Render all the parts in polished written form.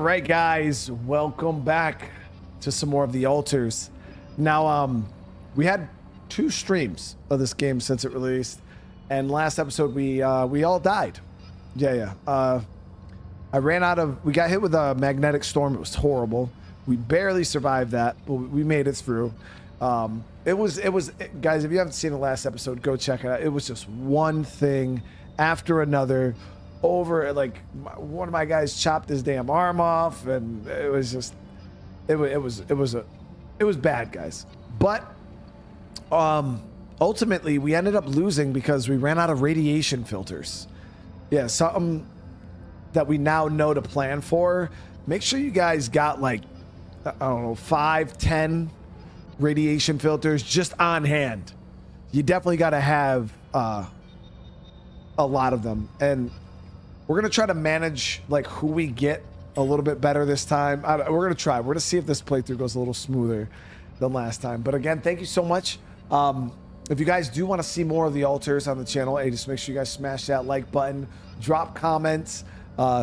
right, guys, welcome back to some more of the altars. Now, we had 2 streams of this game since it released, and last episode we all died. I ran out of. We got hit with a magnetic storm. It was horrible. We barely survived that, but we made it through. It was guys. If you haven't seen the last episode, go check it out. It was just one thing after another. Over, like, one of my guys chopped his damn arm off, and it was just it was bad, guys. But ultimately we ended up losing because we ran out of radiation filters. Yeah, something that we now know to plan for. Make sure you guys got, like, I don't know, 5-10 radiation filters just on hand. You definitely got to have a lot of them, and we're going to try to manage, like, who we get a little bit better this time. We're going to try. We're going to see if this playthrough goes a little smoother than last time. But again, thank you so much. If you guys do want to see more of the altars on the channel, hey, just make sure you guys smash that like button, drop comments,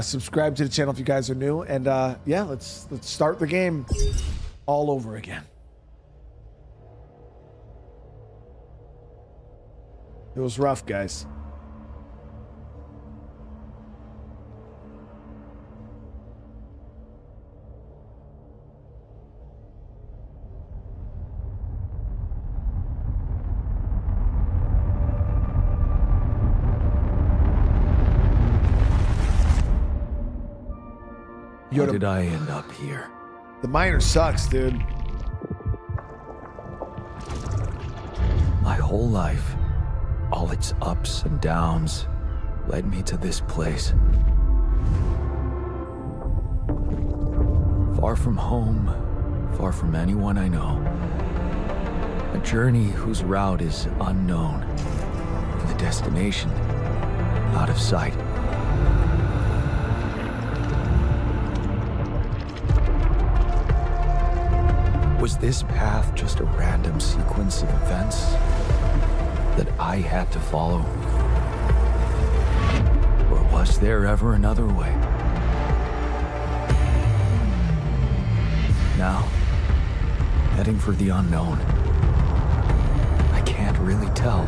subscribe to the channel if you guys are new. And yeah, let's start the game all over again. It was rough, guys. How did I end up here? The miner sucks, dude. My whole life, all its ups and downs, led me to this place. Far from home, far from anyone I know. A journey whose route is unknown, and the destination out of sight. Was this path just a random sequence of events that I had to follow? Or was there ever another way? Now, heading for the unknown. I can't really tell.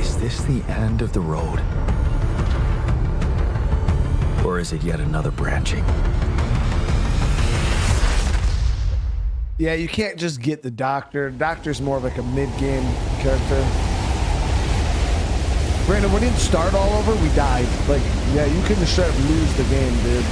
Is this the end of the road? Or is it yet another branching? Yeah, you can't just get the doctor. Doctor's more of like a mid-game character. Brandon, we didn't start all over, we died. Like, yeah, you couldn't straight up lose the game, dude.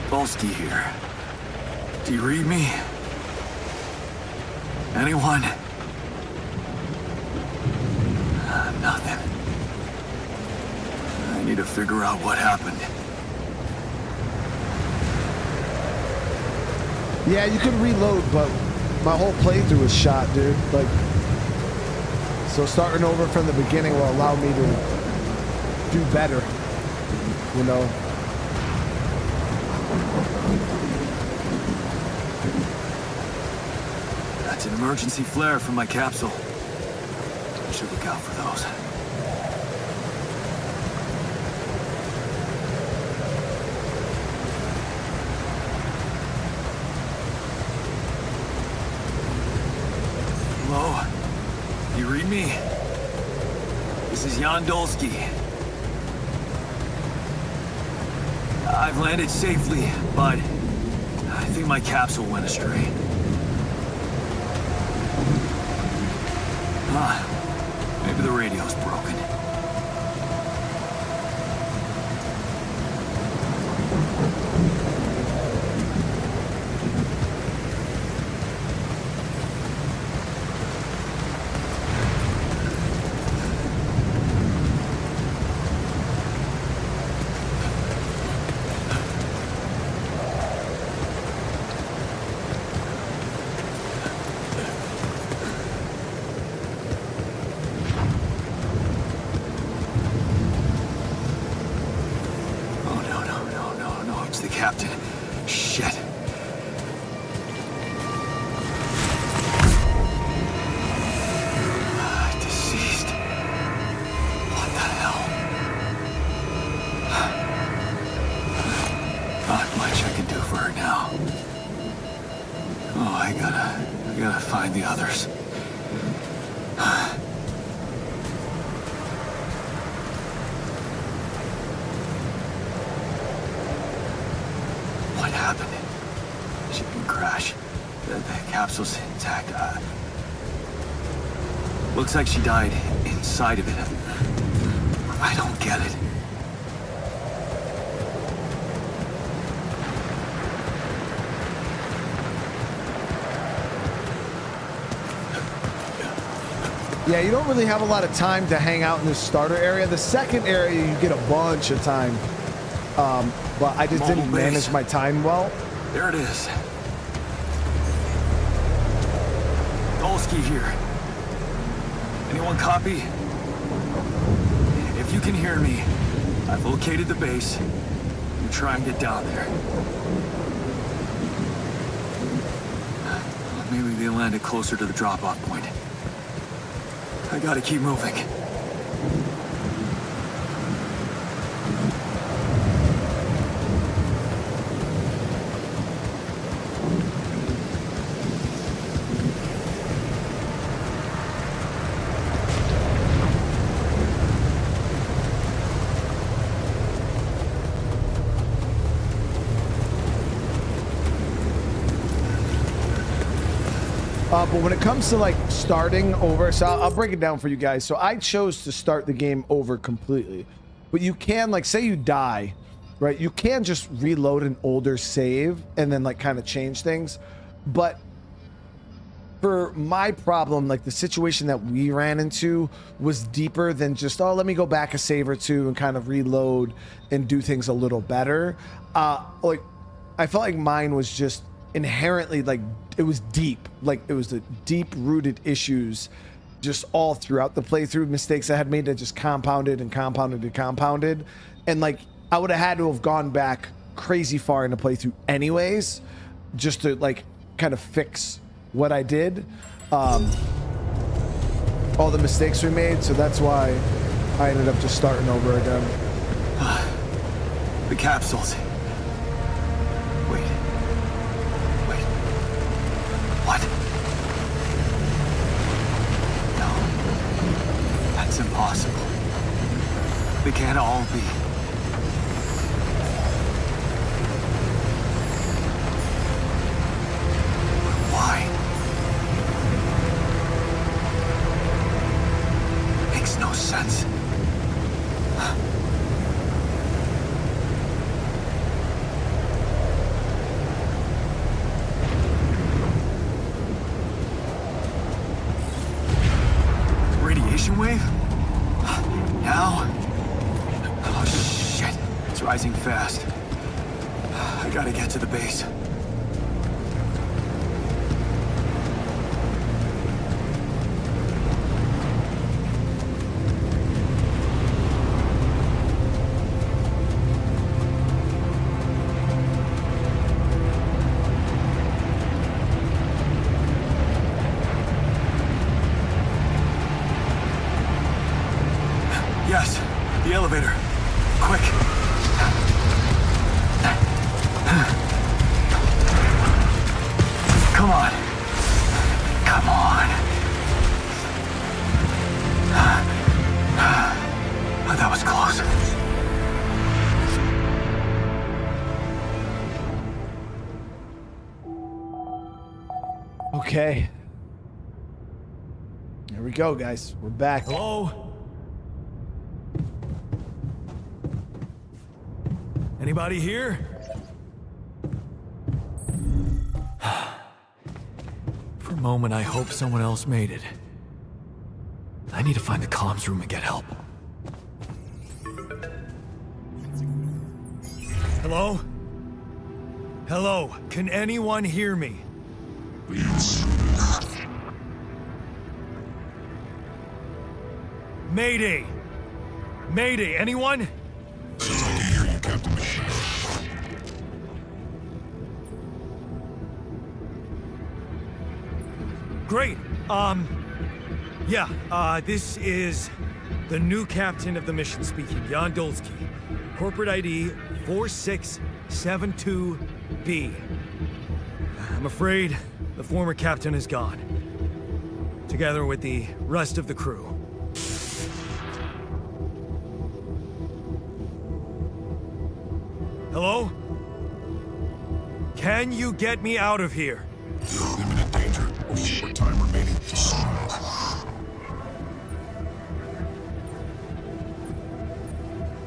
Dolski here. Do you read me? Anyone? Nothing. I need to figure out what happened. Yeah, you could reload, but my whole playthrough was shot, dude. Like, so starting over from the beginning will allow me to do better, you know? That's an emergency flare from my capsule. I should look out for those. Hello? You read me? This is Jan Dolski. I've landed safely, but I think my capsule went astray. Maybe the radio's broken. Oh, I gotta find the others. What happened? Shipping crash. The capsule's intact. Looks like she died inside of it. I don't get it. Yeah, you don't really have a lot of time to hang out in this starter area. The second area, you get a bunch of time. But I just didn't manage my time well. There it is. Dolski here. Anyone copy? If you can hear me, I've located the base. You try and get down there. Maybe they landed closer to the drop-off point. I gotta keep moving. But when it comes to like starting over, so I'll break it down for you guys. So I chose to start the game over completely, but you can, like, say you die, right? You can just reload an older save and then like kind of change things. But for my problem, like the situation that we ran into was deeper than just, oh, let me go back a save or two and kind of reload and do things a little better. Like I felt like mine was just inherently like, it was deep, like it was the deep rooted issues just all throughout the playthrough, mistakes I had made that just compounded and compounded and compounded. And like, I would have had to have gone back crazy far in the playthrough anyways, just to like kind of fix what I did, all the mistakes we made. So that's why I ended up just starting over again. The capsules. What? No. That's impossible. They can't all be. Why? Makes no sense. Wave? Now? Oh shit, it's rising fast. I gotta get to the base. Yes, the elevator. Quick. Come on. Come on. Oh, that was close. Okay. Here we go, guys. We're back. Hello? Anybody here? For a moment, I hope someone else made it. I need to find the comms room and get help. Hello? Hello? Can anyone hear me? Mayday! Mayday, anyone? Great. This is the new captain of the mission speaking, Jan Dolski. Corporate ID 4672B. I'm afraid the former captain is gone, together with the rest of the crew. Hello? Can you get me out of here? Imminent danger. Short time remaining.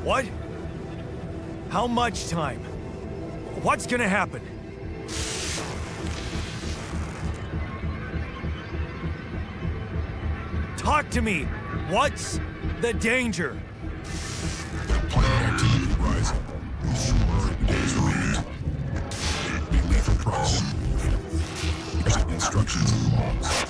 What? How much time? What's gonna happen? Talk to me! What's the danger? Planet activity rising. Short days remaining. Be lethal proximity. Exit instructions and logs.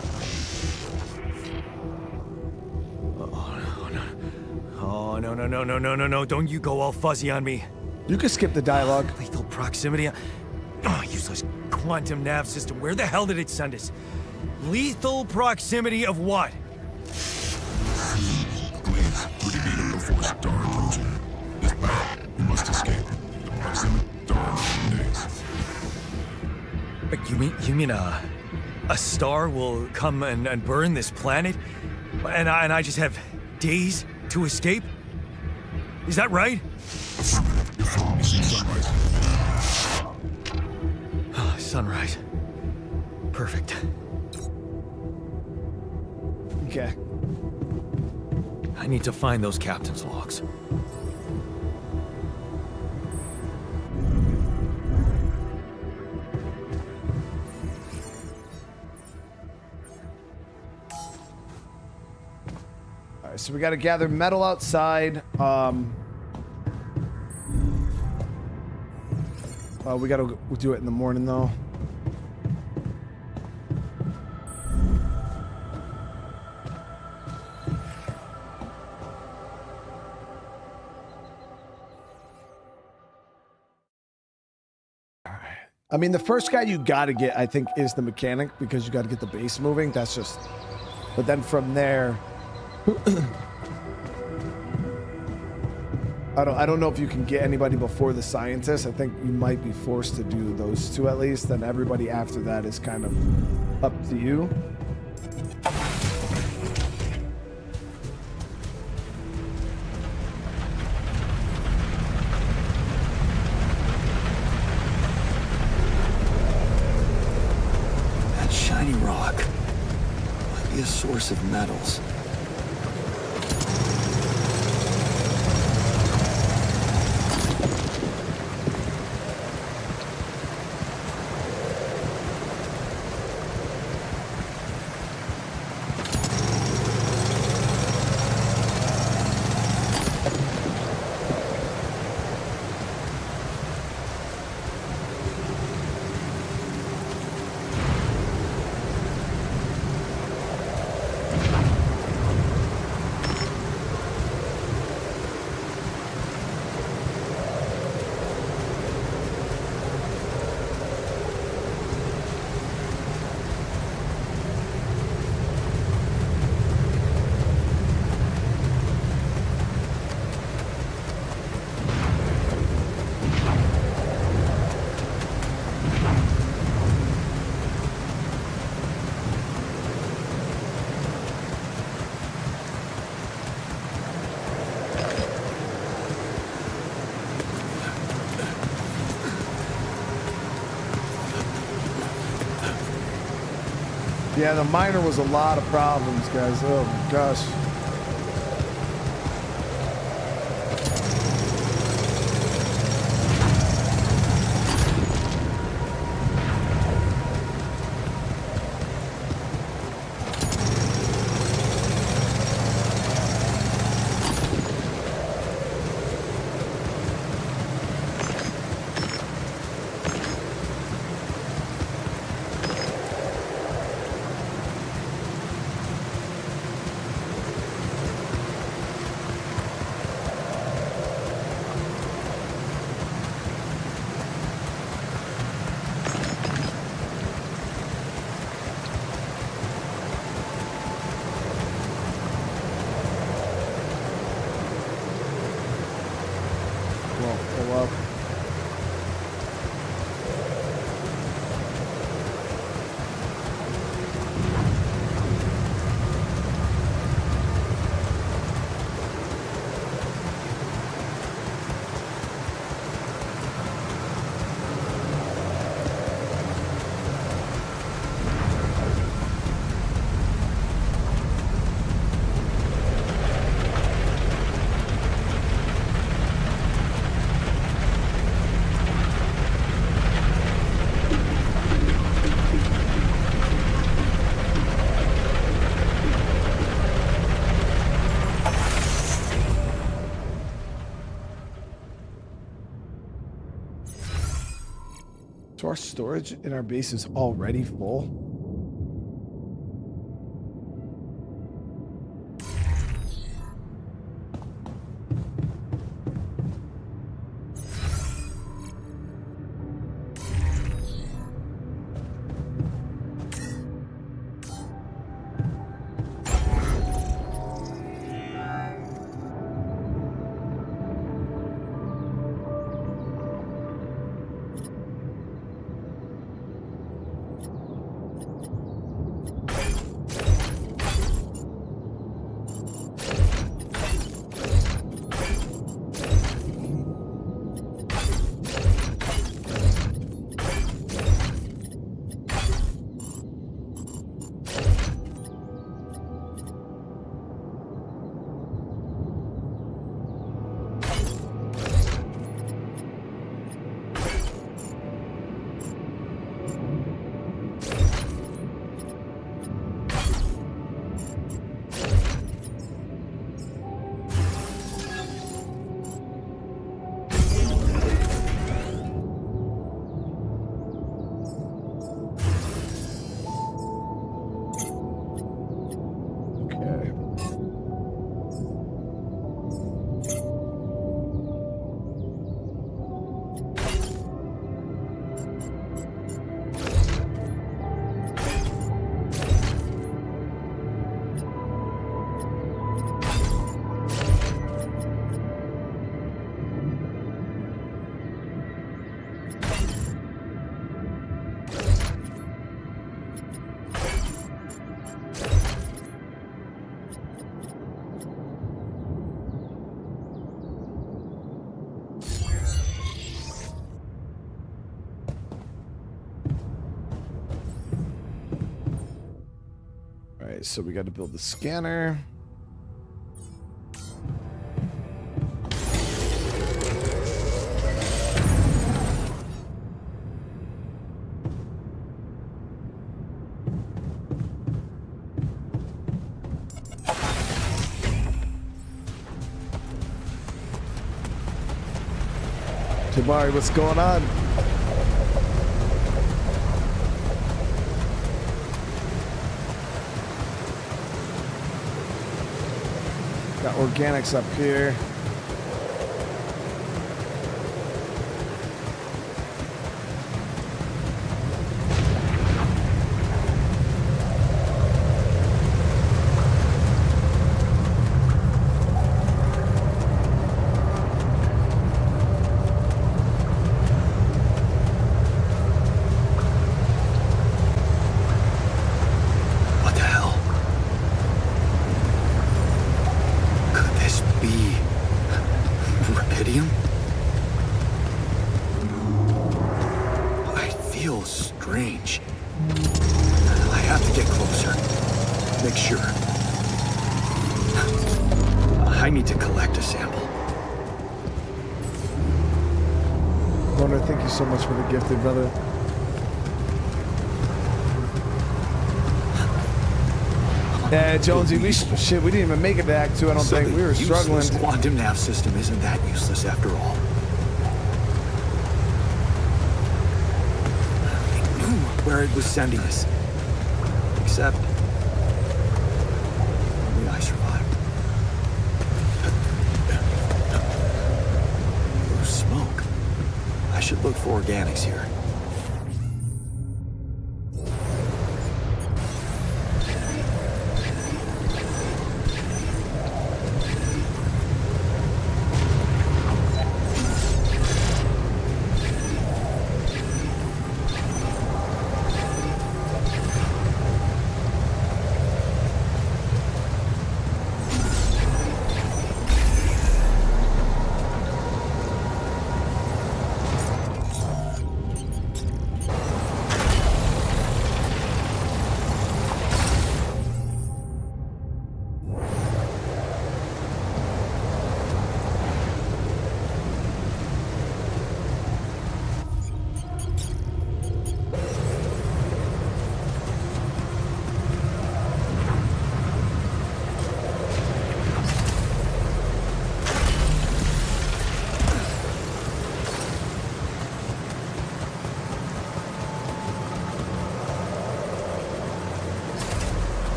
Oh, no, don't you go all fuzzy on me. You can skip the dialogue. Lethal proximity? Oh, useless quantum nav system. Where the hell did it send us? Lethal proximity of what? Glaze, 30 meter before star approaching. This battle, you must escape. The proximity star days. But you mean a star will come and burn this planet? And I just have days to escape? Is that right? Sunrise. Sunrise. Perfect. Okay. I need to find those captain's logs. All right, so we got to gather metal outside. We got to do it in the morning, though. I mean, the first guy you got to get, I think, is the mechanic, because you got to get the base moving. That's just... But then from there... I don't know if you can get anybody before the scientist. I think you might be forced to do those two at least. Then everybody after that is kind of up to you. That shiny rock might be a source of metals. Yeah, the miner was a lot of problems, guys. Oh my gosh. So our storage in our base is already full. So we got to build the scanner. Tabari, what's going on? Got organics up here. So much for the gifted, brother. Yeah, Jonesy, we didn't even make it to Act 2. I don't think we were struggling. The quantum nav system isn't that useless after all. It knew where it was sending us. Except only I survived. There's smoke. I should look for organics here.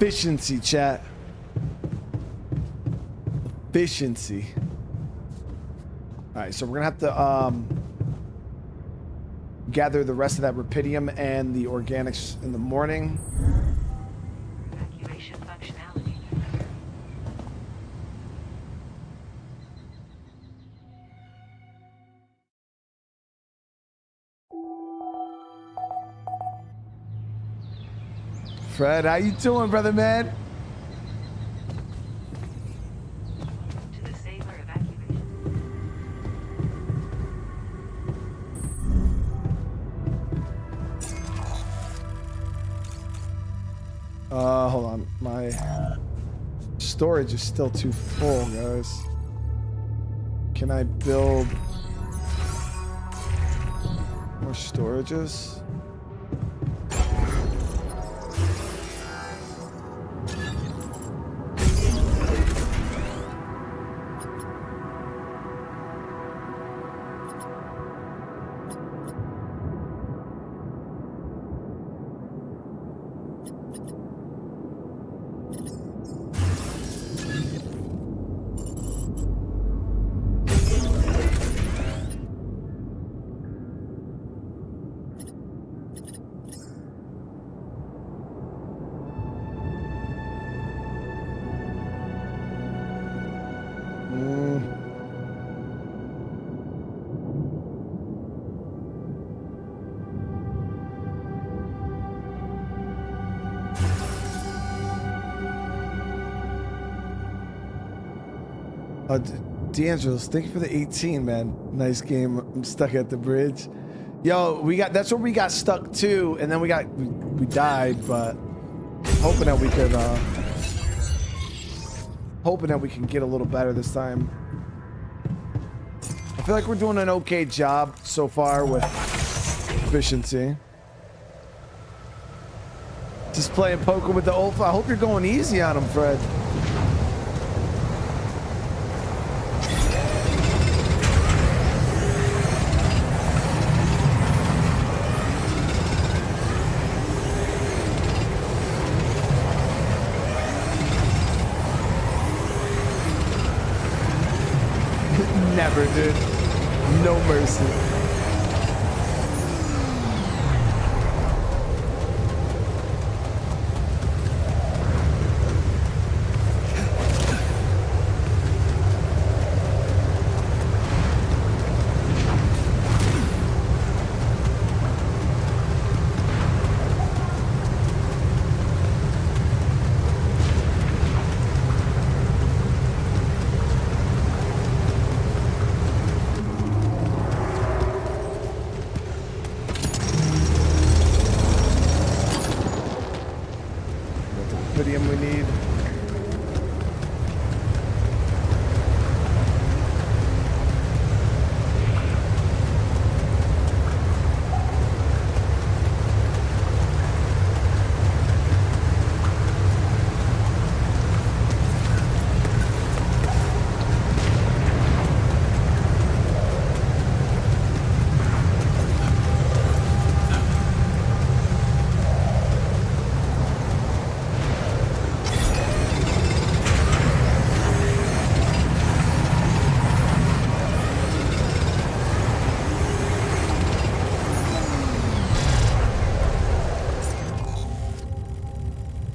Efficiency, chat. Efficiency. All right, so we're gonna have to gather the rest of that rubidium and the organics in the morning. Evacuation functionality. Fred, how you doing, brother man? To the sailor evacuation. Hold on. My storage is still too full, guys. Can I build more storages? D'Angelo's, thank you for the 18, man. Nice game. I'm stuck at the bridge. Yo, that's where we got stuck too, and then we died, but hoping that we could get a little better this time. I feel like we're doing an okay job so far with efficiency. Just playing poker with the old. I hope you're going easy on him, Fred. Never, dude. No mercy.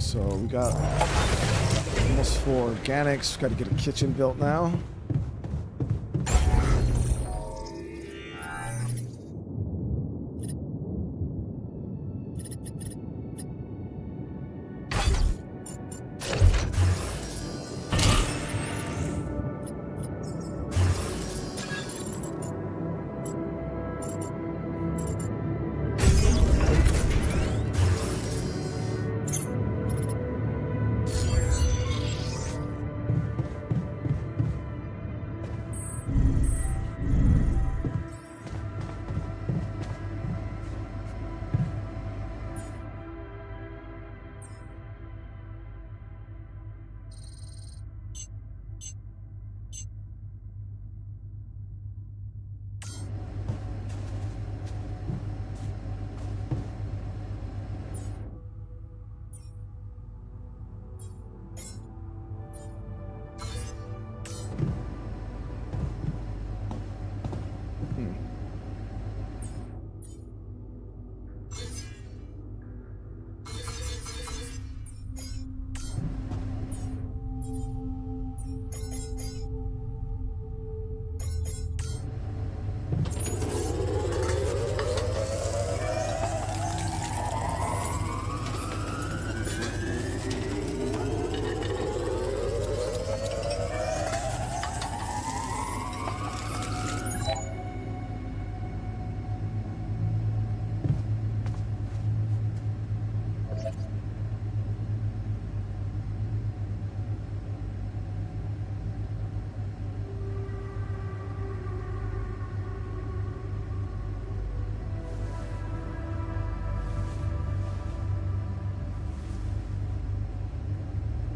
So we got almost 4 organics. Got to get a kitchen built now.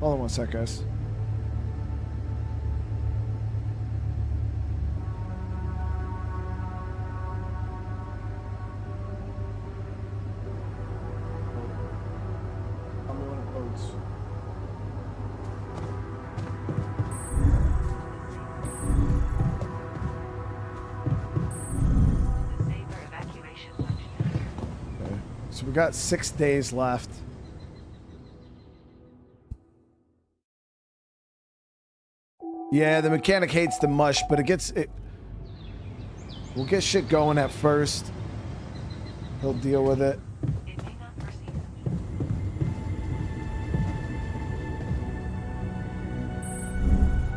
Hold on one sec, guys. Tell me when it loads. Disable evacuation function. Okay. So we got 6 days left. Yeah, the mechanic hates the mush, but we'll get shit going at first. He'll deal with it. It may not proceed.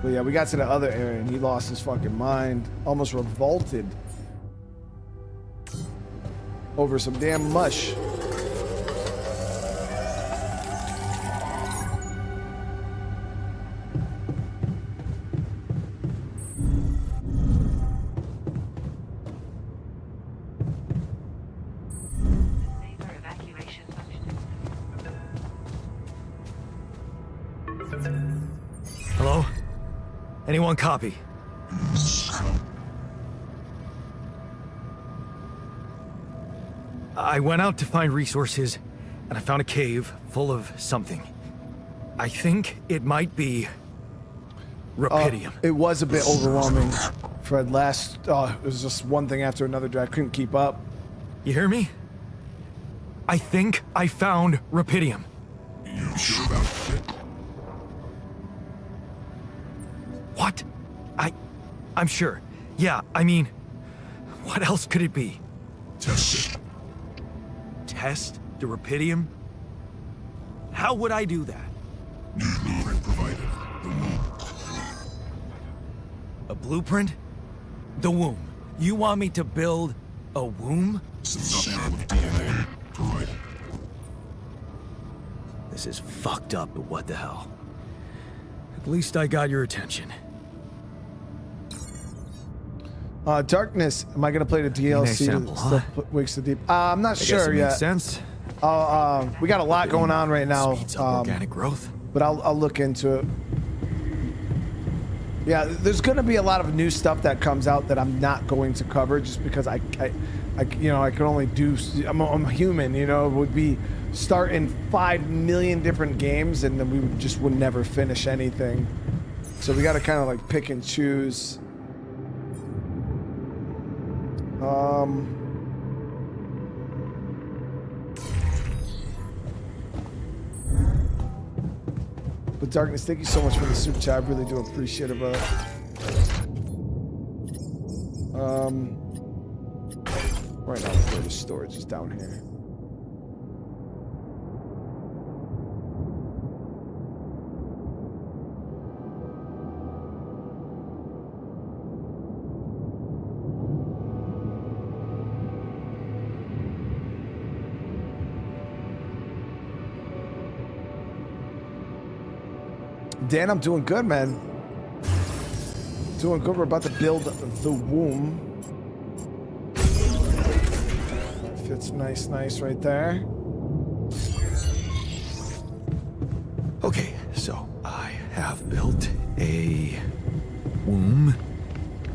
But yeah, we got to the other area and he lost his fucking mind. Almost revolted. Over some damn mush. Disable evacuation function. Hello? Anyone copy? I went out to find resources, and I found a cave full of something. I think it might be rubidium. It was a bit overwhelming, Fred. It was just one thing after another. I couldn't keep up. You hear me? I think I found rubidium. You sure about it? What? I'm sure. Yeah, I mean, what else could it be? Test it. Test the rubidium? How would I do that? New blueprint provided. The womb. A blueprint? The womb. You want me to build a womb? Some sample of DNA provided. This is fucked up, but what the hell? At least I got your attention. Darkness. Am I gonna play the DLC? sample, huh? Wakes the Deep. I'm not I guess sure it yet. makes sense. We got a lot going on right now. Speeds up organic growth. But I'll look into it. Yeah, there's going to be a lot of new stuff that comes out that I'm not going to cover just because I can only do. I'm human, you know. It would be starting 5 million different games and then we would never finish anything. So we got to kind of like pick and choose. But Darkness, thank you so much for the super chat. I really do appreciate it, brother. Right now, the storage is down here. Dan, I'm doing good, man. Doing good. We're about to build the womb. Fits nice right there. Okay, so I have built a womb.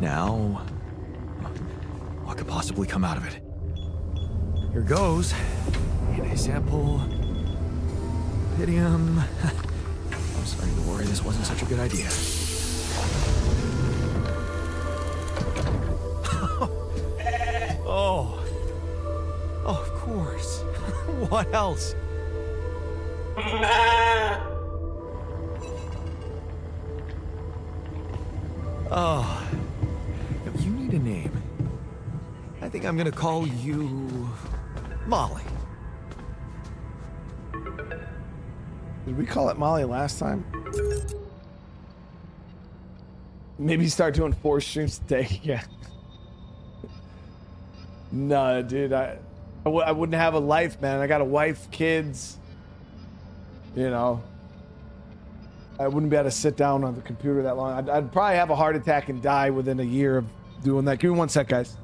Now, what could possibly come out of it? Here goes. DNA sample. Rubidium. I'm starting to worry this wasn't such a good idea. Oh, of course. What else? Oh, you need a name. I think I'm gonna call you Molly. Did we call it Molly last time? Maybe start doing 4 streams a day. Yeah. No, dude, I wouldn't have a life, man. I got a wife, kids. You know, I wouldn't be able to sit down on the computer that long. I'd probably have a heart attack and die within a year of doing that. Give me 1 sec, guys.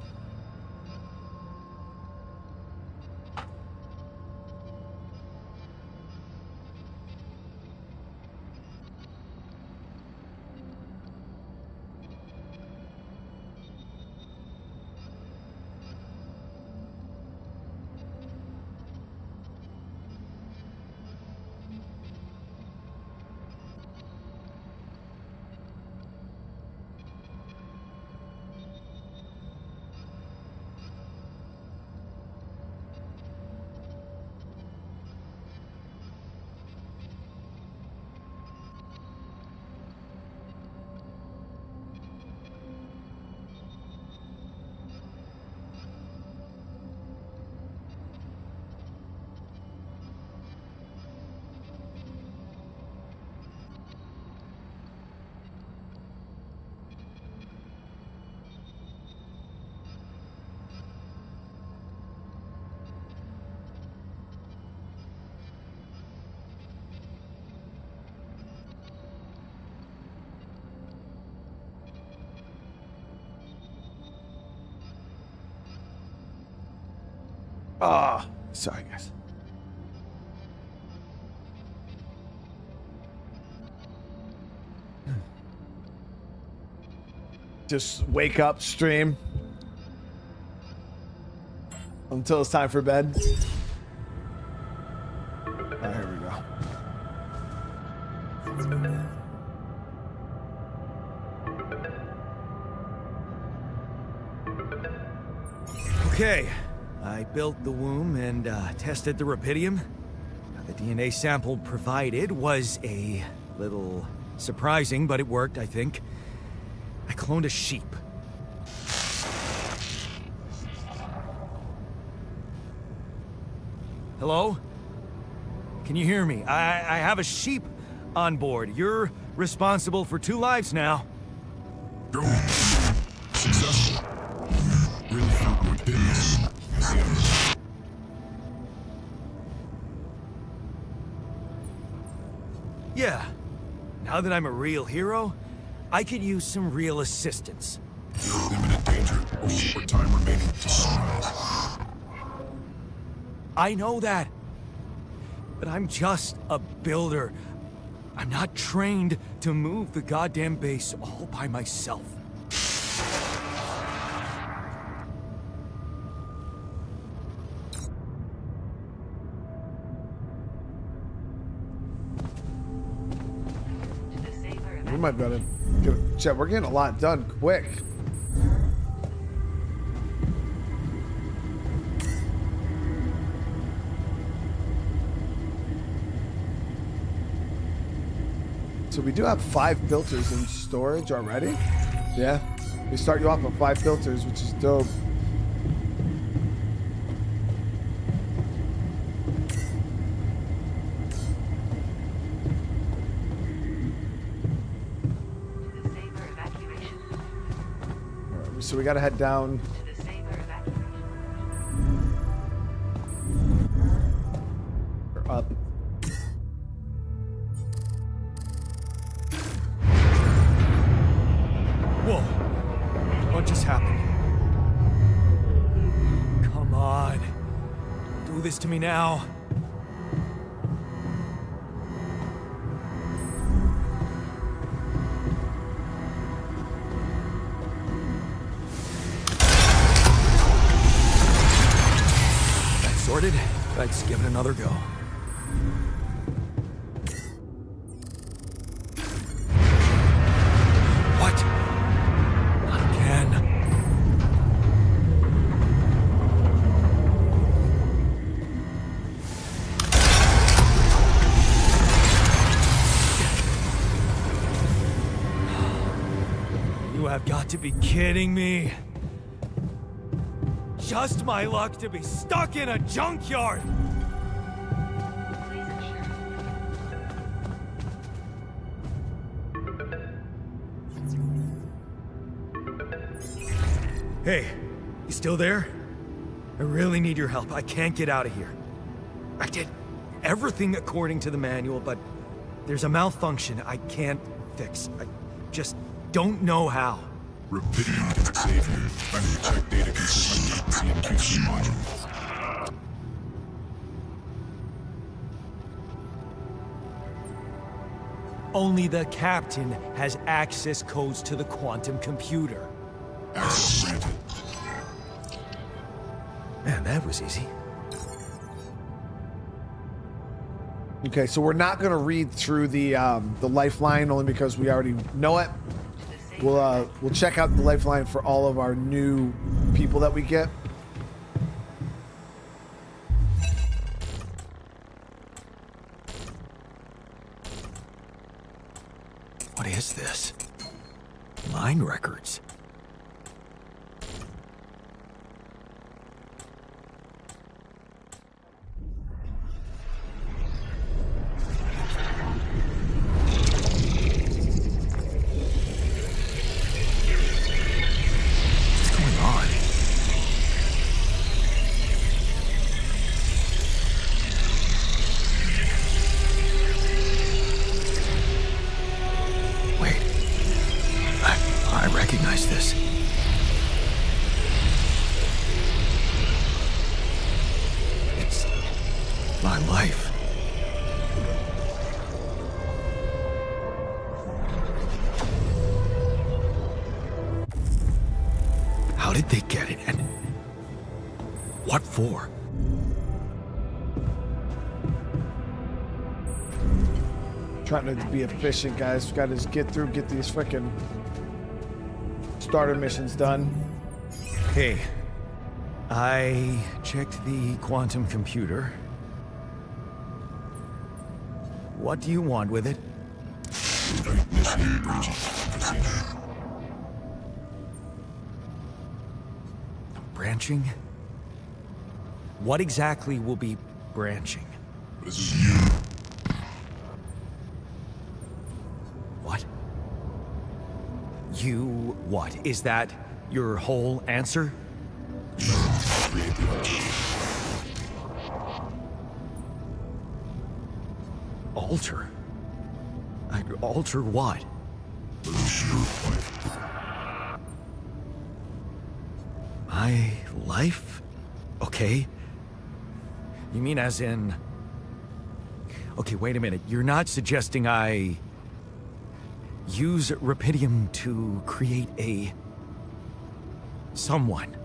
Sorry, guys. Just wake up, stream until it's time for bed. Oh, here we go. Okay, I built the womb and tested the rubidium. The DNA sample provided was a little surprising, but it worked, I think. I cloned a sheep. Hello? Can you hear me? I have a sheep on board. You're responsible for 2 lives now. Go. Successful. Really felt what did this. Yeah. Now that I'm a real hero, I could use some real assistance. You're in imminent danger. Or short time remaining to sunrise. I know that. But I'm just a builder. I'm not trained to move the goddamn base all by myself. To disable We might be able to Chet, we're getting a lot done quick. So we do have 5 filters in storage already. Yeah, we start you off with 5 filters, which is dope. disable evacuation. All right, so we gotta head down. To disable evacuation. Or up. Whoa. What just happened? Come on. Do this to me now. That's sorted. Let's give it another go. What? Not again. You have got to be kidding me. Just my luck to be stuck in a junkyard. Please ensure. Hey, you still there? I really need your help. I can't get out of here. I did everything according to the manual, but there's a malfunction I can't fix. I just don't know how. Rubidium can save you. I need to check data consistency and QC module. Only the captain has access codes to the quantum computer. Access granted. Man, that was easy. Okay, so we're not gonna read through the lifeline only because we already know it. We'll check out the lifeline for all of our new people that we get. What is this? Mine records. What's going on? Wait. I recognize did they get it? And what for? Trying to be efficient, guys. We gotta just get these frickin' starter missions done. Okay. I checked the quantum computer. What do you want with it? Initiate breaching procedure. Branching? What exactly will be branching? This is you. What? You what? Is that your whole answer? Create the altar. Alter? Alter what? Lose your life. My life? Okay. You mean as in... Okay, wait a minute. You're not suggesting I... use Rapidium to create a... someone.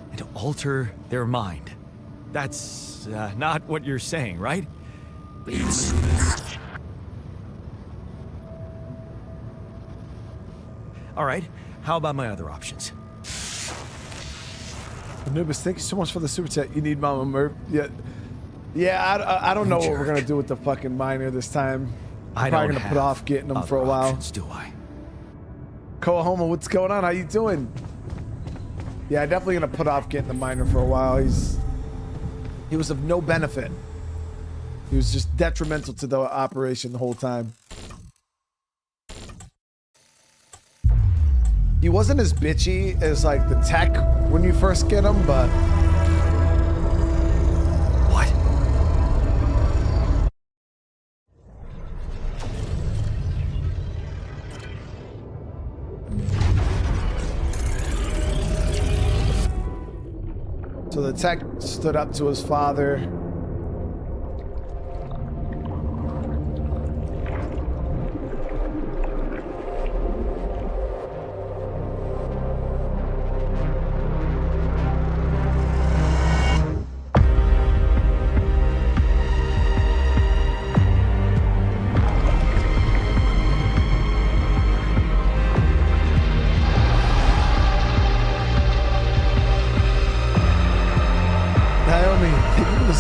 And to alter their mind. That's not what you're saying, right? All right. How about my other options? Anubis, thank you so much for the super chat. You need Mama Merp. Yeah, I don't know what we're gonna do with the fucking miner this time. I I'm probably don't gonna put have off getting them for a other while. options, do I? Koahoma, what's going on? How you doing? Yeah, definitely gonna put off getting the miner for a while. He was of no benefit. He was just detrimental to the operation the whole time. He wasn't as bitchy as like the tech when you first get him, but What? so the tech stood up to his father.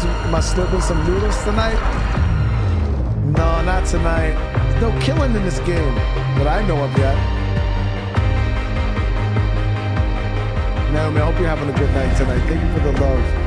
Am I slipping some noodles tonight? No, not tonight. There's no killing in this game that I know of yet. Naomi, I hope you're having a good night tonight. Thank you for the love.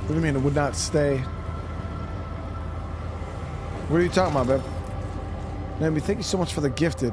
What do you mean it would not stay? What are you talking about, babe? Naomi, thank you so much for the gifted.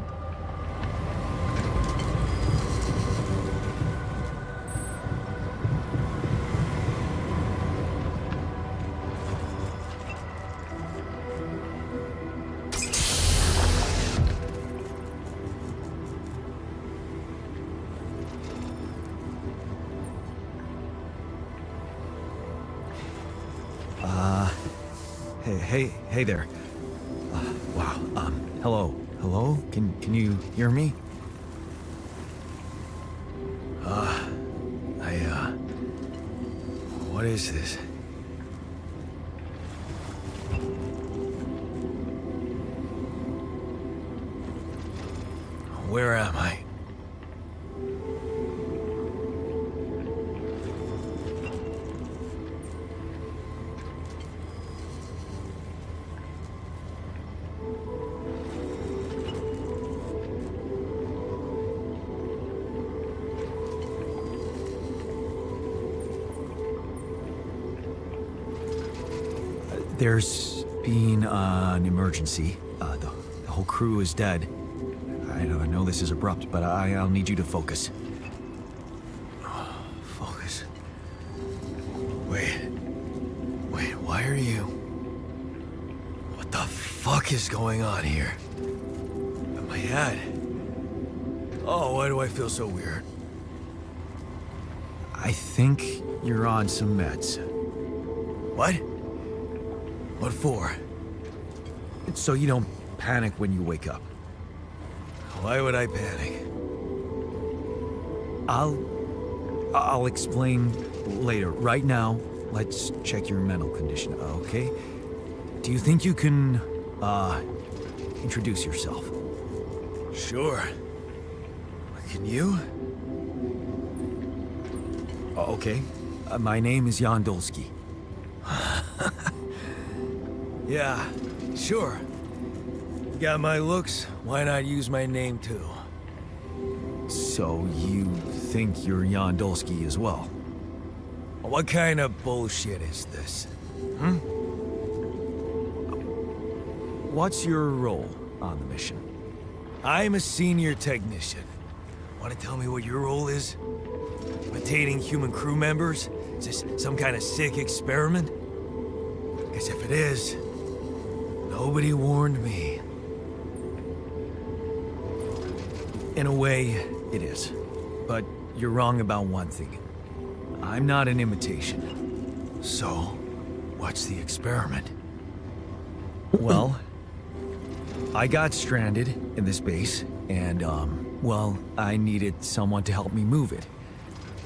Hey there. Wow. Hello. Hello? Can you hear me? What is this? Where am I? There's been an emergency. The whole crew is dead. I know this is abrupt, but I'll need you to focus. Focus. Wait, why are you... What the fuck is going on here? My head. Oh, why do I feel so weird? I think you're on some meds. What? What for? It's so you don't panic when you wake up. Why would I panic? I'll explain later. Right now, let's check your mental condition, okay? Do you think you can, introduce yourself? Sure. Can you? Okay. My name is Jan Dolski. Yeah, sure. Got my looks, why not use my name too? So you think you're Jan Dolski as well? What kind of bullshit is this? What's your role on the mission? I'm a senior technician. Want to tell me what your role is? Imitating human crew members? Is this some kind of sick experiment? Guess if it is, nobody warned me. In a way, it is. But you're wrong about one thing. I'm not an imitation. So, what's the experiment? Well, I got stranded in this base, and, well, I needed someone to help me move it.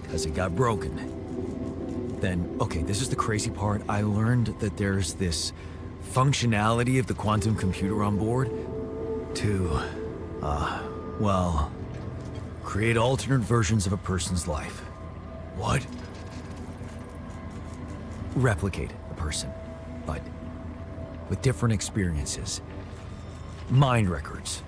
Because it got broken. Then, okay, this is the crazy part. I learned that there's this functionality of the quantum computer on board to, well, create alternate versions of a person's life. What? Replicate a person, but with different experiences. Mind records.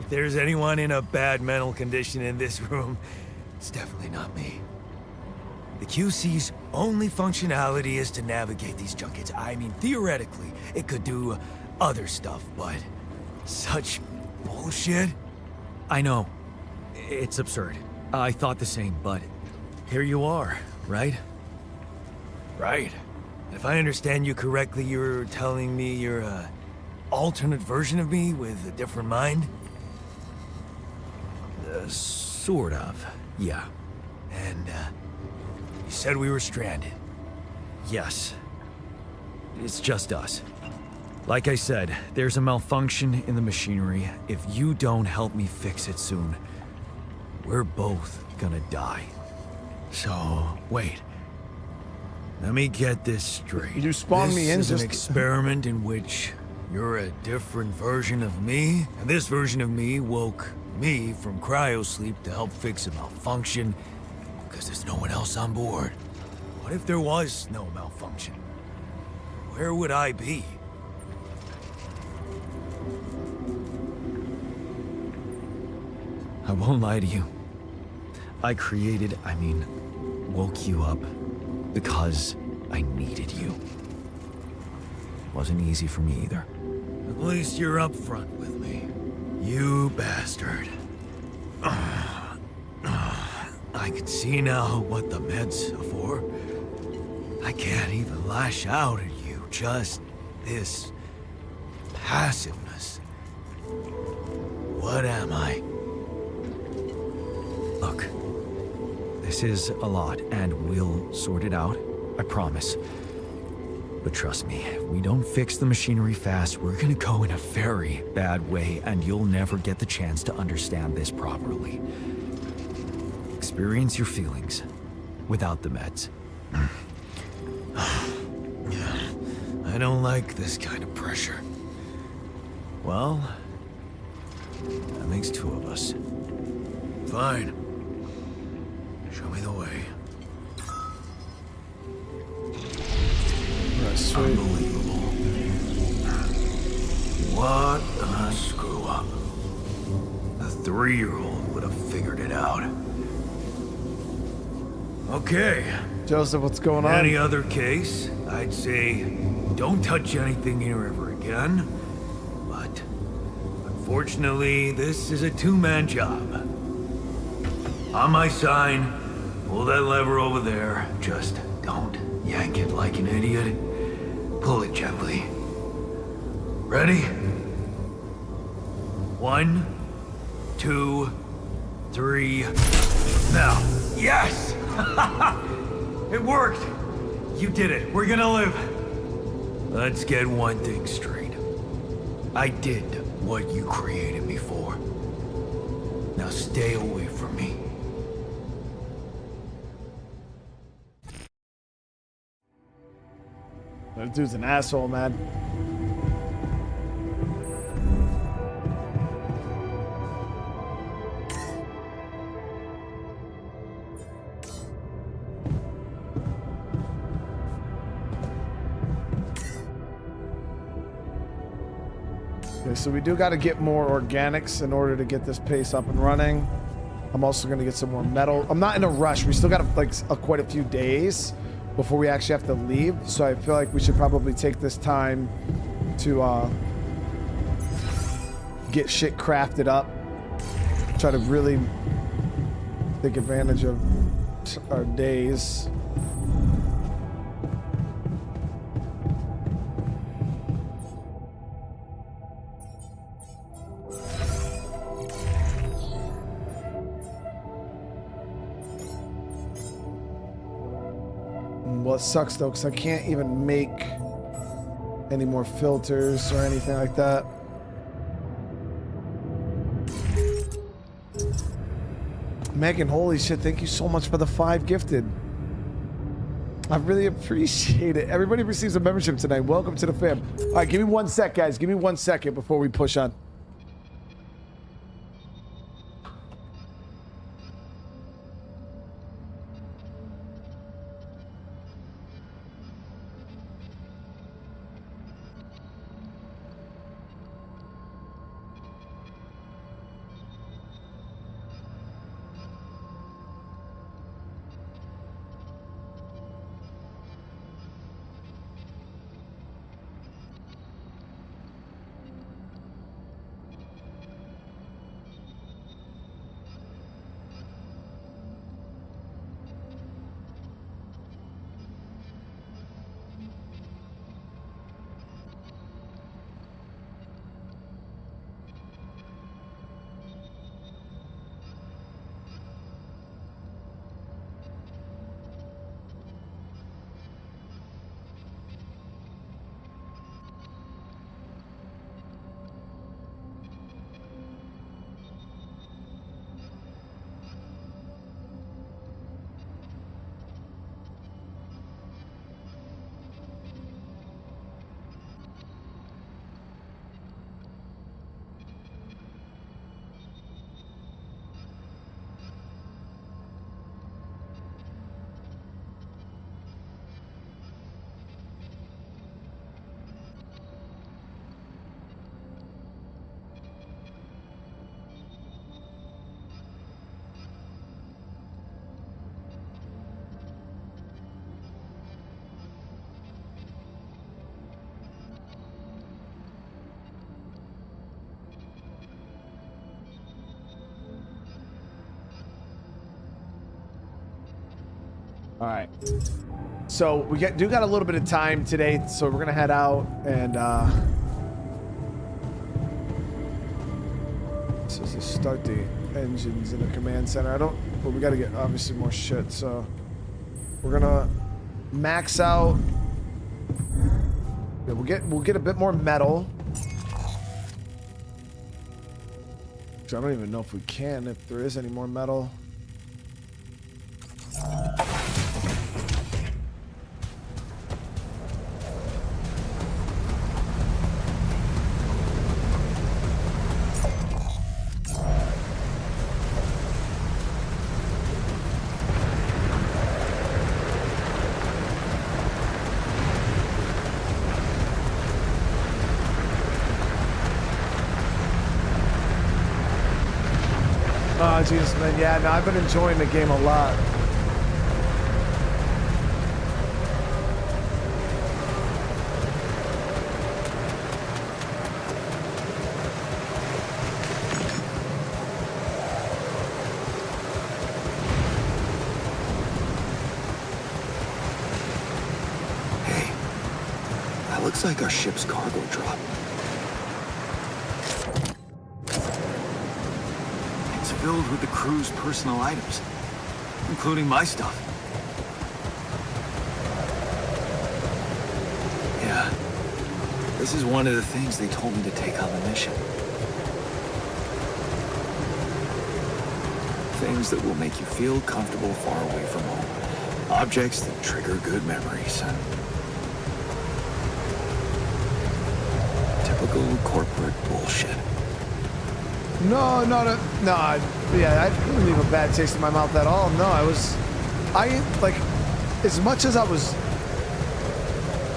If there's anyone in a bad mental condition in this room, it's definitely not me. The QC's only functionality is to navigate these junkets. I mean, theoretically, it could do other stuff, but such bullshit? I know. It's absurd. I thought the same, but here you are, right? Right. If I understand you correctly, you're telling me you're a alternate version of me with a different mind? Sort of, yeah. And, you said we were stranded. Yes. It's just us. Like I said, there's a malfunction in the machinery. If you don't help me fix it soon, we're both gonna die. So, wait. Let me get this straight. You spawned me in This is just... an experiment in which you're a different version of me, and this version of me woke me from cryosleep to help fix a malfunction, because there's no one else on board. What if there was no malfunction? Where would I be? I won't lie to you. I woke you up because I needed you. Wasn't easy for me either. At least you're upfront with me. You bastard. I can see now what the meds are for. I can't even lash out at you, just this passiveness. What am I? Look, this is a lot, and we'll sort it out, I promise. But trust me, if we don't fix the machinery fast, we're gonna go in a very bad way, and you'll never get the chance to understand this properly. Experience your feelings without the meds. I don't like this kind of pressure. Well, that makes two of us. Fine. Show me the way. Right, sweet. Unbelievable. What a screw up. A 3-year-old would have figured it out. Okay. Joseph, what's going on? Any other case, I'd say don't touch anything here ever again. But unfortunately, this is a two-man job. On my sign, pull that lever over there. Just don't yank it like an idiot. Pull it gently. Ready? 1, 2, 3. Now. Yes! It worked! You did it. We're gonna live. Let's get one thing straight. I did what you created me for. Now stay away from me. That dude's an asshole, man. Okay, so we do got to get more organics in order to get this pace up and running. I'm also going to get some more metal. I'm not in a rush. We still got like quite a few days before we actually have to leave. So I feel like we should probably take this time to get shit crafted up. Try to really take advantage of our days. Well, it sucks though, because I can't even make any more filters or anything like that. Megan, holy shit, thank you so much for the 5 gifted. I really appreciate it. Everybody receives a membership tonight. Welcome to the fam. All right, give me 1 sec, guys. Give me 1 second before we push on. All right. So we do got a little bit of time today, so we're gonna head out and so let's just start the engines in the command center. But we gotta get obviously more shit, so we're gonna max out. Yeah, we'll get a bit more metal. So I don't even know if we can, if there is any more metal. Oh, Jesus, man. Yeah, no, I've been enjoying the game a lot. Looks like our ship's cargo drop. It's filled with the crew's personal items, including my stuff. Yeah, this is one of the things they told me to take on the mission. Things that will make you feel comfortable far away from home. Objects that trigger good memories. Typical corporate bullshit. No. Yeah, I didn't leave a bad taste in my mouth at all. No, like, as much as I was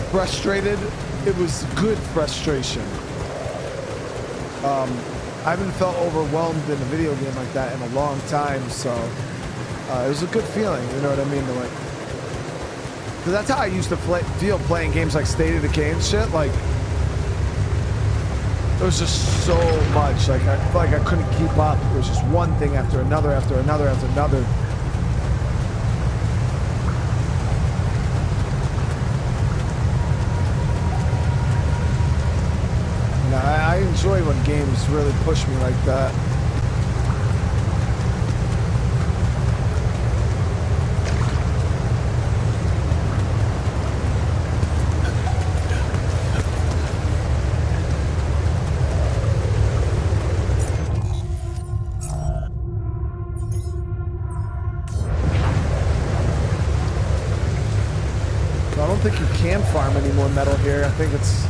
frustrated, it was good frustration. I haven't felt overwhelmed in a video game like that in a long time, so it was a good feeling, you know what I mean? To like, because that's how I used to feel playing games like State of Decay and shit. Like, it was just so much. Like, I felt like I couldn't keep up. It was just one thing after another, after another, after another. I enjoy when games really push me like that. I don't think you can farm any more metal here. I think it's...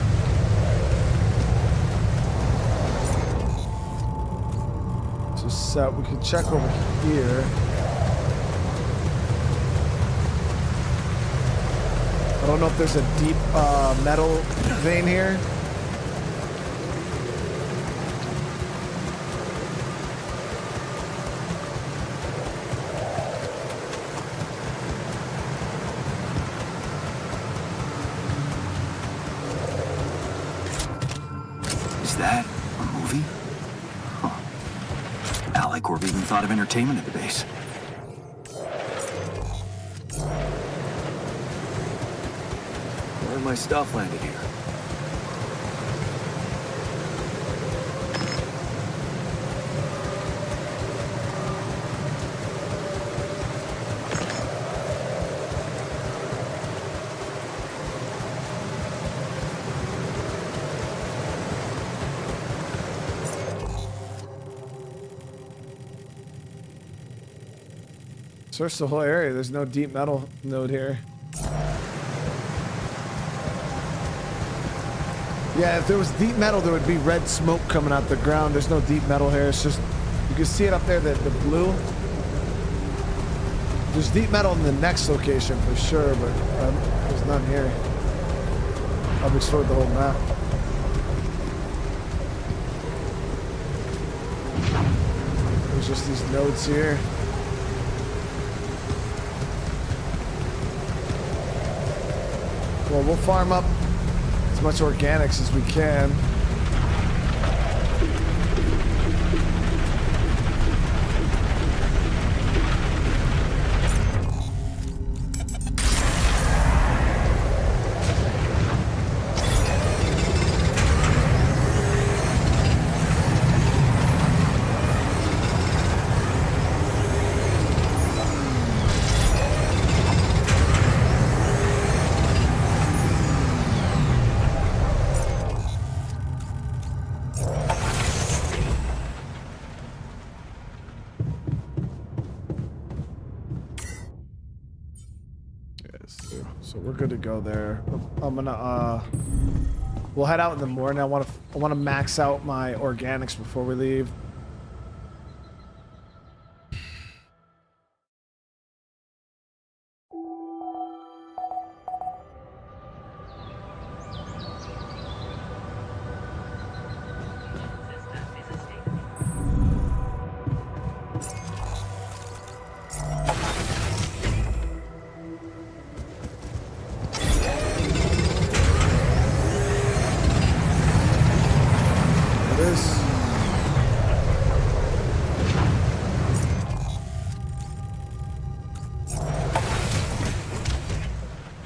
we could check over here. I don't know if there's a deep metal vein here. Is that a movie? Alicorp even thought of entertainment at the base. Where my stuff landed here? Search the whole area. There's no deep metal node here. Yeah, if there was deep metal, there would be red smoke coming out the ground. There's no deep metal here. It's just, you can see it up there, the blue. There's deep metal in the next location for sure, but there's none here. I've explored the whole map. There's just these nodes here. Well, we'll farm up as much organics as we can. So we're good to go there. I'm gonna we'll head out in the morning. I want to max out my organics before we leave.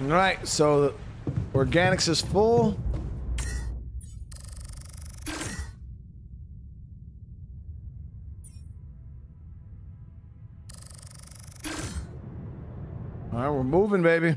All right, so organics is full. All right, we're moving, baby.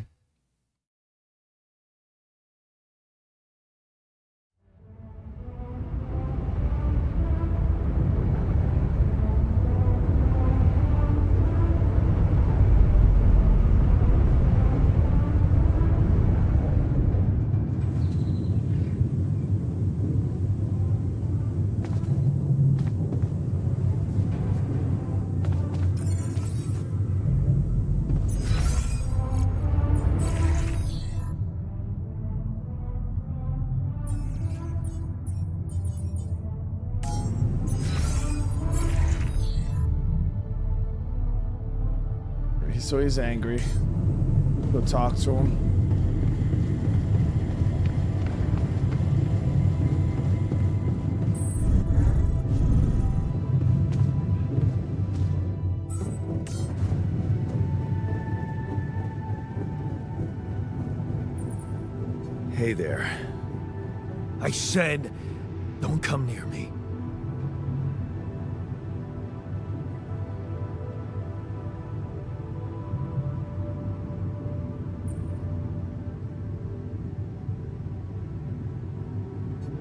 So he's angry. Go talk to him. Hey there. I said, don't come near me.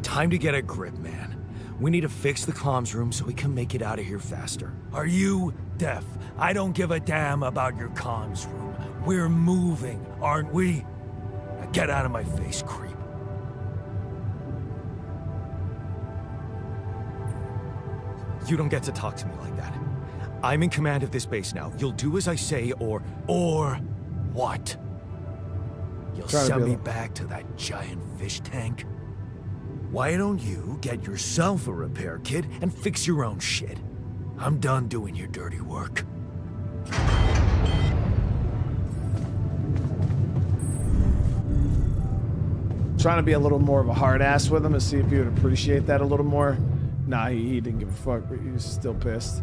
Time to get a grip, man. We need to fix the comms room so we can make it out of here faster. Are you deaf? I don't give a damn about your comms room. We're moving, aren't we? Now get out of my face, creep. You don't get to talk to me like that. I'm in command of this base now. You'll do as I say, or what? You'll send me back to that giant fish tank? Why don't you get yourself a repair kit and fix your own shit? I'm done doing your dirty work. Trying to be a little more of a hard ass with him to see if he would appreciate that a little more. Nah, he didn't give a fuck, but he was still pissed.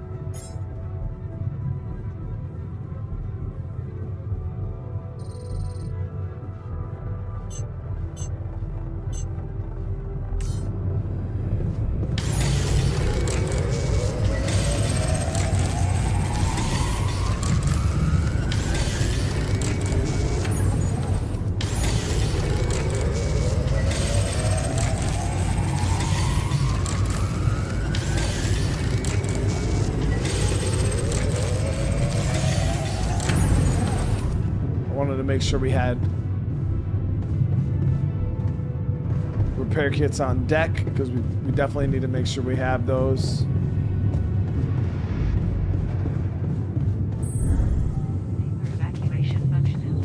Make sure we had repair kits on deck, because we definitely need to make sure we have those. Evacuation functional.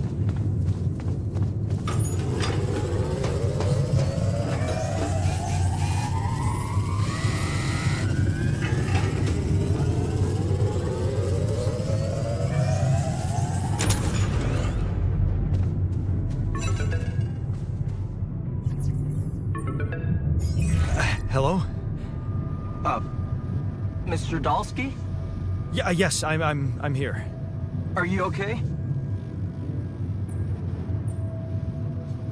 Hello? Mr. Dolski? Yeah, yes, I'm here. Are you okay?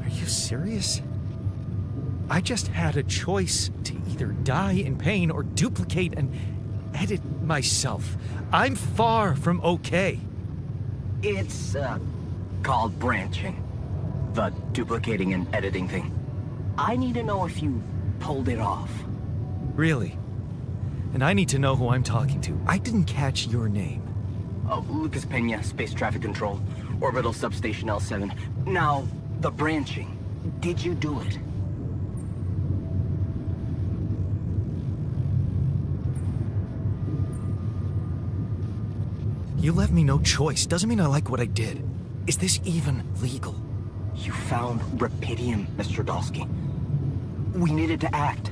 Are you serious? I just had a choice to either die in pain or duplicate and edit myself. I'm far from okay. It's, called branching. The duplicating and editing thing. I need to know if you pulled it off. Really? And I need to know who I'm talking to. I didn't catch your name. Lucas Pena, Space Traffic Control, Orbital Substation L7. Now, the branching. Did you do it? You left me no choice. Doesn't mean I like what I did. Is this even legal? You found Rapidium, Mr. Dolski. We needed to act.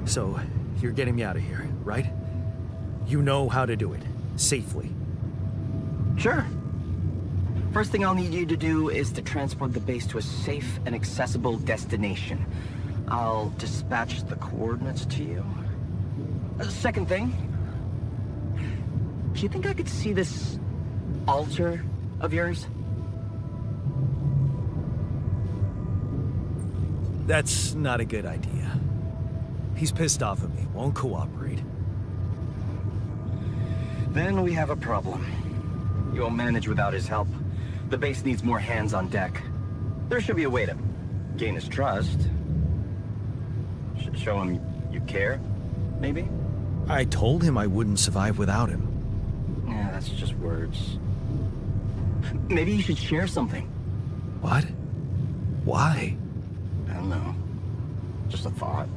So, you're getting me out of here, right? You know how to do it. Safely. Sure. First thing I'll need you to do is to transport the base to a safe and accessible destination. I'll dispatch the coordinates to you. Second thing, do you think I could see this altar of yours? That's not a good idea. He's pissed off at me, won't cooperate. Then we have a problem. You won't manage without his help. The base needs more hands on deck. There should be a way to gain his trust. Show him you care, maybe? I told him I wouldn't survive without him. Yeah, that's just words. Maybe you should share something. What? Why? I don't know. Just a thought.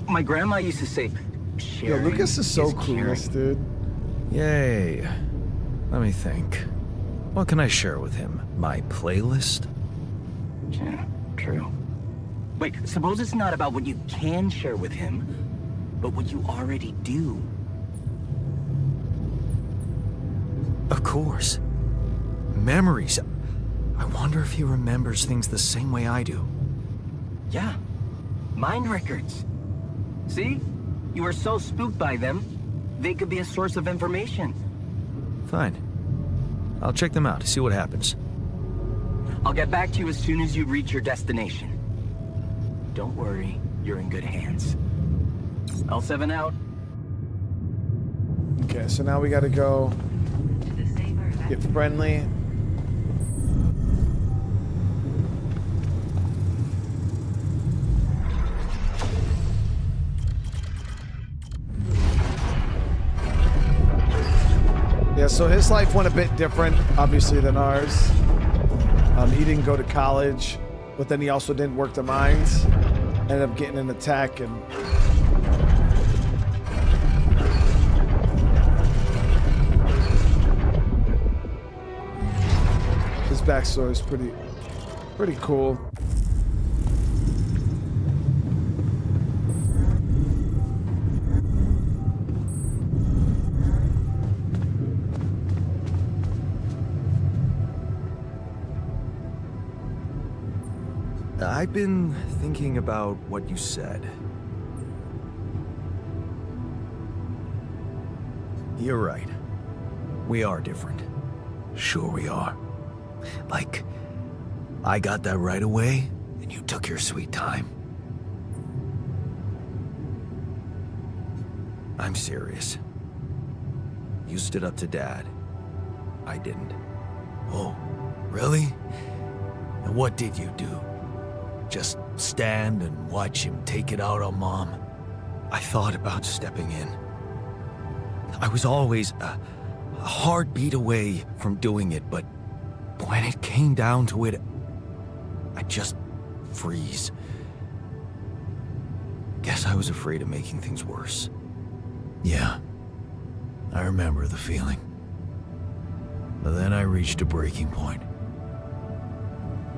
My grandma used to say, Yo, sharing Lucas is so caring. clueless, dude. Yay. Let me think. What can I share with him? My playlist? Yeah, true. Wait, suppose it's not about what you can share with him, but what you already do. Of course. Memories. I wonder if he remembers things the same way I do. Yeah, mind records. See? You were so spooked by them, they could be a source of information. Fine. I'll check them out, see what happens. I'll get back to you as soon as you reach your destination. Don't worry, you're in good hands. L7 out. Okay, so now we gotta go To the saber get friendly. Yeah, so his life went a bit different, obviously, than ours. He didn't go to college, but then he also didn't work the mines. Ended up getting in a tech and... His backstory is pretty cool. I've been thinking about what you said. You're right. We are different. Sure we are. Like, I got that right away, and you took your sweet time. I'm serious. You stood up to Dad. I didn't. Oh, really? And what did you do? Just stand and watch him take it out on Mom? I thought about stepping in. I was always a heartbeat away from doing it, but when it came down to it, I'd just freeze. Guess I was afraid of making things worse. Yeah, I remember the feeling. But then I reached a breaking point.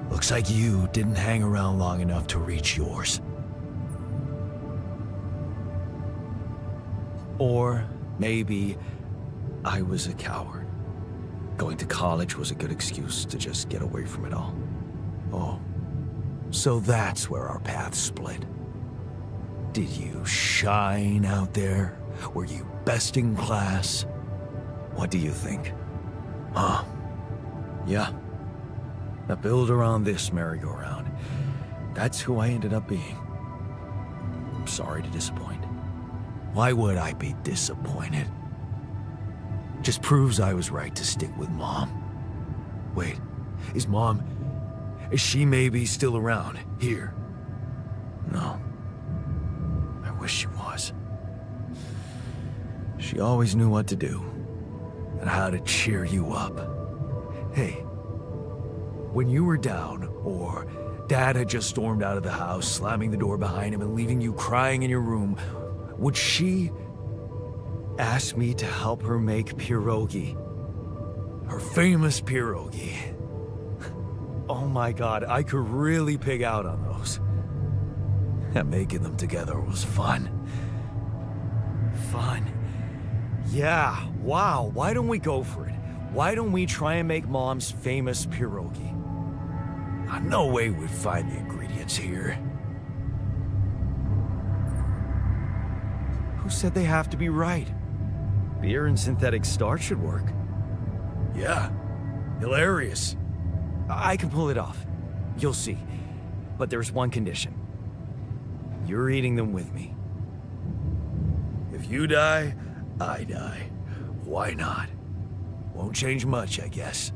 Looks like you didn't hang around long enough to reach yours. Or maybe I was a coward. Going to college was a good excuse to just get away from it all. Oh, so that's where our paths split. Did you shine out there? Were you best in class? What do you think? Huh? Yeah. Now build around this merry-go-round. That's who I ended up being. I'm sorry to disappoint. Why would I be disappointed? Just proves I was right to stick with Mom. Wait, is she maybe still around here? No. I wish she was. She always knew what to do and how to cheer you up. Hey, when you were down, or Dad had just stormed out of the house, slamming the door behind him and leaving you crying in your room, would she ask me to help her make pierogi? Her famous pierogi. Oh my God, I could really pig out on those. And making them together was fun. Fun. Yeah, wow, why don't we go for it? Why don't we try and make Mom's famous pierogi? No way we'd find the ingredients here. Who said they have to be right? Beer and synthetic starch should work. Yeah, hilarious. I can pull it off. You'll see. But there's one condition. You're eating them with me. If you die, I die. Why not? Won't change much, I guess.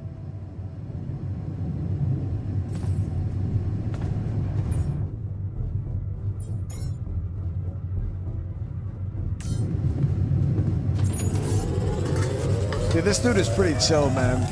Dude, this dude is pretty chill, man.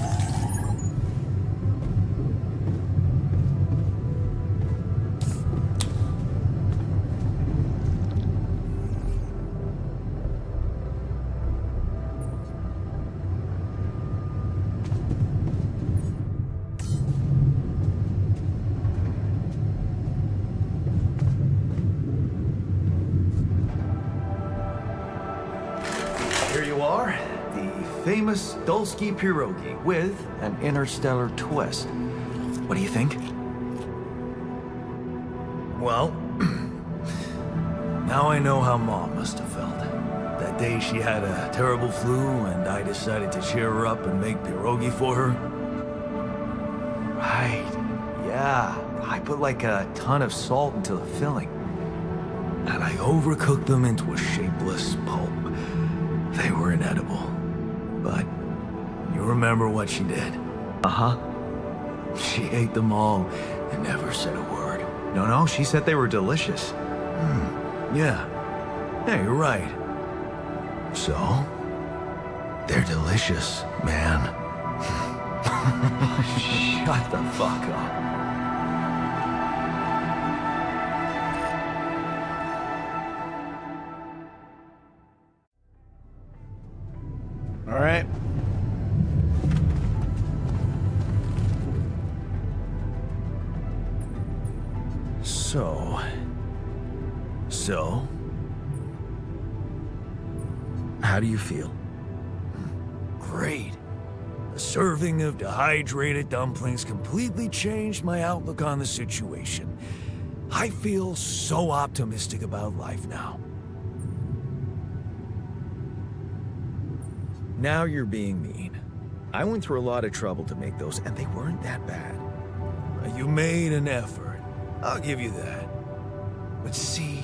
Here you are, the famous Dolski pierogi with an interstellar twist. What do you think? Well, now I know how Mom must have felt. That day she had a terrible flu and I decided to cheer her up and make pierogi for her. Right, yeah. I put like a ton of salt into the filling. And I overcooked them into a shapeless pulp. They were inedible. But you remember what she did? Uh-huh. She ate them all and never said a word. No, she said they were delicious. Yeah. Yeah, you're right. So, they're delicious, man. Shut the fuck up. All right. So, how do you feel? Great. A serving of dehydrated dumplings completely changed my outlook on the situation. I feel so optimistic about life now. Now you're being mean. I went through a lot of trouble to make those, and they weren't that bad. You made an effort. I'll give you that. But see,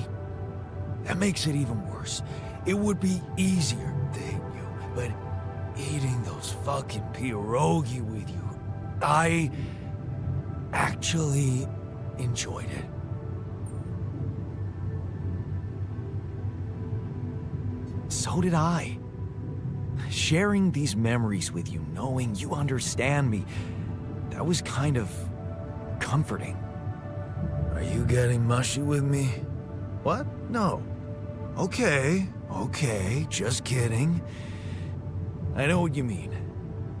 that makes it even worse. It would be easier, thank you, but eating those fucking pierogi with you, I actually enjoyed it. So did I. Sharing these memories with you, knowing you understand me, that was kind of comforting. Are you getting mushy with me? What? No. Okay, just kidding. I know what you mean.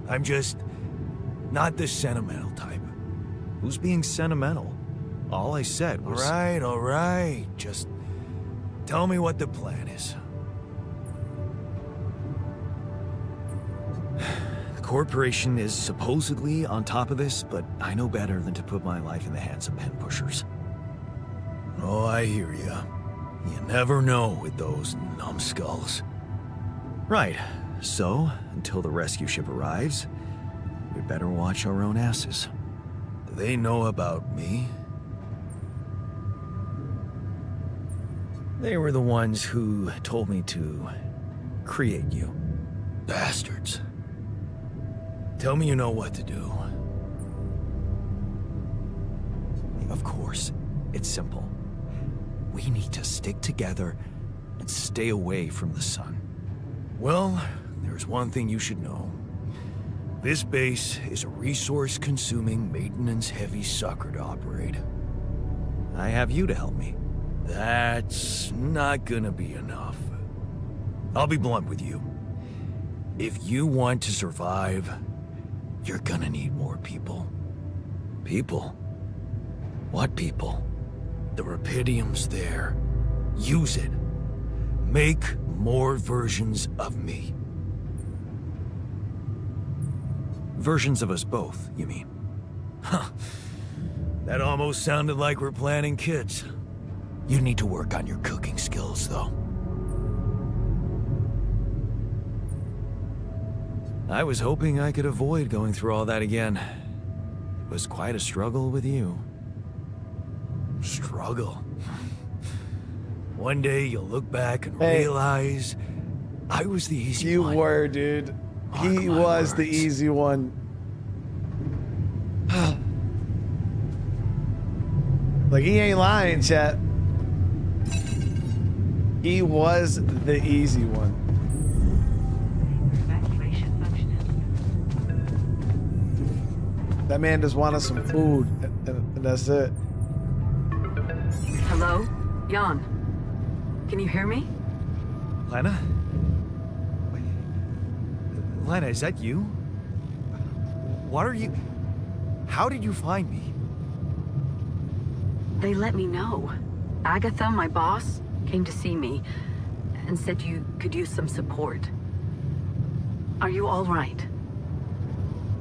I'm just not the sentimental type. Who's being sentimental? All I said was... All right. Just tell me what the plan is. The corporation is supposedly on top of this, but I know better than to put my life in the hands of pen pushers. Oh, I hear ya. You never know with those numbskulls. Right. So, until the rescue ship arrives, we'd better watch our own asses. Do they know about me? They were the ones who told me to create you. Bastards. Tell me you know what to do. Of course, it's simple. We need to stick together and stay away from the sun. Well, there's one thing you should know. This base is a resource-consuming, maintenance-heavy sucker to operate. I have you to help me. That's not gonna be enough. I'll be blunt with you. If you want to survive, you're gonna need more people. People? What people? The Rapidium's there. Use it. Make more versions of me. Versions of us both, you mean? Huh. That almost sounded like we're planning kids. You need to work on your cooking skills, though. I was hoping I could avoid going through all that again. It was quite a struggle with you. Struggle. One day you'll look back and Hey. realize I was the easy You one. were, dude. He Mark my was the words. easy one. Like, he ain't lying, chat. He was the easy one. Evacuation functional. That man just wanted some food, and that's it. Hello? Jan? Can you hear me? Lena? Wait. Lena, is that you? What are you... How did you find me? They let me know. Agatha, my boss, came to see me and said you could use some support. Are you all right?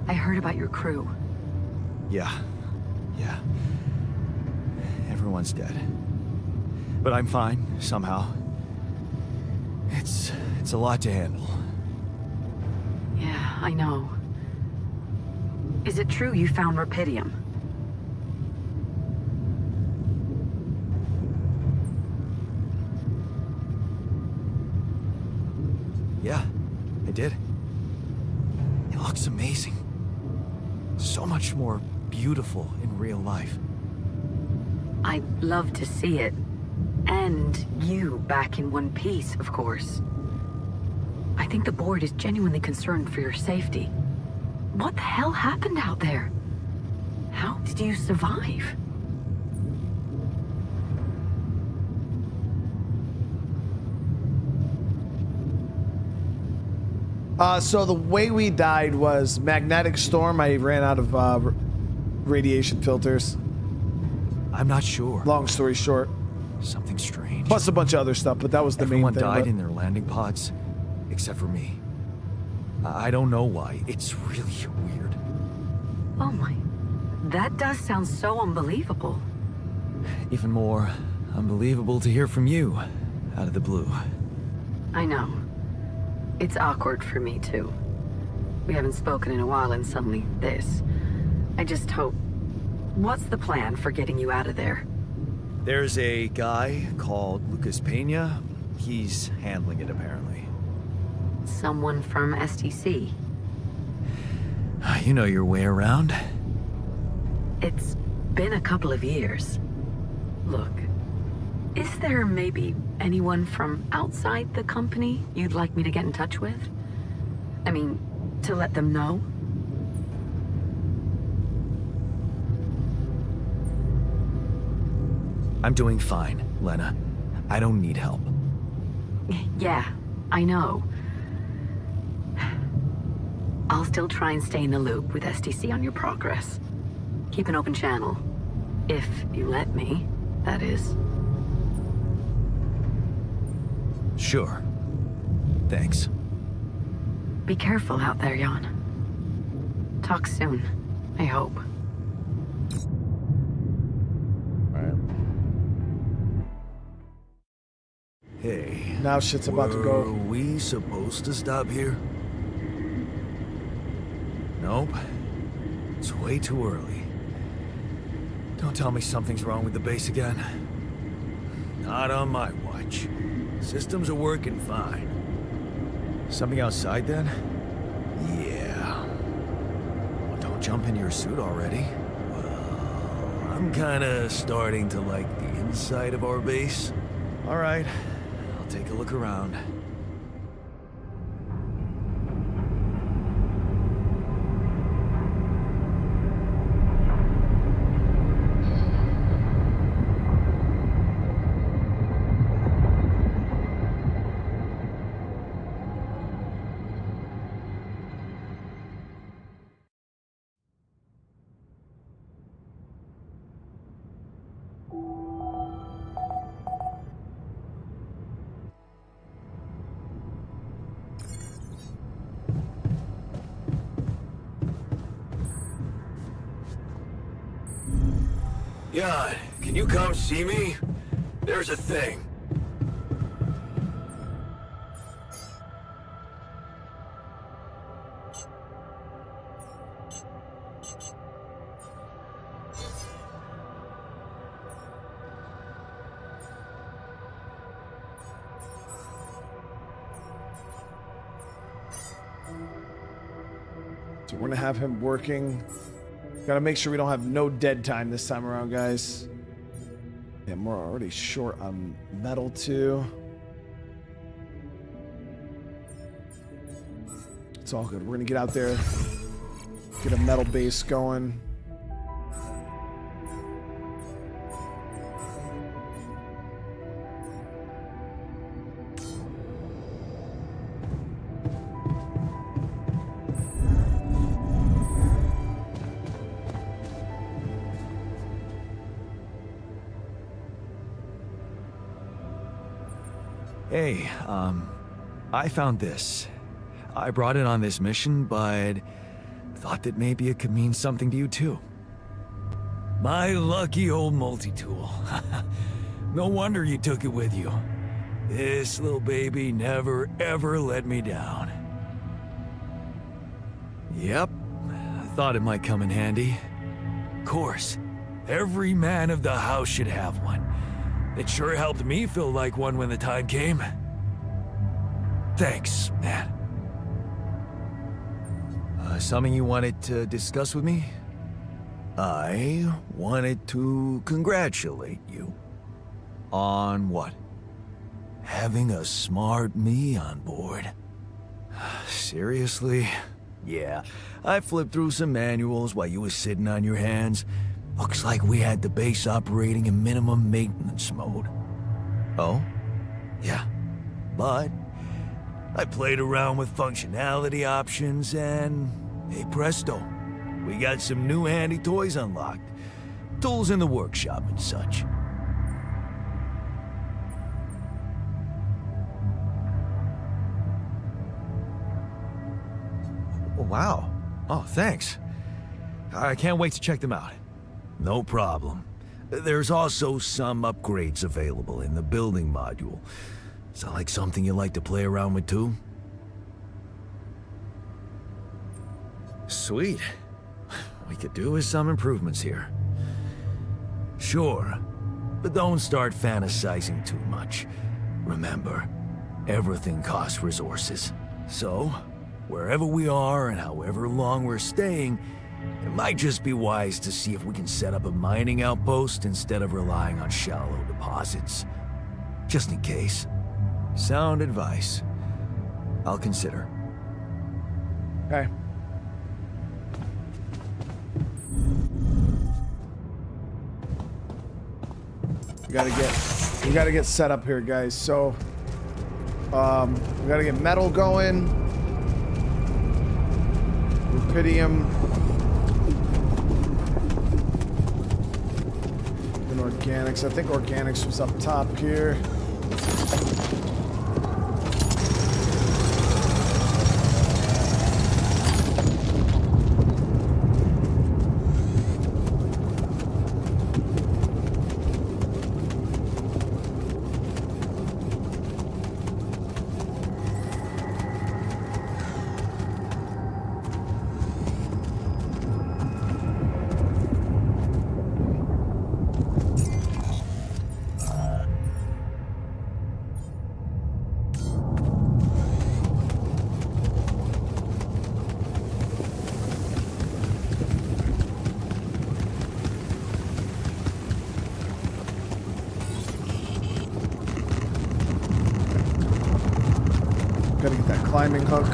I heard about your crew. Yeah. Everyone's dead. But I'm fine, somehow. It's a lot to handle. Yeah, I know. Is it true you found Rapidium? Yeah, I did. It looks amazing. So much more beautiful in real life. I'd love to see it. And you back in one piece, of course. I think the board is genuinely concerned for your safety. What the hell happened out there? How did you survive? So the way we died was magnetic storm. I ran out of radiation filters. I'm not sure. Long story short. Something strange. Plus a bunch of other stuff, but that was the Everyone main thing. died but- in their landing pods, except for me. I don't know why. It's really weird. Oh my. That does sound so unbelievable. Even more unbelievable to hear from you, out of the blue. I know. It's awkward for me, too. We haven't spoken in a while and suddenly this. I just hope... What's the plan for getting you out of there? There's a guy called Lucas Pena. He's handling it, apparently. Someone from STC. You know your way around. It's been a couple of years. Look, is there maybe anyone from outside the company you'd like me to get in touch with? I mean, to let them know? I'm doing fine, Lena. I don't need help. Yeah, I know. I'll still try and stay in the loop with STC on your progress. Keep an open channel. If you let me, that is. Sure. Thanks. Be careful out there, Jan. Talk soon, I hope. Hey. Now shit's about to go. Were we supposed to stop here? Nope. It's way too early. Don't tell me something's wrong with the base again. Not on my watch. Systems are working fine. Something outside then? Yeah. Well, don't jump in your suit already. Well, I'm kinda starting to like the inside of our base. All right. I'll take a look around. Jan, can you come see me? There's a thing. So we're gonna have him working. Gotta make sure we don't have no dead time this time around, guys. Yeah, we're already short on metal too. It's all good. We're gonna get out there, get a metal base going. Hey, I found this. I brought it on this mission, but thought that maybe it could mean something to you too. My lucky old multi-tool. No wonder you took it with you. This little baby never ever let me down. Yep, I thought it might come in handy. Of course, every man of the house should have one. It sure helped me feel like one when the time came. Thanks, man. Something you wanted to discuss with me? I wanted to congratulate you. On what? Having a smart me on board. Seriously? Yeah, I flipped through some manuals while you was sitting on your hands. Looks like we had the base operating in minimum maintenance mode. Oh? Yeah. But I played around with functionality options and, hey presto, we got some new handy toys unlocked. Tools in the workshop and such. Wow. Oh, thanks. I can't wait to check them out. No problem. There's also some upgrades available in the building module. Sound like something you like to play around with too? Sweet. We could do with some improvements here. Sure, but don't start fantasizing too much. Remember, everything costs resources. So, wherever we are and however long we're staying, it might just be wise to see if we can set up a mining outpost instead of relying on shallow deposits. Just in case. Sound advice. I'll consider. Okay. We gotta get set up here, guys. So, we gotta get metal going. Rubidium. And organics. I think organics was up top here. Gotta get that climbing hook.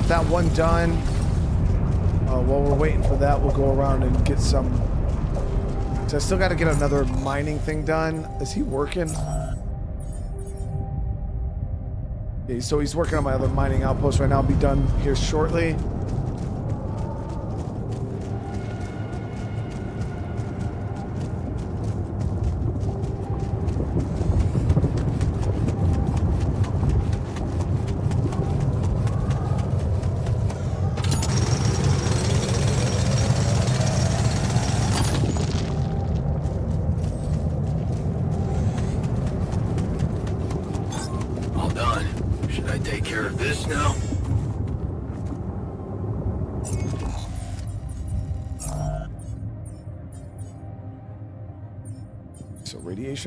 got that one done. While we're waiting for that, we'll go around and get some. So I still got to get another mining thing done. Is he working? Yeah, so he's working on my other mining outpost right now. I'll be done here shortly.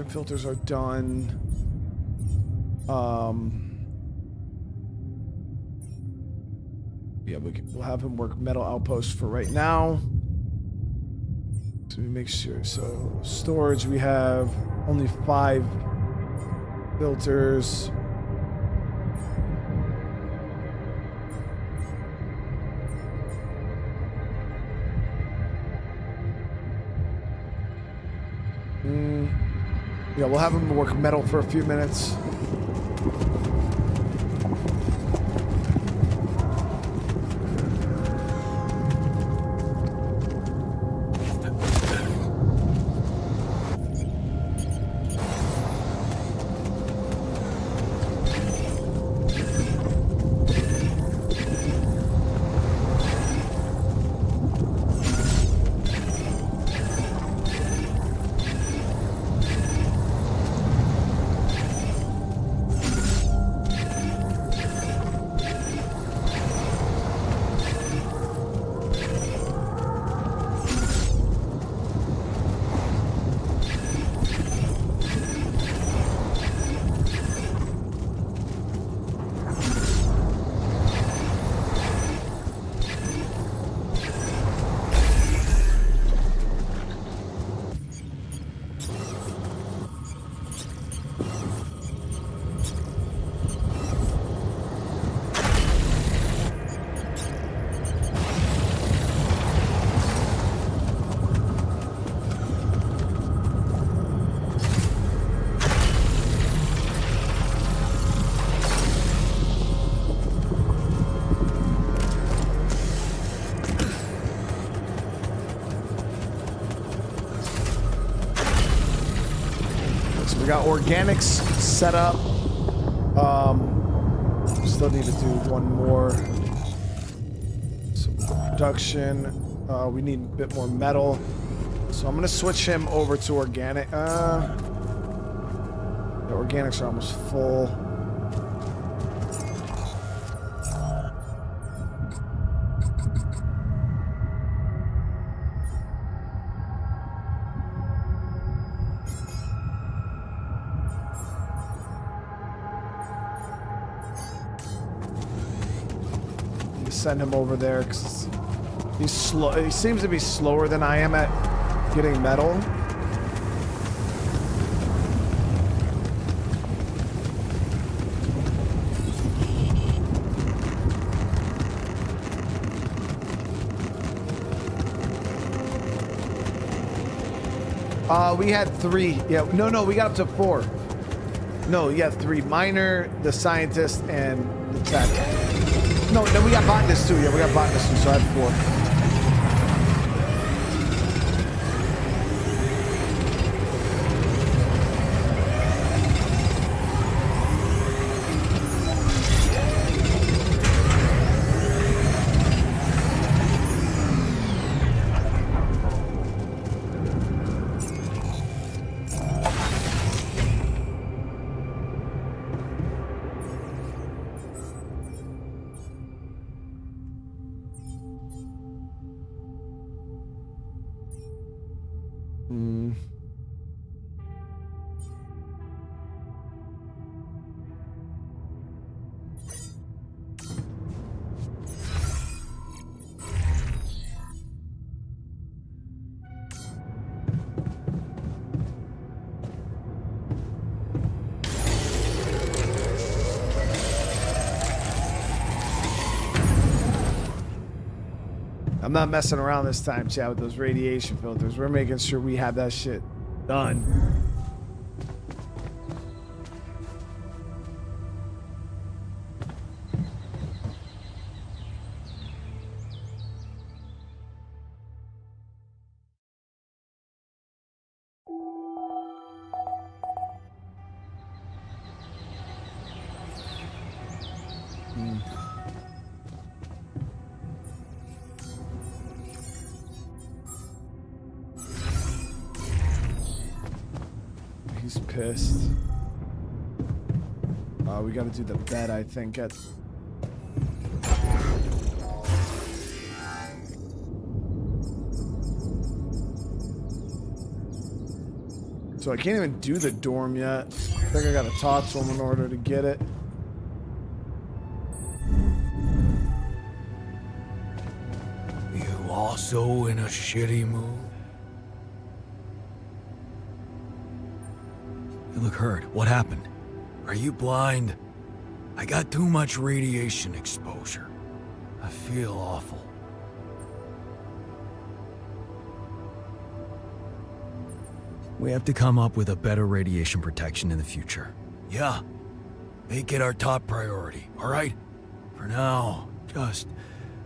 Filters are done. Yeah, we'll have him work metal outpost for right now. So we make sure. So storage, we have only 5 filters. Yeah, we'll have him work metal for a few minutes. Got organics set up. Still need to do one more. So production. We need a bit more metal. So I'm gonna switch him over to organic. The organics are almost full. Send him over there because he's slow. He seems to be slower than I am at getting metal. We had 3. Yeah, no, we got up to 4. No, yeah, 3. Miner, the scientist, and the tech. No, then we got botanist too. Yeah, we got botanist too, so I had 4. I'm not messing around this time, chat, with those radiation filters. We're making sure we have that shit done. He's pissed. We gotta do the bed, I think, at... So I can't even do the dorm yet. I think I gotta talk to him in order to get it. You also in a shitty mood? You look hurt. What happened? Are you blind? I got too much radiation exposure. I feel awful. We have to come up with a better radiation protection in the future. Yeah. Make it our top priority, alright? For now, just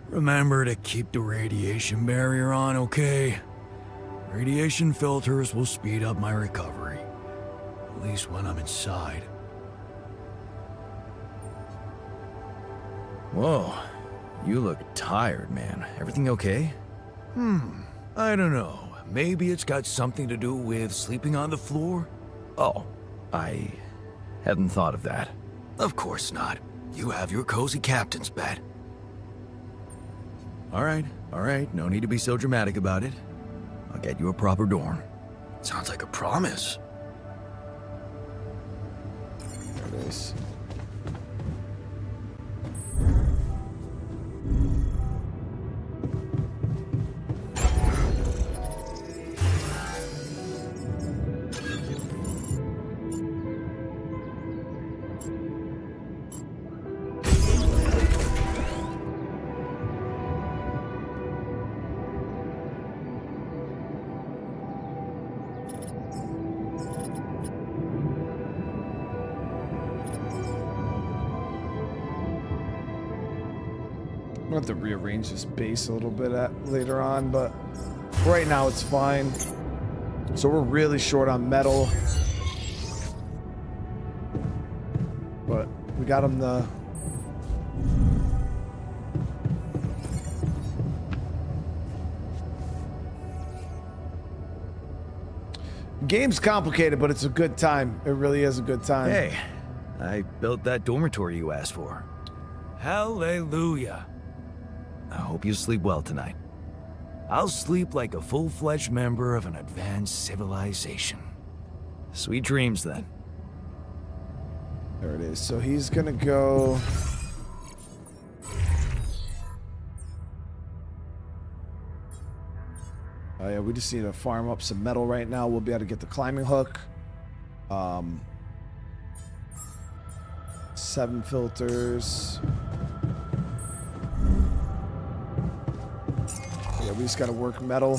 remember to keep the radiation barrier on, okay? Radiation filters will speed up my recovery. At least when I'm inside. Whoa. You look tired, man. Everything okay? I don't know. Maybe it's got something to do with sleeping on the floor? Oh, I hadn't thought of that. Of course not. You have your cozy captain's bed. Alright. No need to be so dramatic about it. I'll get you a proper dorm. Sounds like a promise. There it is. I'm gonna have to rearrange this base a little bit later on, but right now it's fine. So we're really short on metal, but we got him the... Game's complicated, but it's a good time. It really is a good time. Hey, I built that dormitory you asked for. Hallelujah. I hope you sleep well tonight. I'll sleep like a full-fledged member of an advanced civilization. Sweet dreams, then. There it is. So he's gonna go... Oh yeah, we just need to farm up some metal right now. We'll be able to get the climbing hook. 7 filters. Yeah, we just gotta work metal.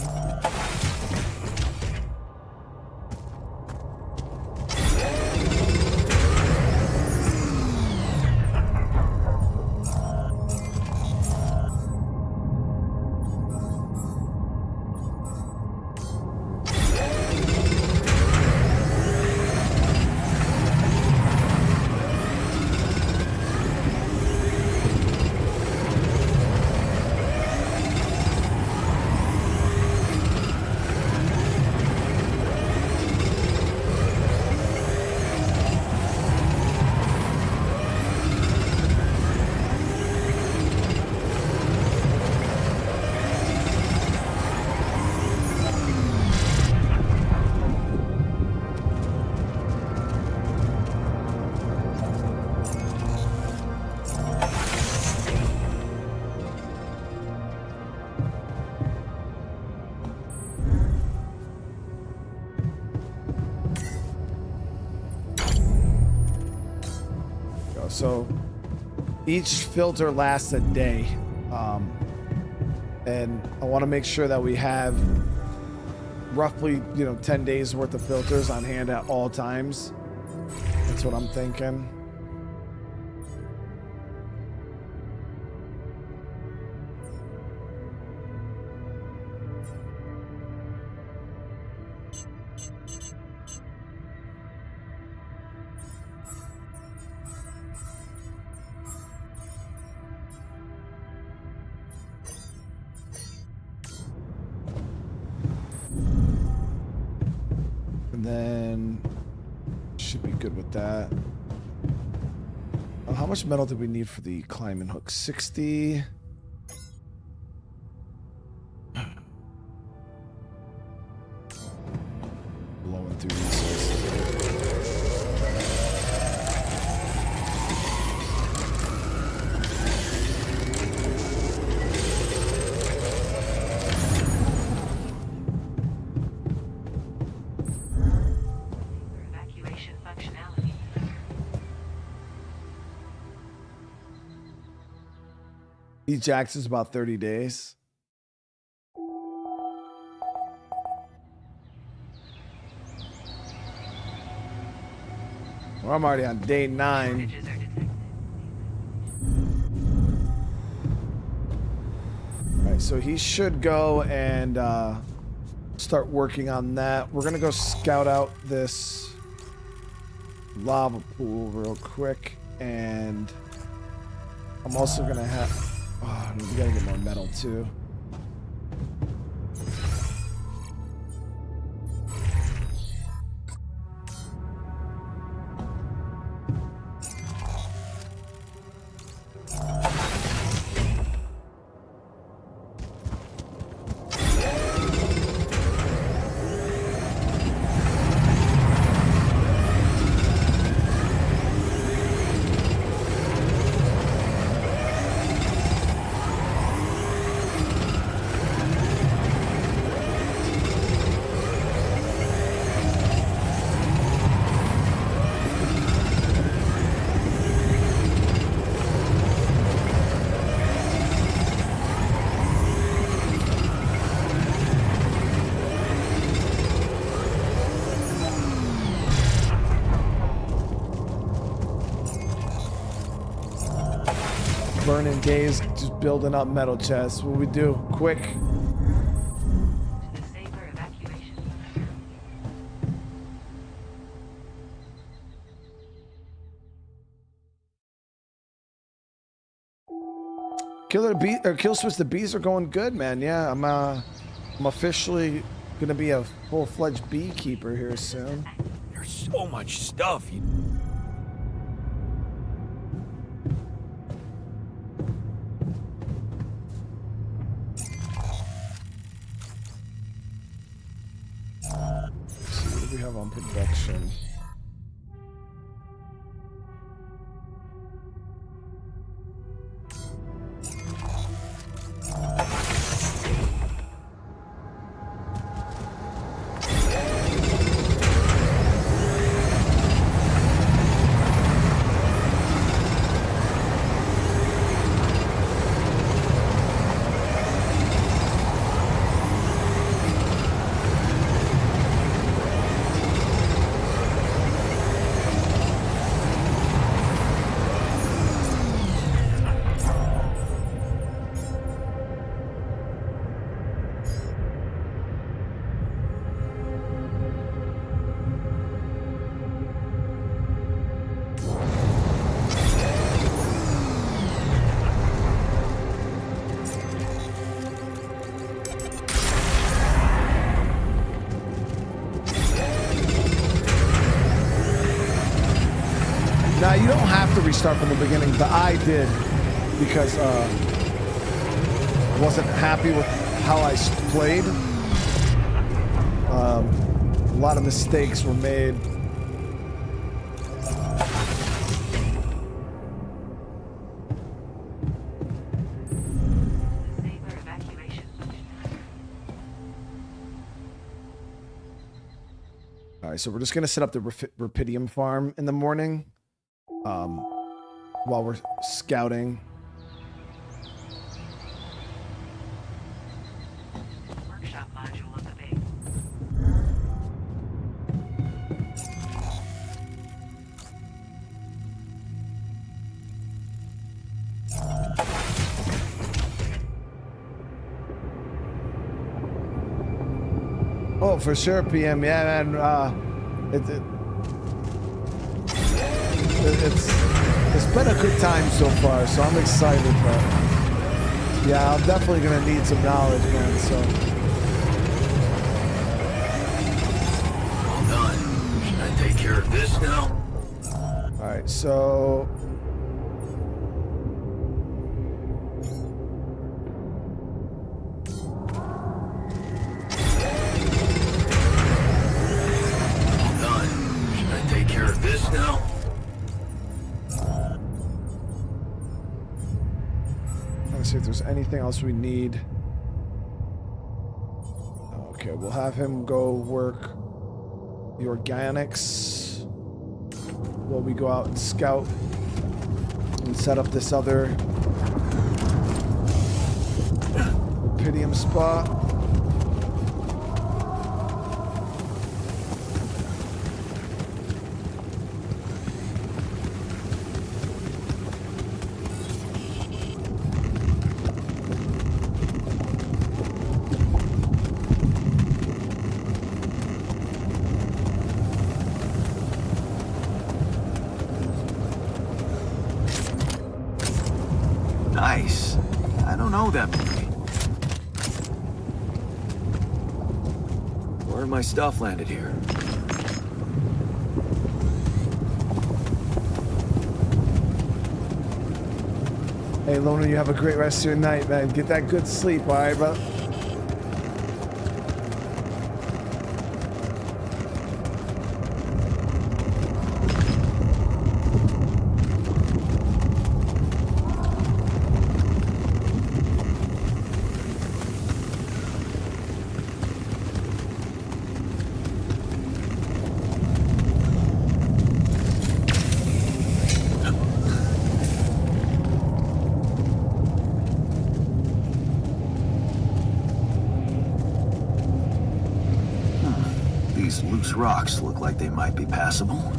So each filter lasts a day. And I want to make sure that we have roughly, 10 days worth of filters on hand at all times. That's what I'm thinking. Then should be good with that. How much metal did we need for the climbing hook? 60. Blowing through resources. Evacuation functionality. Each axe is about 30 days. Well, I'm already on day 9. Shortages are detected. All right, so he should go and start working on that. We're gonna go scout out this lava pool real quick, and I'm also gonna have. Oh, we gotta get more metal too. Burning days, just building up metal chests. What we do? Quick. To the safer evacuation. Kill switch. The bees are going good, man. Yeah, I'm officially gonna be a full-fledged beekeeper here soon. There's so much stuff. Let's see, what do we have on production? Now, you don't have to restart from the beginning, but I did because I wasn't happy with how I played. A lot of mistakes were made. Safer evacuation functionality. All right, so we're just going to set up the Rapidium farm in the morning while we're scouting. for sure, PM. Yeah, man. It's been a good time so far, so I'm excited. But yeah, I'm definitely gonna need some knowledge, man. So. All done. Should I take care of this now? All right, so. Now? Let's see if there's anything else we need. Okay, we'll have him go work the organics while we go out and scout and set up this other Rupidium spot. Nice. I don't know that movie. Where my stuff landed here? Hey, Loner, you have a great rest of your night, man. Get that good sleep, all right, bro? Rocks look like they might be passable.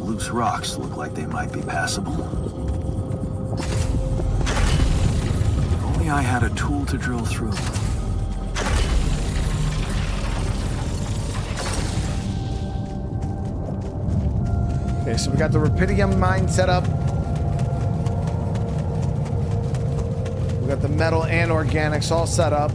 Loose rocks look like they might be passable. If only I had a tool to drill through. Okay, so we got the Rupidium mine set up. We got the metal and organics all set up.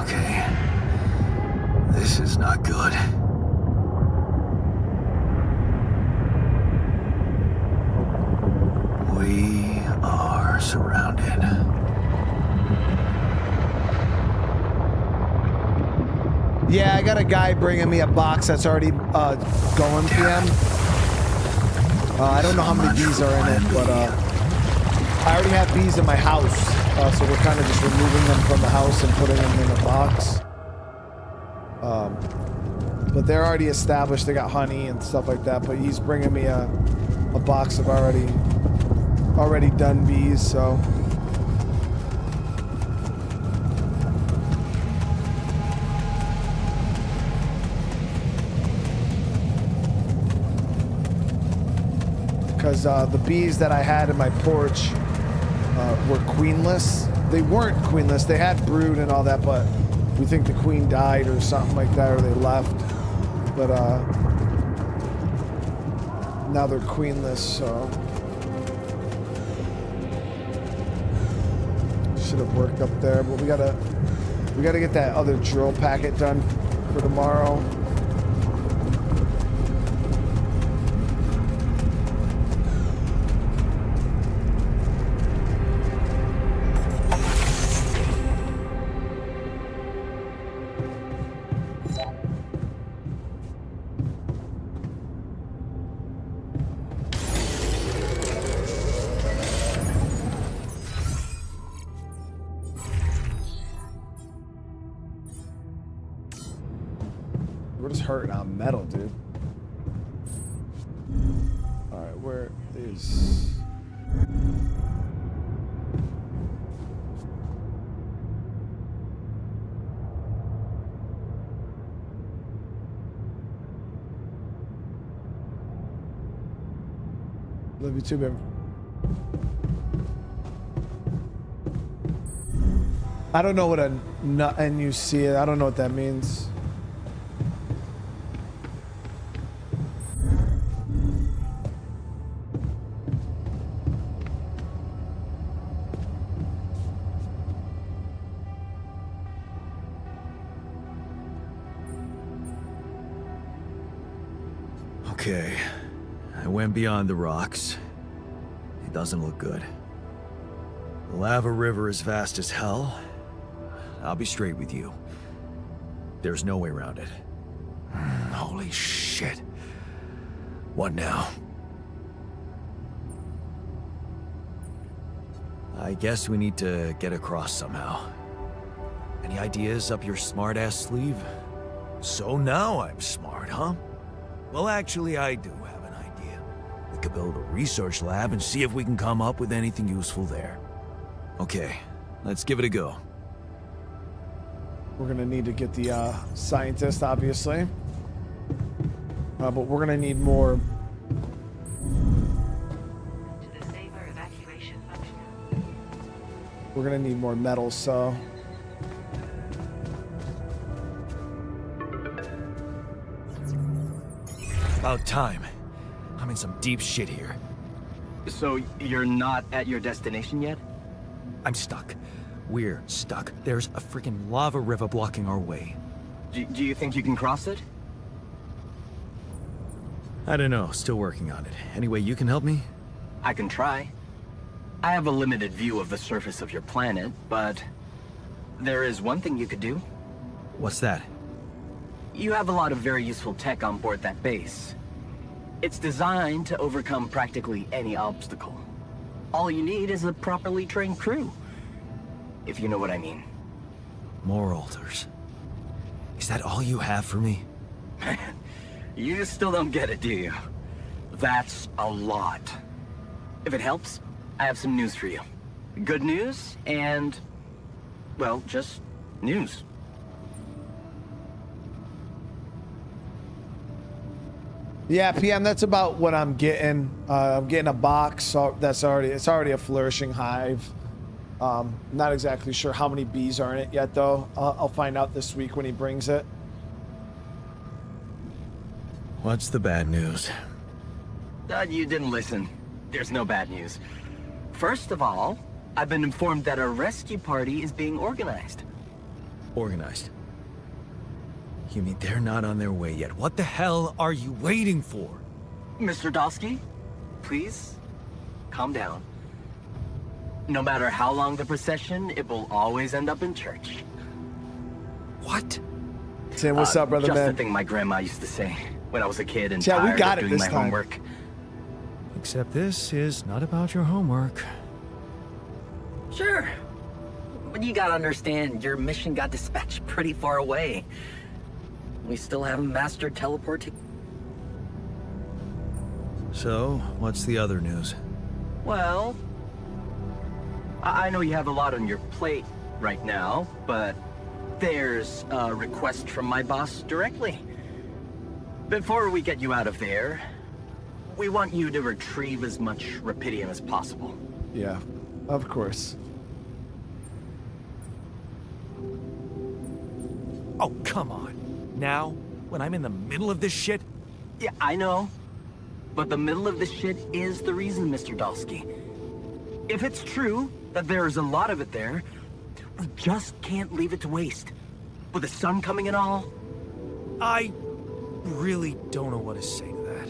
Okay. This is not good. We are surrounded. Yeah, I got a guy bringing me a box that's already going, PM. I don't know how many bees are in it, but I already have bees in my house, so we're kind of just removing them from the house and putting them in a box. But they're already established. They got honey and stuff like that. But he's bringing me a box of already done bees. So. Because the bees that I had in my porch were queenless. They weren't queenless. They had brood and all that, but we think the queen died or something like that, or they left. But now they're queenless, so should have worked up there. But we gotta get that other drill packet done for tomorrow. We're just hurting on metal, dude. Alright, where is... Love you too, baby. I don't know what a NUC is. I don't know what that means. Okay, I went beyond the rocks. It doesn't look good. The lava river is fast as hell. I'll be straight with you. There's no way around it. Holy shit. What now? I guess we need to get across somehow. Any ideas up your smart-ass sleeve? So now I'm smart, huh? Well, actually, I do have an idea. We could build a research lab and see if we can come up with anything useful there. Okay, let's give it a go. We're gonna need to get the scientist, obviously. But we're gonna need more. To disable evacuation functionality. We're gonna need more metal, so. About time. I'm in some deep shit here. So you're not at your destination yet? I'm stuck. We're stuck. There's a freaking lava river blocking our way. Do you think you can cross it? I don't know. Still working on it. Anyway, you can help me? I can try. I have a limited view of the surface of your planet, but there is one thing you could do. What's that? You have a lot of very useful tech on board that base. It's designed to overcome practically any obstacle. All you need is a properly trained crew. If you know what I mean. More altars. Is that all you have for me? You still don't get it, do you? That's a lot. If it helps, I have some news for you. Good news and, well, just news. Yeah, PM, that's about what I'm getting. I'm getting a box, so it's already a flourishing hive. Not exactly sure how many bees are in it yet, though. I'll find out this week when he brings it. What's the bad news? You didn't listen. There's no bad news. First of all, I've been informed that a rescue party is being organized. Organized. You mean they're not on their way yet? What the hell are you waiting for? Mr. Dolski, please, calm down. No matter how long the procession, it will always end up in church. What? Sam, what's up, brother, just man? the thing my grandma used to say when I was a kid and Yeah, we tired got of it doing this my time. homework. Except this is not about your homework. Sure. But you gotta understand, your mission got dispatched pretty far away. We still haven't mastered teleporting. So, what's the other news? Well, I know you have a lot on your plate right now, but there's a request from my boss directly. Before we get you out of there, we want you to retrieve as much Rapidium as possible. Yeah, of course. Oh, come on. Now? When I'm in the middle of this shit? Yeah, I know. But the middle of this shit is the reason, Mr. Dolski. If it's true that there is a lot of it there, we just can't leave it to waste. With the sun coming and all, I really don't know what to say to that.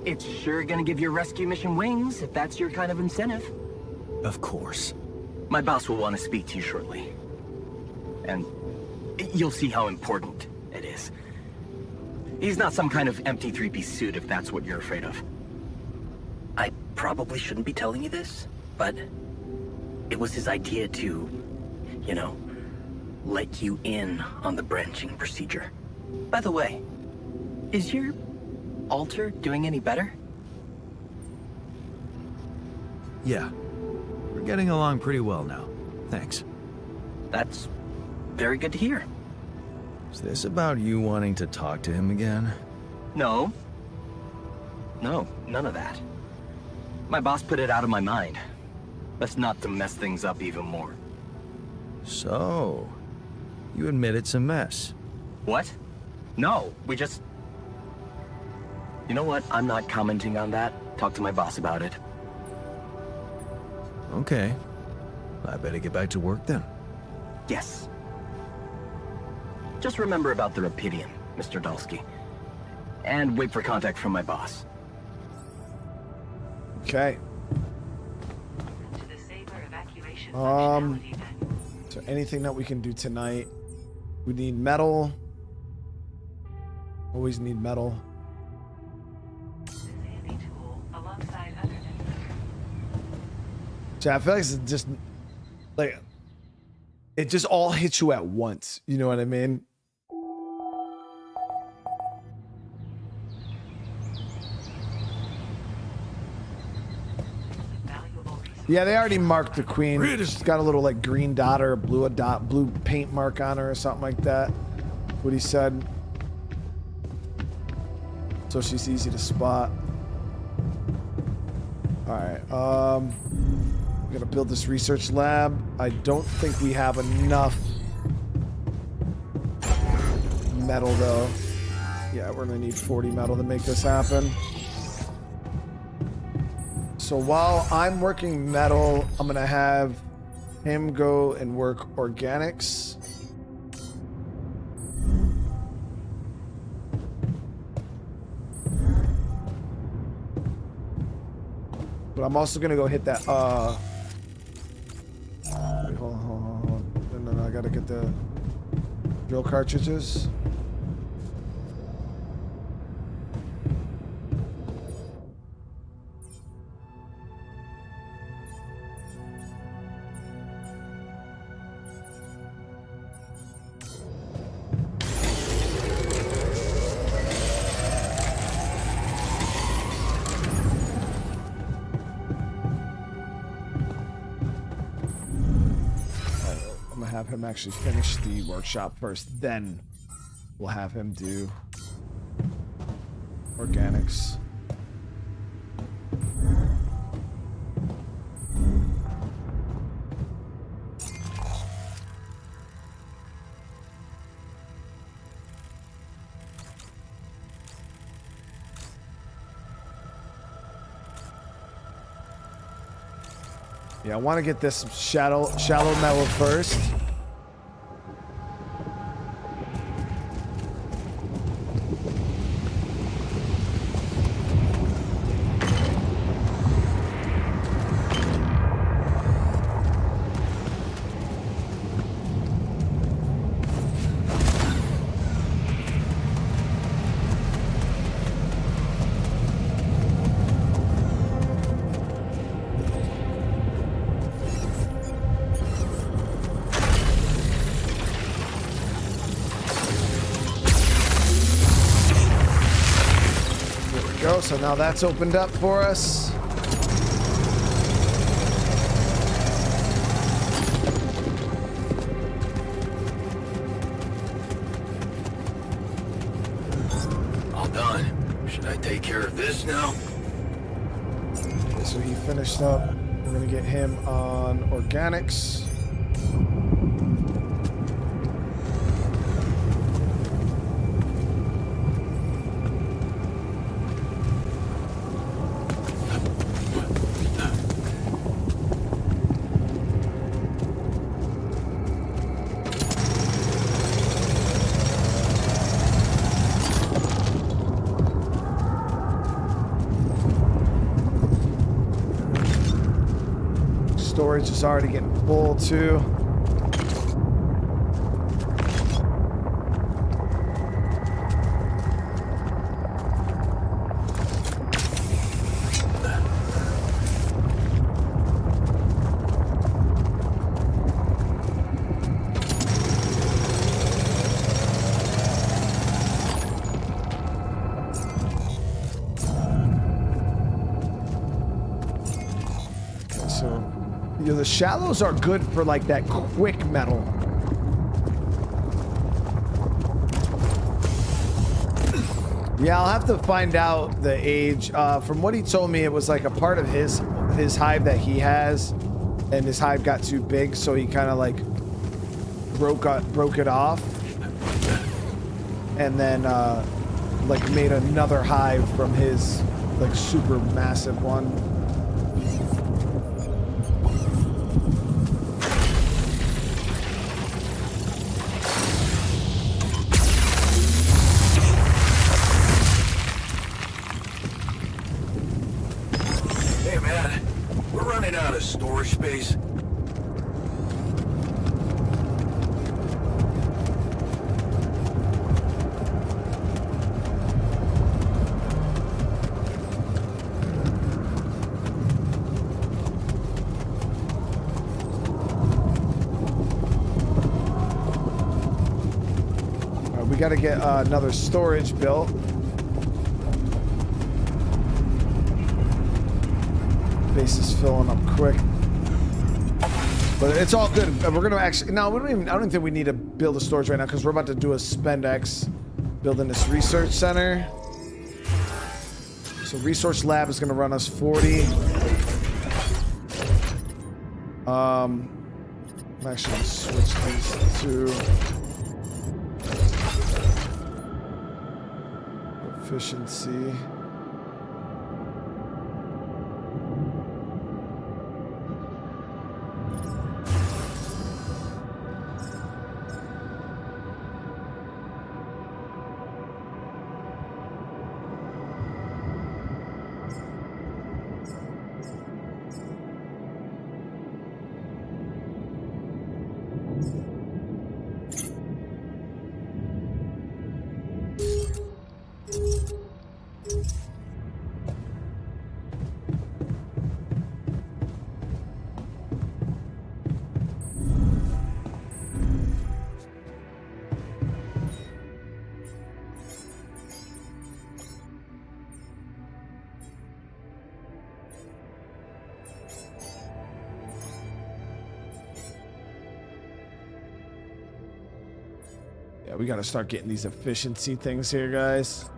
it's sure gonna give your rescue mission wings if that's your kind of incentive. Of course. My boss will want to speak to you shortly. And you'll see how important it is. He's not some kind of empty three-piece suit if that's what you're afraid of. I probably shouldn't be telling you this, but it was his idea to, you know, let you in on the branching procedure. By the way, is your altar doing any better? Yeah. We're getting along pretty well now. Thanks. That's very good to hear. Is this about you wanting to talk to him again? No. No, none of that. My boss put it out of my mind. That's not to mess things up even more. So, you admit it's a mess. What? No, we just... You know what? I'm not commenting on that. Talk to my boss about it. Okay. I better get back to work then. Yes. Just remember about the Rapidium, Mr. Dolski. And wait for contact from my boss. Okay. To the Saber evacuation Um, functionality then. Is there anything that we can do tonight? We need metal. Always need metal. This handy tool alongside other necessary. So I feel like it's just like it just all hits you at once. You know what I mean? Valuable resource. Yeah, they already marked the queen. She's got a little like green dot or blue paint mark on her or something like that. What he said. So she's easy to spot. All right. We're gonna build this research lab. I don't think we have enough metal though. Yeah, we're gonna need 40 metal to make this happen. So while I'm working metal, I'm gonna have him go and work organics. But I'm also gonna go hit that wait, hold on. No, I gotta get the drill cartridges. Have him actually finish the workshop first, then we'll have him do organics. Yeah, I want to get this shallow metal first. go. So now that's opened up for us. All done. Should I take care of this now? Okay, so he finished up. We're gonna get him on organics. Storage is already getting full too. The shallows are good for like that quick metal. Yeah, I'll have to find out the age. From what he told me, it was like a part of his hive that he has, and his hive got too big, so he kind of like broke it off, and then like made another hive from his like super massive one. Storage space. We got to get another storage built. Base is filling up quick, but it's all good. We're gonna actually no, we don't even. I don't think we need to build a storage right now because we're about to do a spendex, building this research center. So research lab is gonna run us 40. I'm actually gonna switch these to efficiency. Yeah, we gotta start getting these efficiency things here, guys.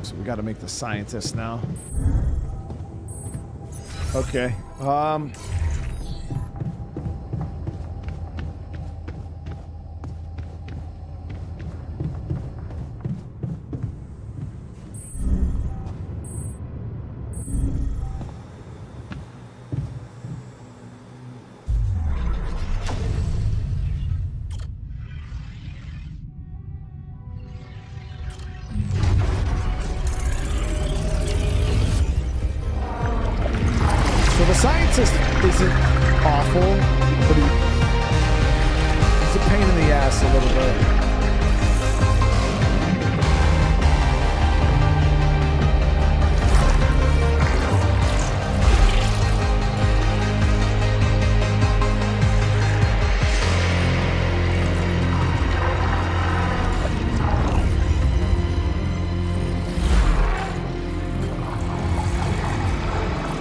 So we gotta make the scientist now. Okay. So the scientist isn't awful, but he's a pain in the ass a little bit.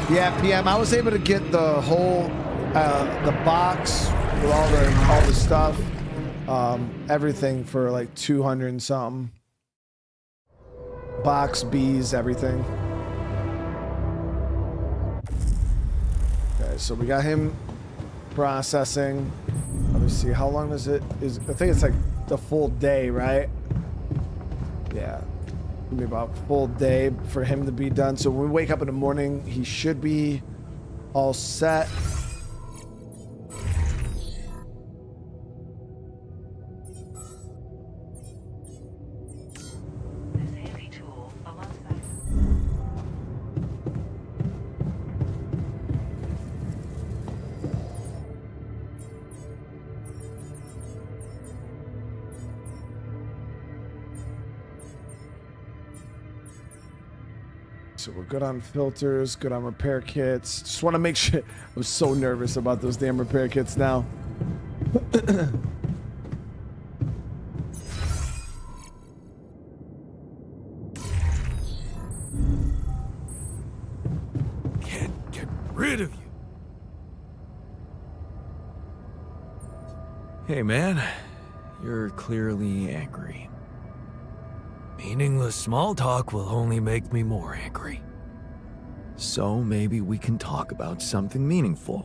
Yeah, PM. I was able to get the whole the box with all the stuff, everything for like 200 and something. Box, bees, everything. Okay, so we got him processing. Let me see. How long is it? I think it's like the full day, right? Yeah. Give me about a full day for him to be done. So when we wake up in the morning, he should be all set. This handy tool alongside. So we're good on filters, good on repair kits. Just want to make sure. I'm so nervous about those damn repair kits now. Can't get rid of you. Hey, man. You're clearly angry. Meaningless small talk will only make me more angry. So maybe we can talk about something meaningful.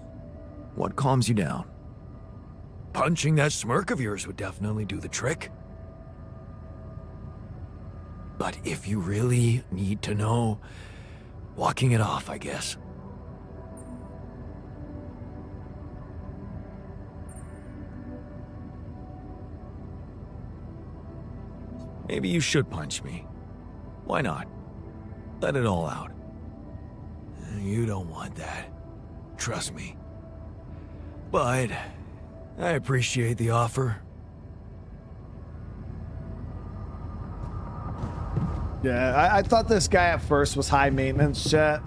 What calms you down? Punching that smirk of yours would definitely do the trick. But if you really need to know, walking it off, I guess. Maybe you should punch me. Why not? Let it all out. You don't want that. Trust me. But I appreciate the offer. Yeah, I thought this guy at first was high maintenance shit.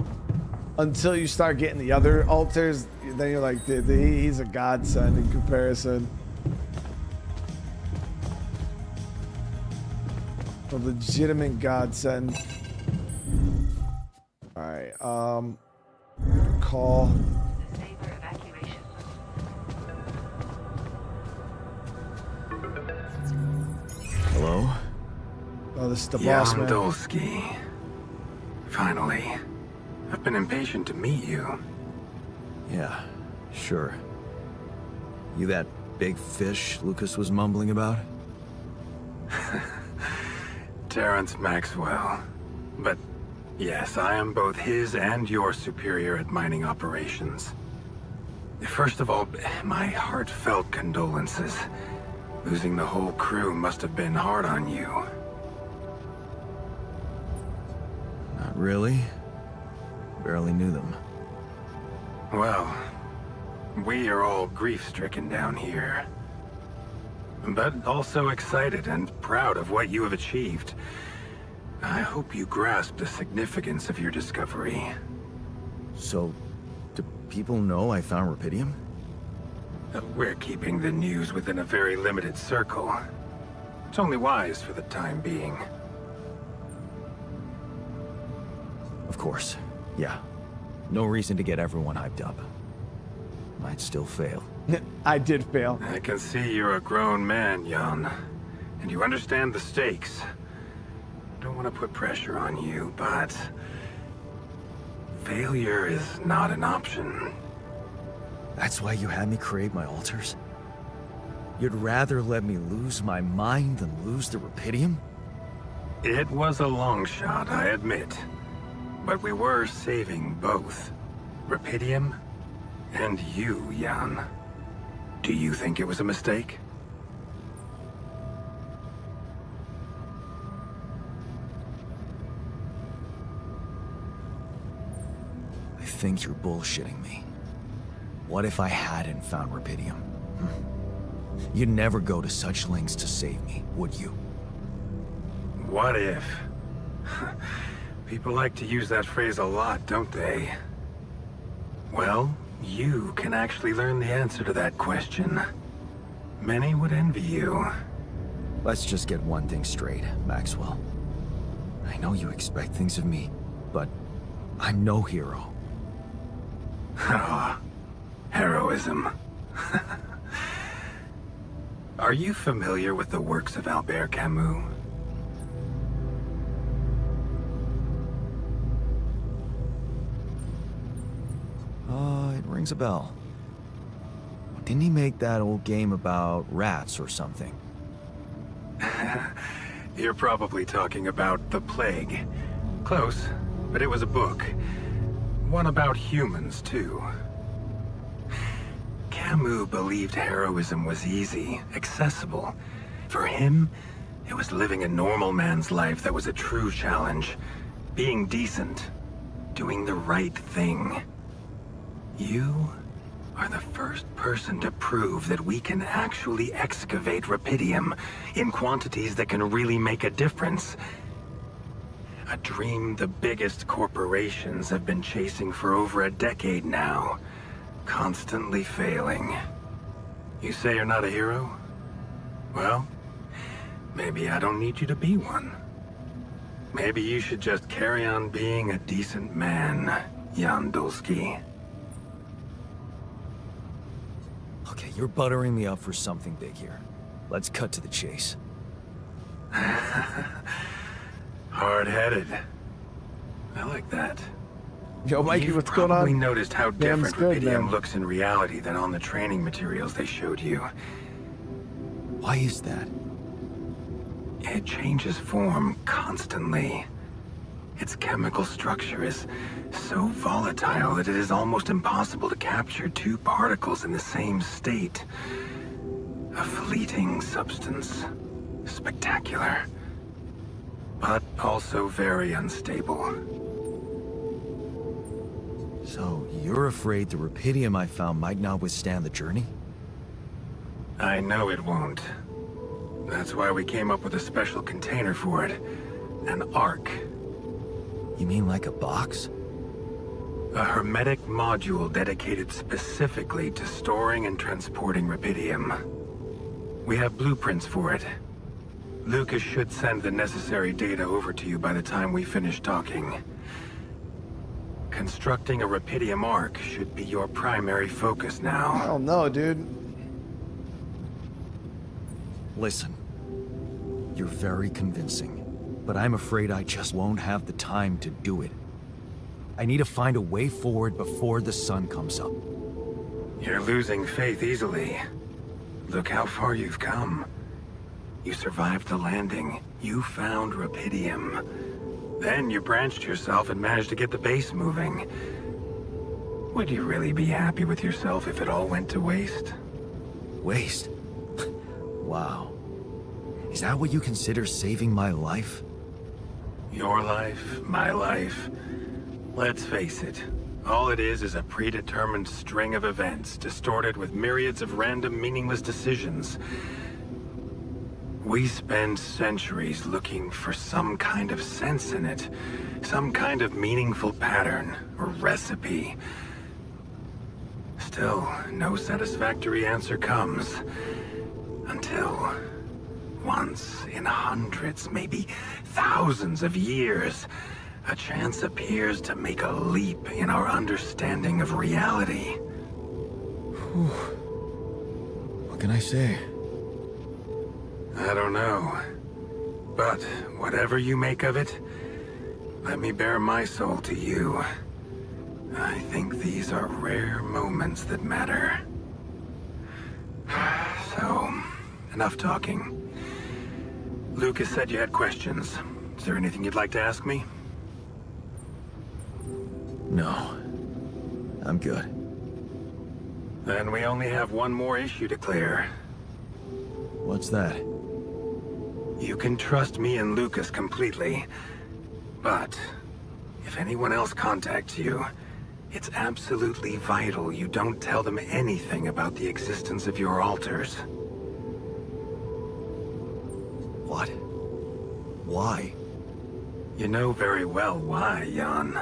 Until you start getting the other alters, then you're like, dude, he's a godsend in comparison. A legitimate godsend. Alright, call. Saber evacuation. Hello? Oh, this is the boss, Jan man. Dolski. Finally. I've been impatient to meet you. Yeah, sure. You that big fish Lucas was mumbling about? Terrence Maxwell. But yes, I am both his and your superior at mining operations. First of all, my heartfelt condolences. Losing the whole crew must have been hard on you. Not really. Barely knew them. Well, we are all grief-stricken down here. But also excited and proud of what you have achieved. I hope you grasp the significance of your discovery. So, do people know I found rubidium? We're keeping the news within a very limited circle. It's only wise for the time being. Of course. Yeah. No reason to get everyone hyped up. Might still fail. I did fail. I can see you're a grown man, Jan. And you understand the stakes. I don't want to put pressure on you, but... failure is not an option. That's why you had me create my altars? You'd rather let me lose my mind than lose the rubidium? It was a long shot, I admit. But we were saving both. Rubidium and you, Jan. Do you think it was a mistake? I think you're bullshitting me. What if I hadn't found rubidium? You'd never go to such lengths to save me, would you? What if? People like to use that phrase a lot, don't they? Well, you can actually learn the answer to that question. Many would envy you. Let's just get one thing straight, Maxwell. I know you expect things of me, but I'm no hero. Ah, heroism. Are you familiar with the works of Albert Camus? It rings a bell. Didn't he make that old game about rats or something? You're probably talking about The Plague. Close, but it was a book. One about humans, too. Camus believed heroism was easy, accessible. For him, it was living a normal man's life that was a true challenge. Being decent. Doing the right thing. You are the first person to prove that we can actually excavate rubidium in quantities that can really make a difference. A dream the biggest corporations have been chasing for over a decade now, constantly failing. You say you're not a hero? Well, maybe I don't need you to be one. Maybe you should just carry on being a decent man, Jan Dolski. Okay, you're buttering me up for something big here. Let's cut to the chase. Hard-headed. I like that. Yo, Mikey, You've what's going on? probably noticed how Damn's different good, rubidium man. looks in reality than on the training materials they showed you. Why is that? It changes form constantly. Its chemical structure is so volatile that it is almost impossible to capture two particles in the same state. A fleeting substance. Spectacular. But also very unstable. So, you're afraid the rubidium I found might not withstand the journey? I know it won't. That's why we came up with a special container for it. An ark. You mean like a box? A hermetic module dedicated specifically to storing and transporting rubidium. We have blueprints for it. Lucas should send the necessary data over to you by the time we finish talking. Constructing a rubidium ark should be your primary focus now. I don't know, dude. Listen, you're very convincing, but I'm afraid I just won't have the time to do it. I need to find a way forward before the sun comes up. You're losing faith easily. Look how far you've come. You survived the landing. You found rubidium. Then you branched yourself and managed to get the base moving. Would you really be happy with yourself if it all went to waste? Waste? Wow. Is that what you consider saving my life? Your life, my life. Let's face it. All it is a predetermined string of events, distorted with myriads of random, meaningless decisions. We spend centuries looking for some kind of sense in it. Some kind of meaningful pattern or recipe. Still, no satisfactory answer comes. Until, once in hundreds, maybe thousands of years, a chance appears to make a leap in our understanding of reality. What can I say? I don't know. But whatever you make of it, let me bare my soul to you. I think these are rare moments that matter. So, enough talking. Lucas said you had questions. Is there anything you'd like to ask me? No. I'm good. Then we only have one more issue to clear. What's that? You can trust me and Lucas completely. But if anyone else contacts you, It's absolutely vital you don't tell them anything about the existence of your alters. What? Why? You know very well why, Jan.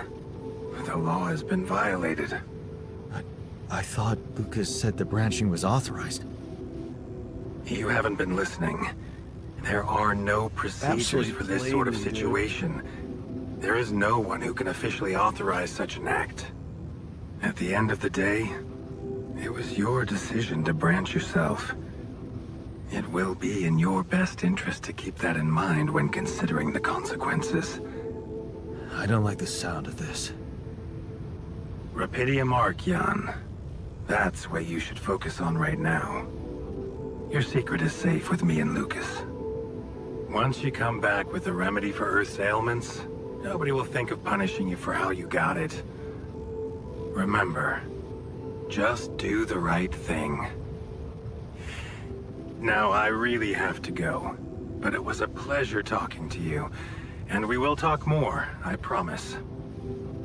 The law has been violated. I thought Lucas said the branching was authorized. You haven't been listening. There are no procedures for this sort of situation. There is no one who can officially authorize such an act. At the end of the day, it was your decision to branch yourself. It will be in your best interest to keep that in mind when considering the consequences. I don't like the sound of this. Rapidium Arc, Jan. That's what you should focus on right now. Your secret is safe with me and Lucas. Once you come back with a remedy for Earth's ailments, nobody will think of punishing you for how you got it. Remember, just do the right thing. Now, I really have to go, but it was a pleasure talking to you, and we will talk more, I promise.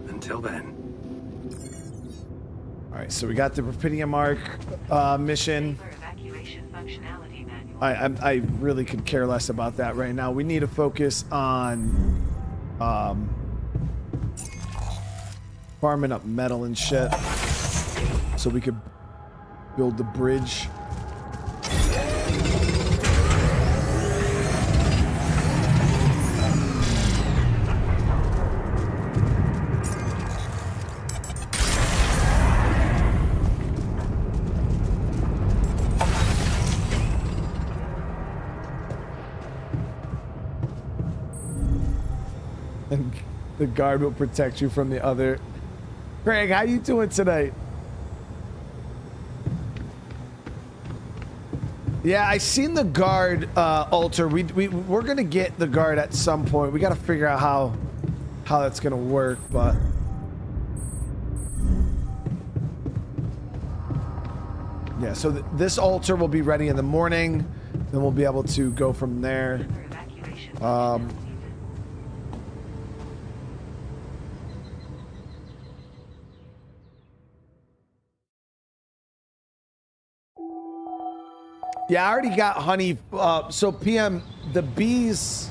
Until then. All right, so we got the Rapidium Arc mission. Safer evacuation functionality manual. I really could care less about that right now. We need to focus on farming up metal and shit so we could build the bridge. And the guard will protect you from the other. Craig, how you doing tonight? Yeah, I seen the guard alter. We're gonna get the guard at some point. We gotta figure out how that's gonna work, but yeah. So this altar will be ready in the morning. Then we'll be able to go from there. Safer evacuation functionality. Yeah, I already got honey. So PM, the bees,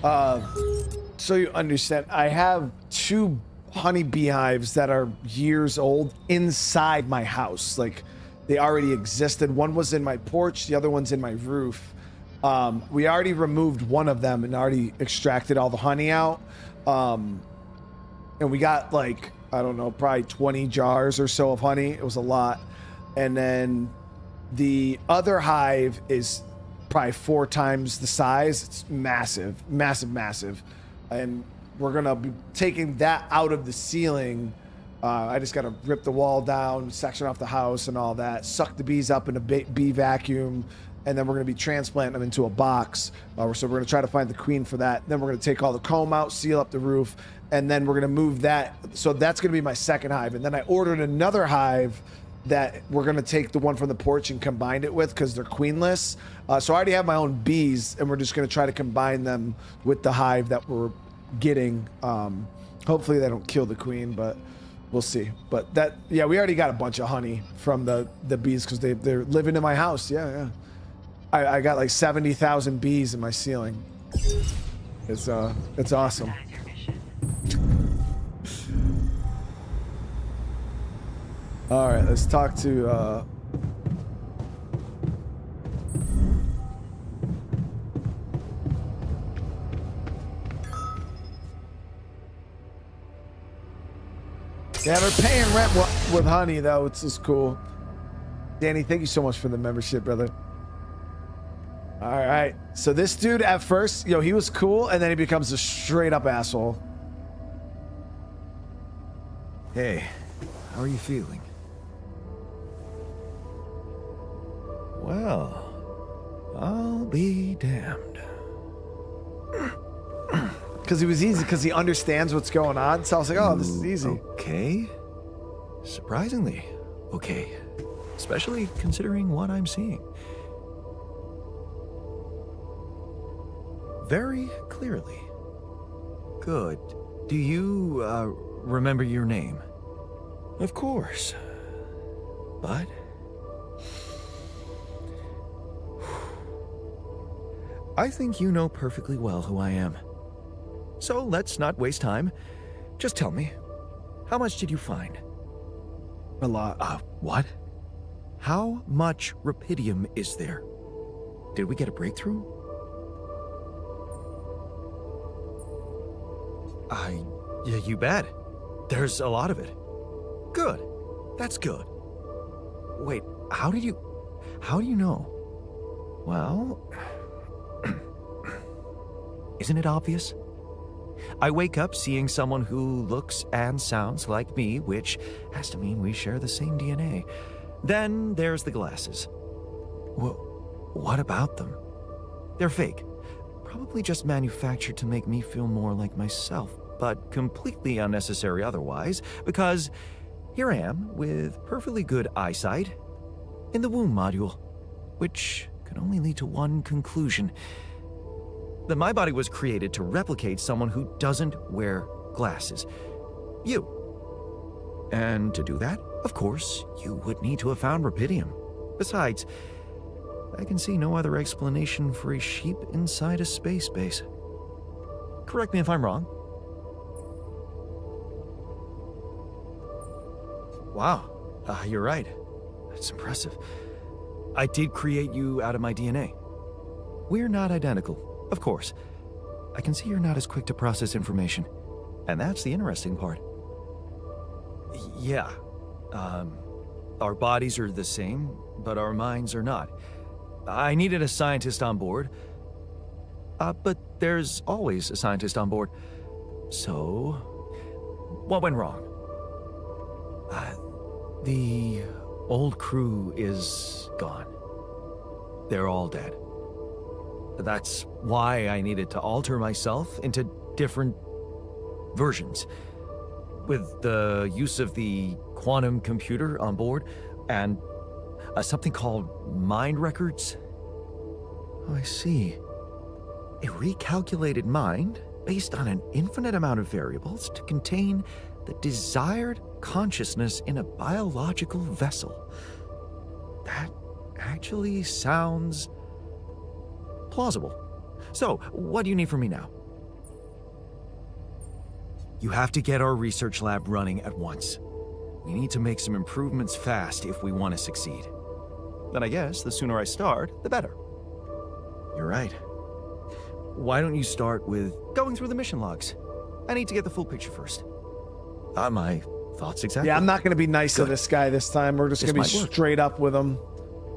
so you understand, I have 2 honey beehives that are years old inside my house. Like, they already existed. One was in my porch, the other one's in my roof. We already removed one of them and already extracted all the honey out. And we got like, I don't know, probably 20 jars or so of honey. It was a lot. And then the other hive is probably 4 times the size. It's massive, massive, massive. And we're gonna be taking that out of the ceiling. I just gotta rip the wall down, section off the house and all that, suck the bees up in a bee vacuum, and then we're gonna be transplanting them into a box. So we're gonna try to find the queen for that. Then we're gonna take all the comb out, seal up the roof, and then we're gonna move that. So that's gonna be my second hive. And then I ordered another hive that we're gonna take the one from the porch and combine it with because they're queenless. So I already have my own bees, and we're just gonna try to combine them with the hive that we're getting. Hopefully they don't kill the queen, but we'll see. But that, yeah, we already got a bunch of honey from the bees because they're living in my house. Yeah. I got like 70,000 bees in my ceiling. It's awesome. That is your mission. All right, let's talk to yeah, we're paying rent with honey though. It's just cool. Danny, thank you so much for the membership, brother. All right, so this dude at first, he was cool, and then he becomes a straight up asshole. Hey, how are you feeling? Well, I'll be damned. Because he was easy, because he understands what's going on. So I was like, oh, this is easy. Okay. Surprisingly, okay. Especially considering what I'm seeing. Very clearly. Good. Do you, remember your name. Of course. But... I think you know perfectly well who I am. So let's not waste time. Just tell me, how much did you find? A lot. What? How much rupidium is there? Did we get a breakthrough? Yeah, you bet. There's a lot of it. Good. That's good. Wait, how do you know? Well, isn't it obvious? I wake up seeing someone who looks and sounds like me, which has to mean we share the same DNA. Then there's the glasses. What about them? They're fake. Probably just manufactured to make me feel more like myself, but completely unnecessary otherwise, because here I am with perfectly good eyesight in the womb module, which could only lead to one conclusion: that my body was created to replicate someone who doesn't wear glasses. You. And to do that, of course, you would need to have found rupidium. Besides, I can see no other explanation for a sheep inside a space base. Correct me if I'm wrong. Wow, you're right. That's impressive. I did create you out of my DNA. We're not identical, of course. I can see you're not as quick to process information. And that's the interesting part. Yeah. Our bodies are the same, but our minds are not. I needed a scientist on board. But there's always a scientist on board. So, What went wrong? the old crew is gone. They're all dead. That's why I needed to alter myself into different versions. With the use of the quantum computer on board and something called mind records. Oh, I see. A recalculated mind based on an infinite amount of variables to contain the desired consciousness in a biological vessel. That actually sounds plausible. So, what do you need from me now? You have to get our research lab running at once. We need to make some improvements fast if we want to succeed. Then I guess the sooner I start, the better. You're right. Why don't you start with Going through the mission logs. I need to get the full picture first. my thoughts exactly? Yeah, I'm not going to be nice to this guy this time. We're just going to be straight up with him.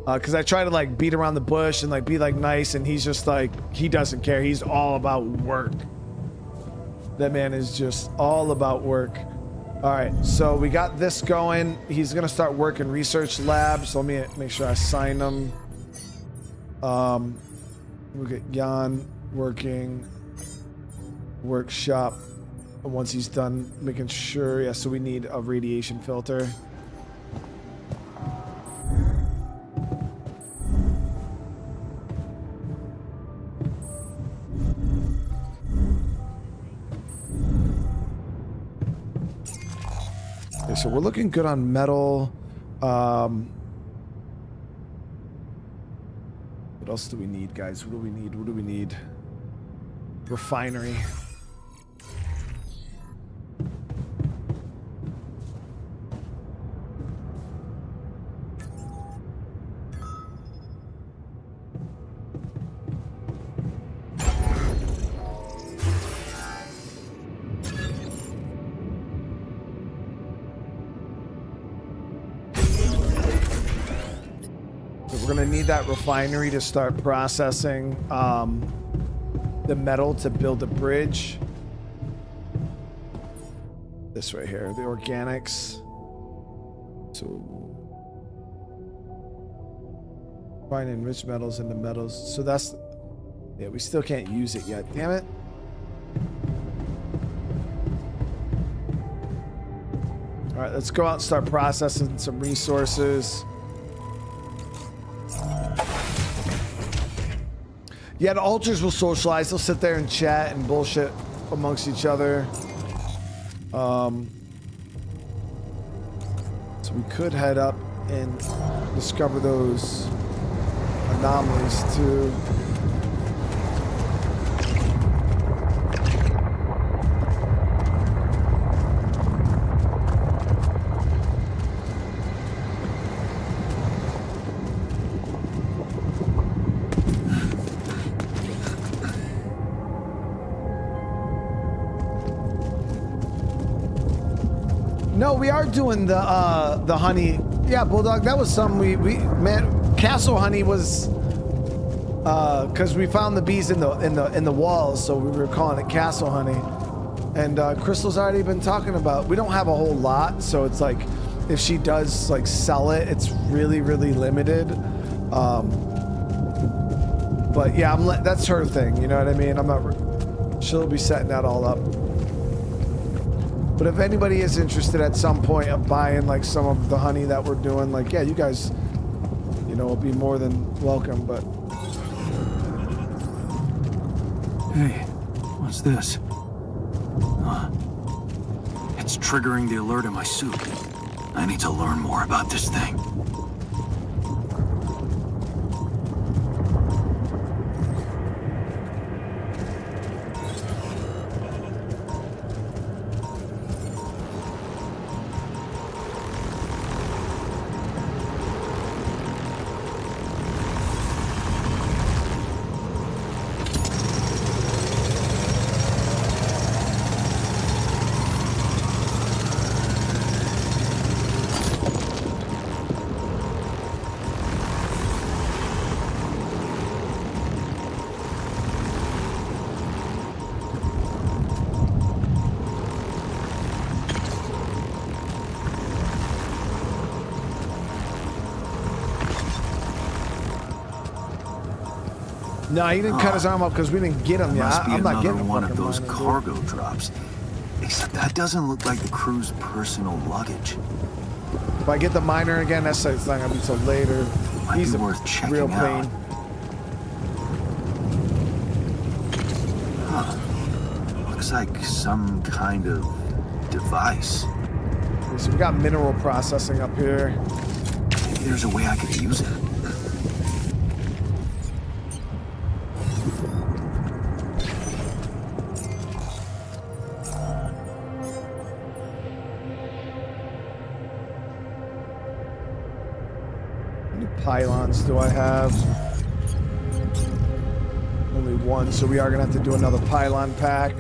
Because I try to like beat around the bush and like be like nice, and he's just like, he doesn't care. He's all about work. That man is just all about work. All right, so we got this going. He's going to start work in research lab. So let me make sure I sign him. We'll get Jan working workshop. And once he's done making sure, yeah, so we need a radiation filter. Okay, so we're looking good on metal. What else do we need, guys? What do we need? What do we need? Refinery. We're gonna need that refinery to start processing the metal to build a bridge. This right here, the organics. So find enriched metals into metals. So that's, yeah, we still can't use it yet. Damn it. All right, let's go out and start processing some resources. Yeah, the alters will socialize. They'll sit there and chat and bullshit amongst each other. So we could head up and discover those anomalies too. No, we are doing the honey. Yeah, Bulldog, that was something man, castle honey was because we found the bees in the walls, so we were calling it castle honey. And Crystal's already been talking about, we don't have a whole lot, so it's like if she does like sell it, it's really limited. But yeah, that's her thing, you know what I mean? She'll be setting that all up. But if anybody is interested at some point of buying like some of the honey that we're doing, like, yeah, you guys, you know, will be more than welcome, but. Hey, what's this? It's triggering the alert in my suit. I need to learn more about this thing. No, he didn't cut his arm up because we didn't get him yet. I'm not getting one of fucking those miner, cargo drops. Except that doesn't look like the crew's personal luggage. If I get the miner again, that's not gonna be till later. Might He's be a worth checking real out. pain. Looks like some kind of device. Okay, so we got mineral processing up here. Maybe there's a way I could use it. Pylons do I have? Only one, so we are gonna have to do another pylon pack.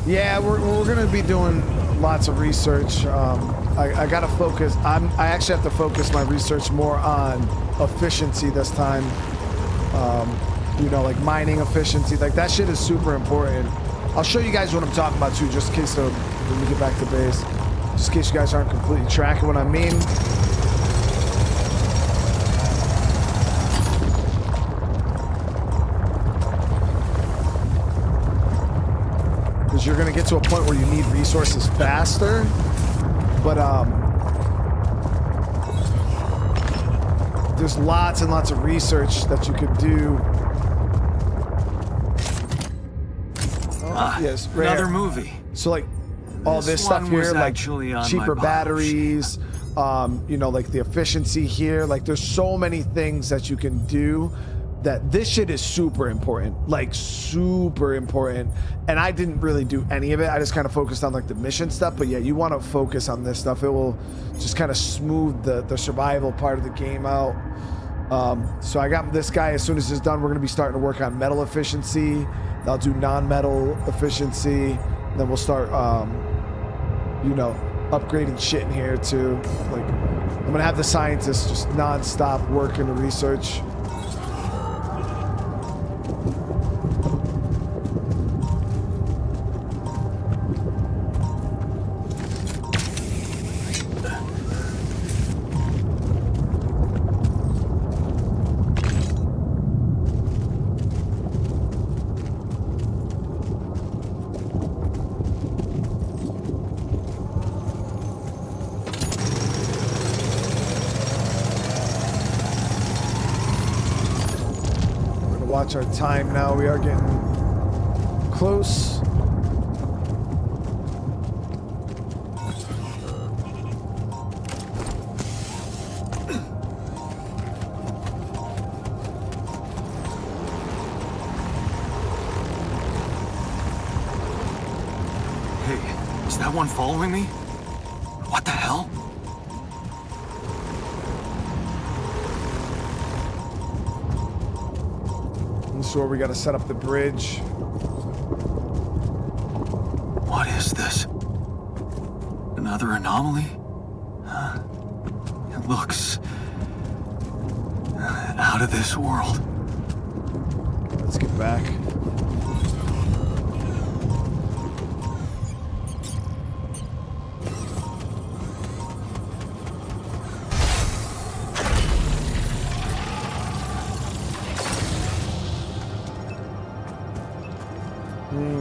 Yeah, we're going to be doing lots of research. I got to focus. I actually have to focus my research more on efficiency this time. You know, like mining efficiency. Like that shit is super important. I'll show you guys what I'm talking about too, just in case when we get back to base. Just in case you guys aren't completely tracking what I mean. You're gonna get to a point where you need resources faster, but there's lots and lots of research that you could do. Yes, right another here. movie. So like all this stuff here, like cheaper batteries, you know, like the efficiency here. Like there's so many things that you can do that this shit is super important, like super important. And I didn't really do any of it. I just kind of focused on like the mission stuff. But yeah, you want to focus on this stuff. It will just kind of smooth the survival part of the game out. So I got this guy. As soon as it's done, we're going to be starting to work on metal efficiency. I'll do non-metal efficiency. Then we'll start, you know, upgrading shit in here too. Like, I'm going to have the scientists just non-stop working the research. Watch our time now. We are getting close. Hey, is that one following me? What the hell? Where we got to set up the bridge. What is this? Another anomaly? It looks out of this world. Let's get back.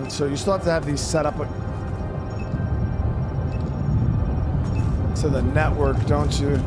So you still have to have these set up to the network, don't you?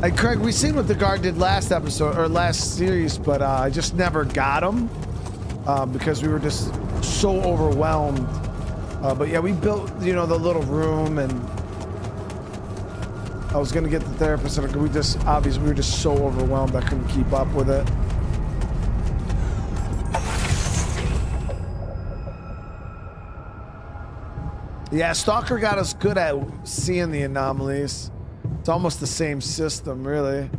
Hey, Craig, we seen what the guard did last episode or last series, but I just never got him because we were just so overwhelmed. But yeah, we built, you know, the little room, and I was gonna get the therapist, and we just obviously we were just so overwhelmed I couldn't keep up with it. Yeah, Stalker got us good at seeing the anomalies. It's almost the same system, really.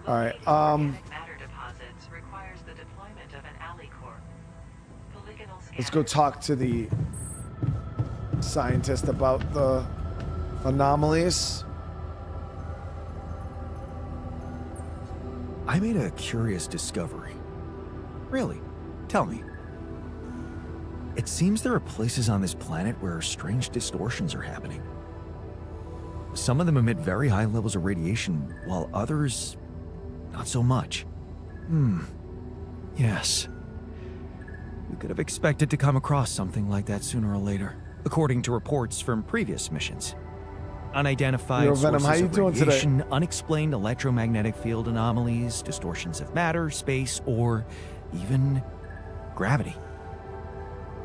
All right. Matter deposits requires the deployment of an alley core. Let's go talk to the scientist about the anomalies. I made a curious discovery. Really? Tell me. It seems there are places on this planet where strange distortions are happening. Some of them emit very high levels of radiation, while others, not so much. Yes. We could have expected to come across something like that sooner or later, according to reports from previous missions. Unidentified Yo, Venom, sources how you of doing today? radiation, unexplained electromagnetic field anomalies, distortions of matter, space, or even gravity.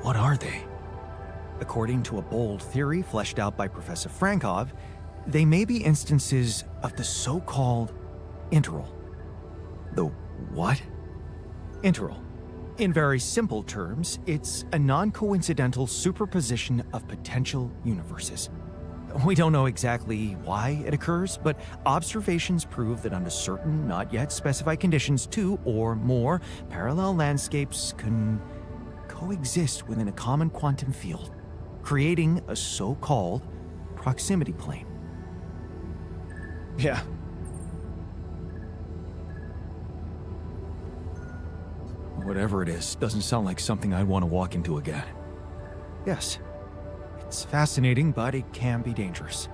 What are they? According to a bold theory fleshed out by Professor Frankov, they may be instances of the so-called interval. The what? Interval. In very simple terms, it's a non-coincidental superposition of potential universes. We don't know exactly why it occurs, but observations prove that under certain, not yet specified conditions, two or more parallel landscapes can coexist within a common quantum field, creating a so-called proximity plane. Yeah. Whatever it is, doesn't sound like something I'd want to walk into again. Yes, it's fascinating, but it can be dangerous.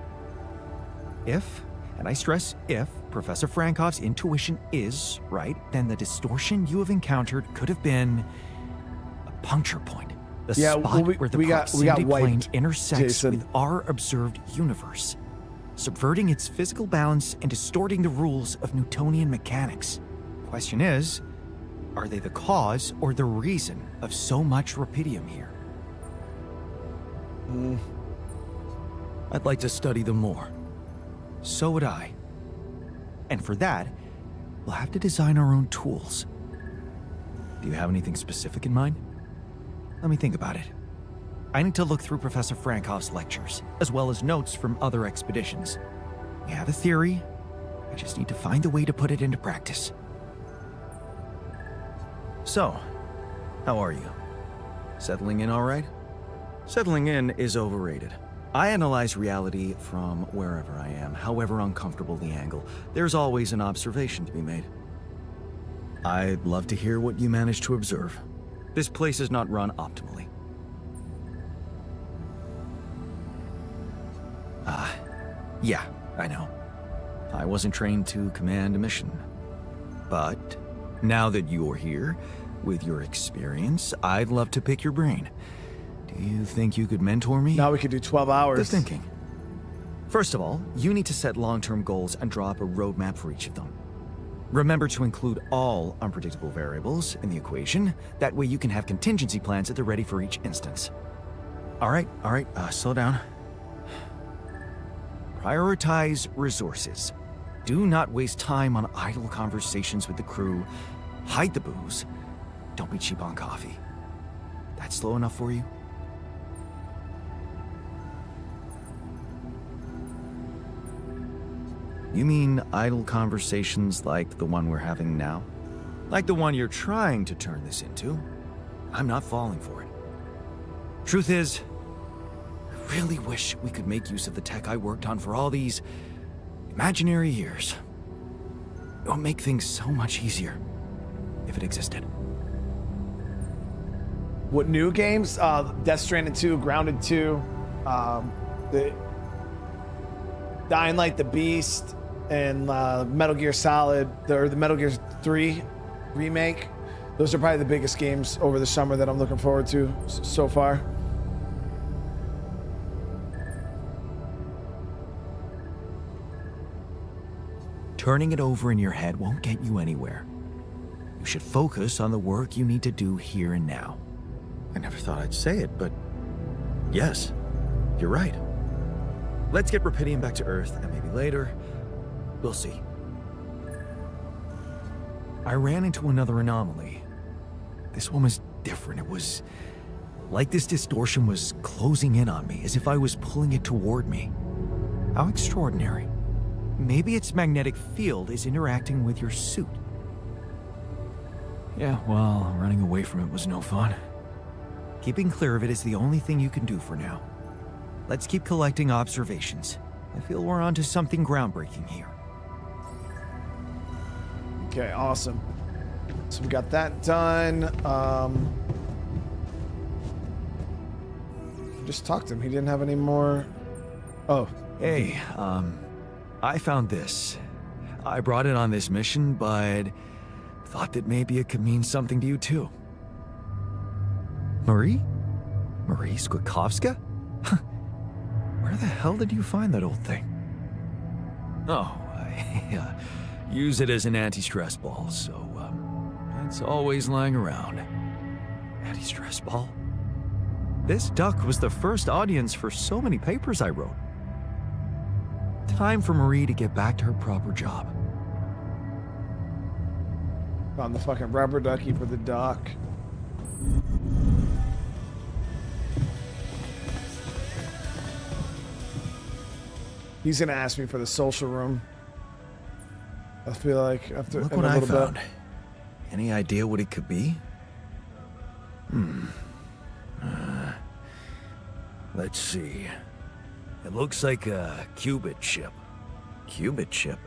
If, and I stress if, Professor Frankov's intuition is right, then the distortion you have encountered could have been a puncture point. The spot where the proximity plane intersects Jason. with our observed universe, subverting its physical balance and distorting the rules of Newtonian mechanics. Question is, are they the cause or the reason of so much rupidium here? I'd like to study them more. So would I. And for that, we'll have to design our own tools. Do you have anything specific in mind? Let me think about it. I need to look through Professor Frankov's lectures, as well as notes from other expeditions. We have a theory. I just need to find a way to put it into practice. So, how are you? Settling in all right? Settling in is overrated. I analyze reality from wherever I am, however uncomfortable the angle. There's always an observation to be made. I'd love to hear what you managed to observe. This place is not run optimally. Yeah, I know. I wasn't trained to command a mission. But now that you're here, with your experience, I'd love to pick your brain. Do you think you could mentor me? Now we could do 12 hours. The thinking. First of all, you need to set long-term goals and draw up a roadmap for each of them. Remember to include all unpredictable variables in the equation. That way you can have contingency plans at the ready for each instance. All right, slow down. Prioritize resources. Do not waste time on idle conversations with the crew. Hide the booze. Don't be cheap on coffee. That's slow enough for you? You mean idle conversations like the one we're having now? Like the one you're trying to turn this into? I'm not falling for it. Truth is, I really wish we could make use of the tech I worked on for all these imaginary years. It would make things so much easier if it existed. What new games? Death Stranding 2, Grounded 2, the Dying Light, The Beast, and Metal Gear Solid, or the Metal Gear 3 remake. Those are probably the biggest games over the summer that I'm looking forward to so far. Turning it over in your head won't get you anywhere. You should focus on the work you need to do here and now. I never thought I'd say it, but yes, you're right. Let's get Rupidium back to Earth, and maybe later, we'll see. I ran into another anomaly. This one was different. It was like this distortion was closing in on me, as if I was pulling it toward me. How extraordinary. Maybe its magnetic field is interacting with your suit. Yeah, well, running away from it was no fun. Keeping clear of it is the only thing you can do for now. Let's keep collecting observations. I feel we're onto something groundbreaking here. Okay, awesome. So we got that done. Just talked to him. He didn't have any more. Oh. Hey, I found this. I brought it on this mission, but thought that maybe it could mean something to you too. Marie? Marie Skłodowska? Where Where the hell did you find that old thing? Oh, I use it as an anti-stress ball, so, it's always lying around. Anti-stress ball? This duck was the first audience for so many papers I wrote. Time for Marie to get back to her proper job. Found the fucking rubber ducky for the duck. He's gonna ask me for the social room. I feel like after Look in what a I little found. bit. Any idea what it could be? Let's see. It looks like a qubit chip. Qubit chip?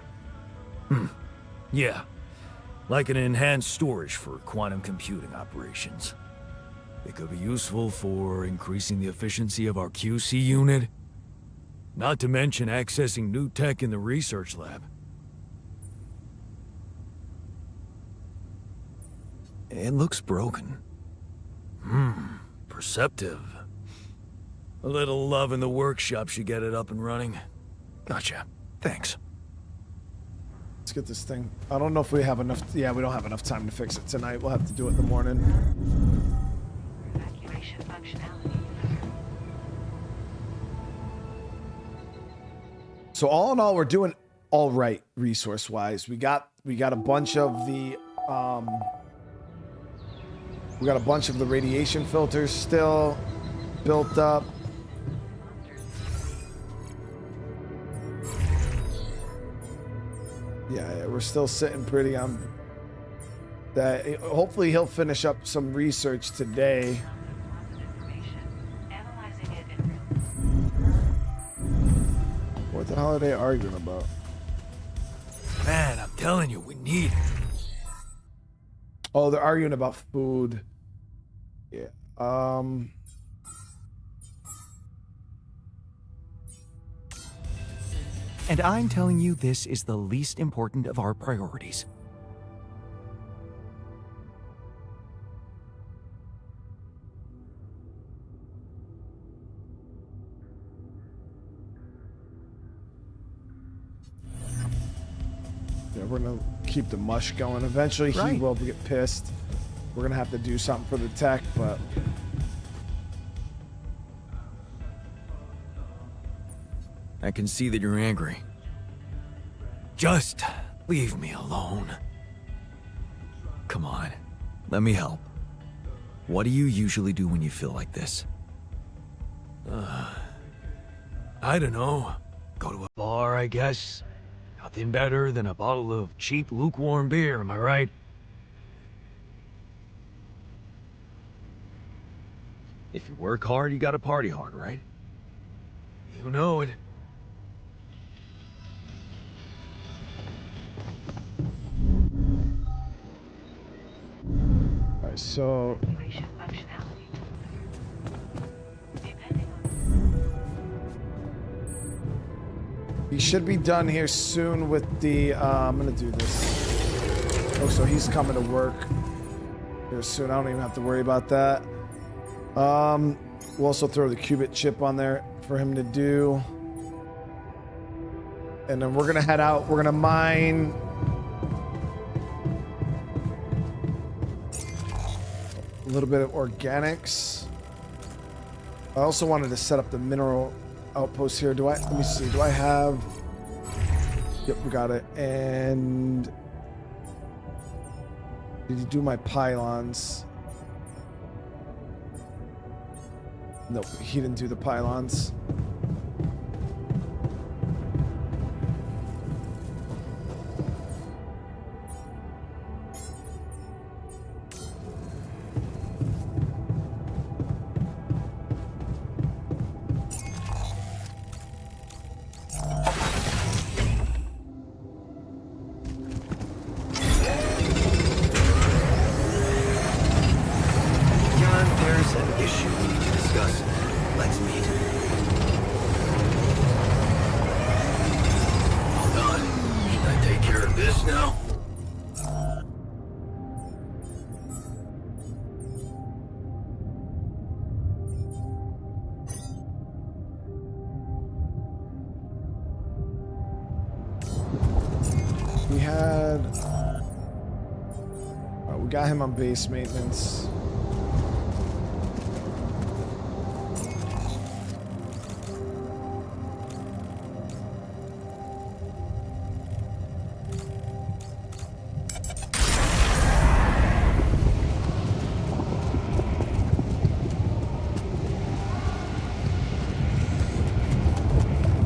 Yeah. Like an enhanced storage for quantum computing operations. It could be useful for increasing the efficiency of our QC unit. Not to mention accessing new tech in the research lab. It looks broken. Perceptive. A little love in the workshop should get it up and running. Gotcha. Thanks. Let's get this thing. I don't know if we have enough. Yeah, we don't have enough time to fix it tonight. We'll have to do it in the morning. Evacuation functionality. So all in all, we're doing all right resource-wise. We got a bunch of the we got a bunch of the radiation filters still built up. Yeah, we're still sitting pretty on that. Hopefully he'll finish up some research today. What the hell are they arguing about? Man, I'm telling you, we need it. Oh, they're arguing about food. Yeah. And I'm telling you, this is the least important of our priorities. Yeah, we're gonna keep the mush going. Eventually he Right. will get pissed. We're gonna have to do something for the tech, but I can see that you're angry. Just leave me alone. Come on, let me help. What do you usually do when you feel like this? I don't know. Go to a bar, I guess. Nothing better than a bottle of cheap, lukewarm beer, am I right? If you work hard, you gotta party hard, right? You know it. alright, so Evacuation functionality. Depending on he should be done here soon with the I'm gonna do this. Oh, so he's coming to work here soon. I don't even have to worry about that. We'll also throw the qubit chip on there for him to do. And then we're gonna head out. We're gonna mine a little bit of organics. I also wanted to set up the mineral outpost here. Let me see, do I have, yep, we got it. And did he do my pylons? Nope, he didn't do the pylons. Jan, there's an issue we need to discuss. Let's meet. We had... we got him on base maintenance.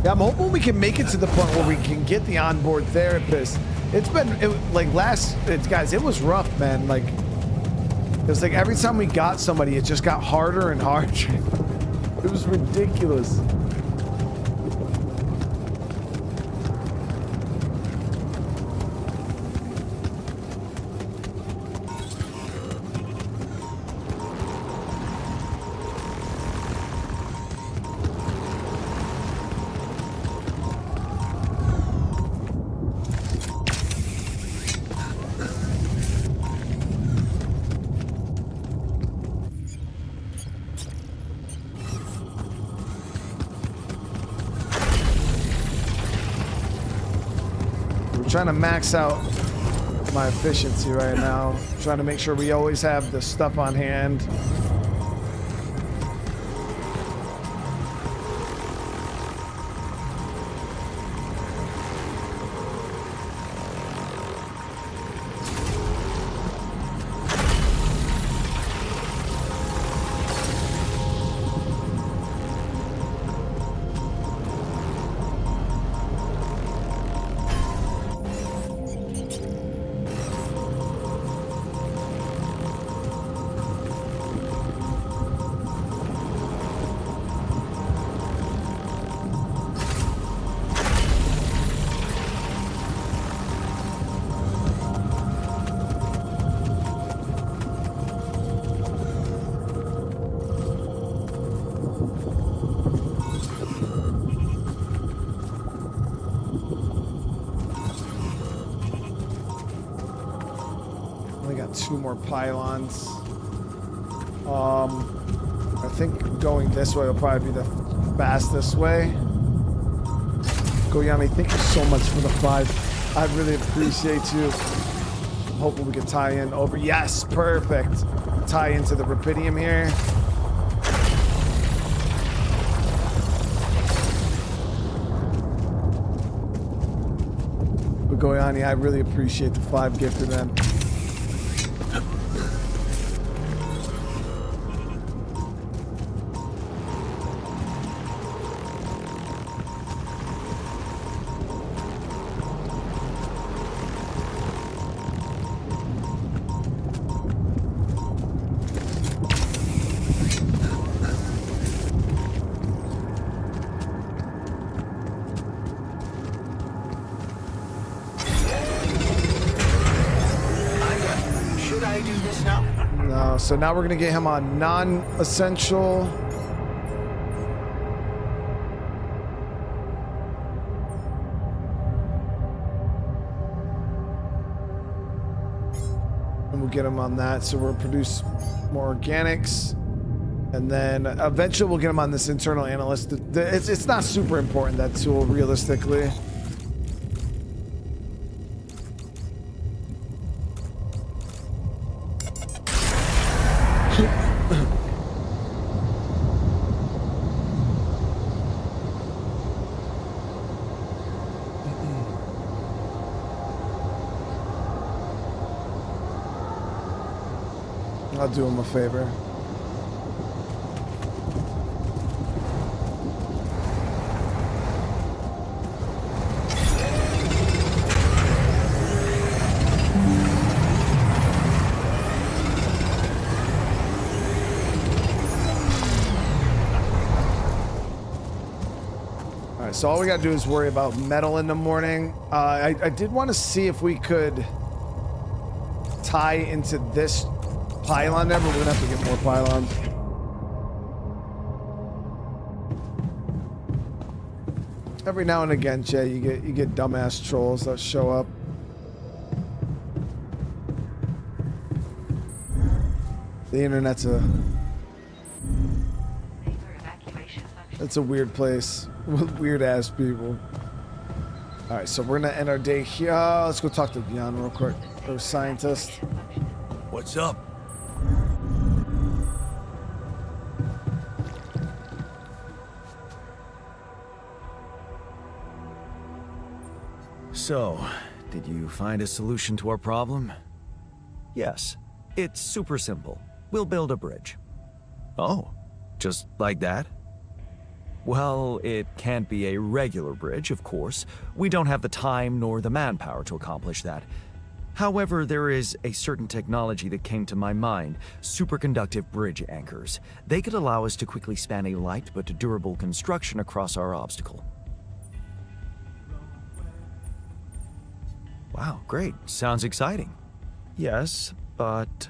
Yeah, I'm hoping we can make it to the point where we can get the onboard therapist. It's been guys, it was rough, man. Like, it was like every time we got somebody, it just got harder and harder. It was ridiculous. Trying to max out my efficiency right now. Trying to make sure we always have the stuff on hand. Pylons. I think going this way will probably be the fastest way. Goyami, thank you so much for the 5. I really appreciate you. I'm hoping we can tie in over. Yes, perfect. Tie into the Rapidium here. But Goyani, I really appreciate the 5 gifted, man. So now we're going to get him on non-essential. And we'll get him on that. So we'll produce more organics. And then eventually we'll get him on this internal analyst. It's not super important, that tool, realistically. I'll do him a favor. All right, so all we gotta do is worry about metal in the morning. I did want to see if we could tie into this pylon there, but we're gonna have to get more pylons. Every now and again, Jay, you get dumbass trolls that show up. The internet's it's a weird place with weird ass people. All right, so we're gonna end our day here. Let's go talk to Jan real quick, our scientist. What's up? So, did you find a solution to our problem? Yes. It's super simple. We'll build a bridge. Oh, just like that? Well, it can't be a regular bridge, of course. We don't have the time nor the manpower to accomplish that. However, there is a certain technology that came to my mind, superconductive bridge anchors. They could allow us to quickly span a light but durable construction across our obstacle. Wow, great. Sounds exciting. Yes, but...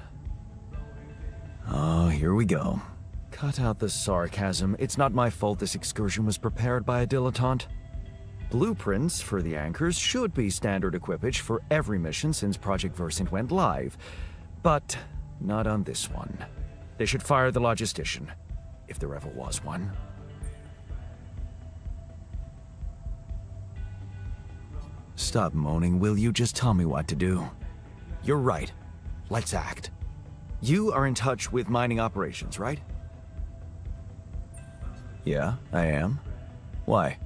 Oh, here we go. Cut out the sarcasm. It's not my fault this excursion was prepared by a dilettante. Blueprints for the anchors should be standard equipage for every mission since Project Versant went live, but not on this one. They should fire the logistician, if there ever was one. Stop moaning, will you? Just tell me what to do. You're right. Let's act. You are in touch with mining operations, right? Yeah, I am. Why?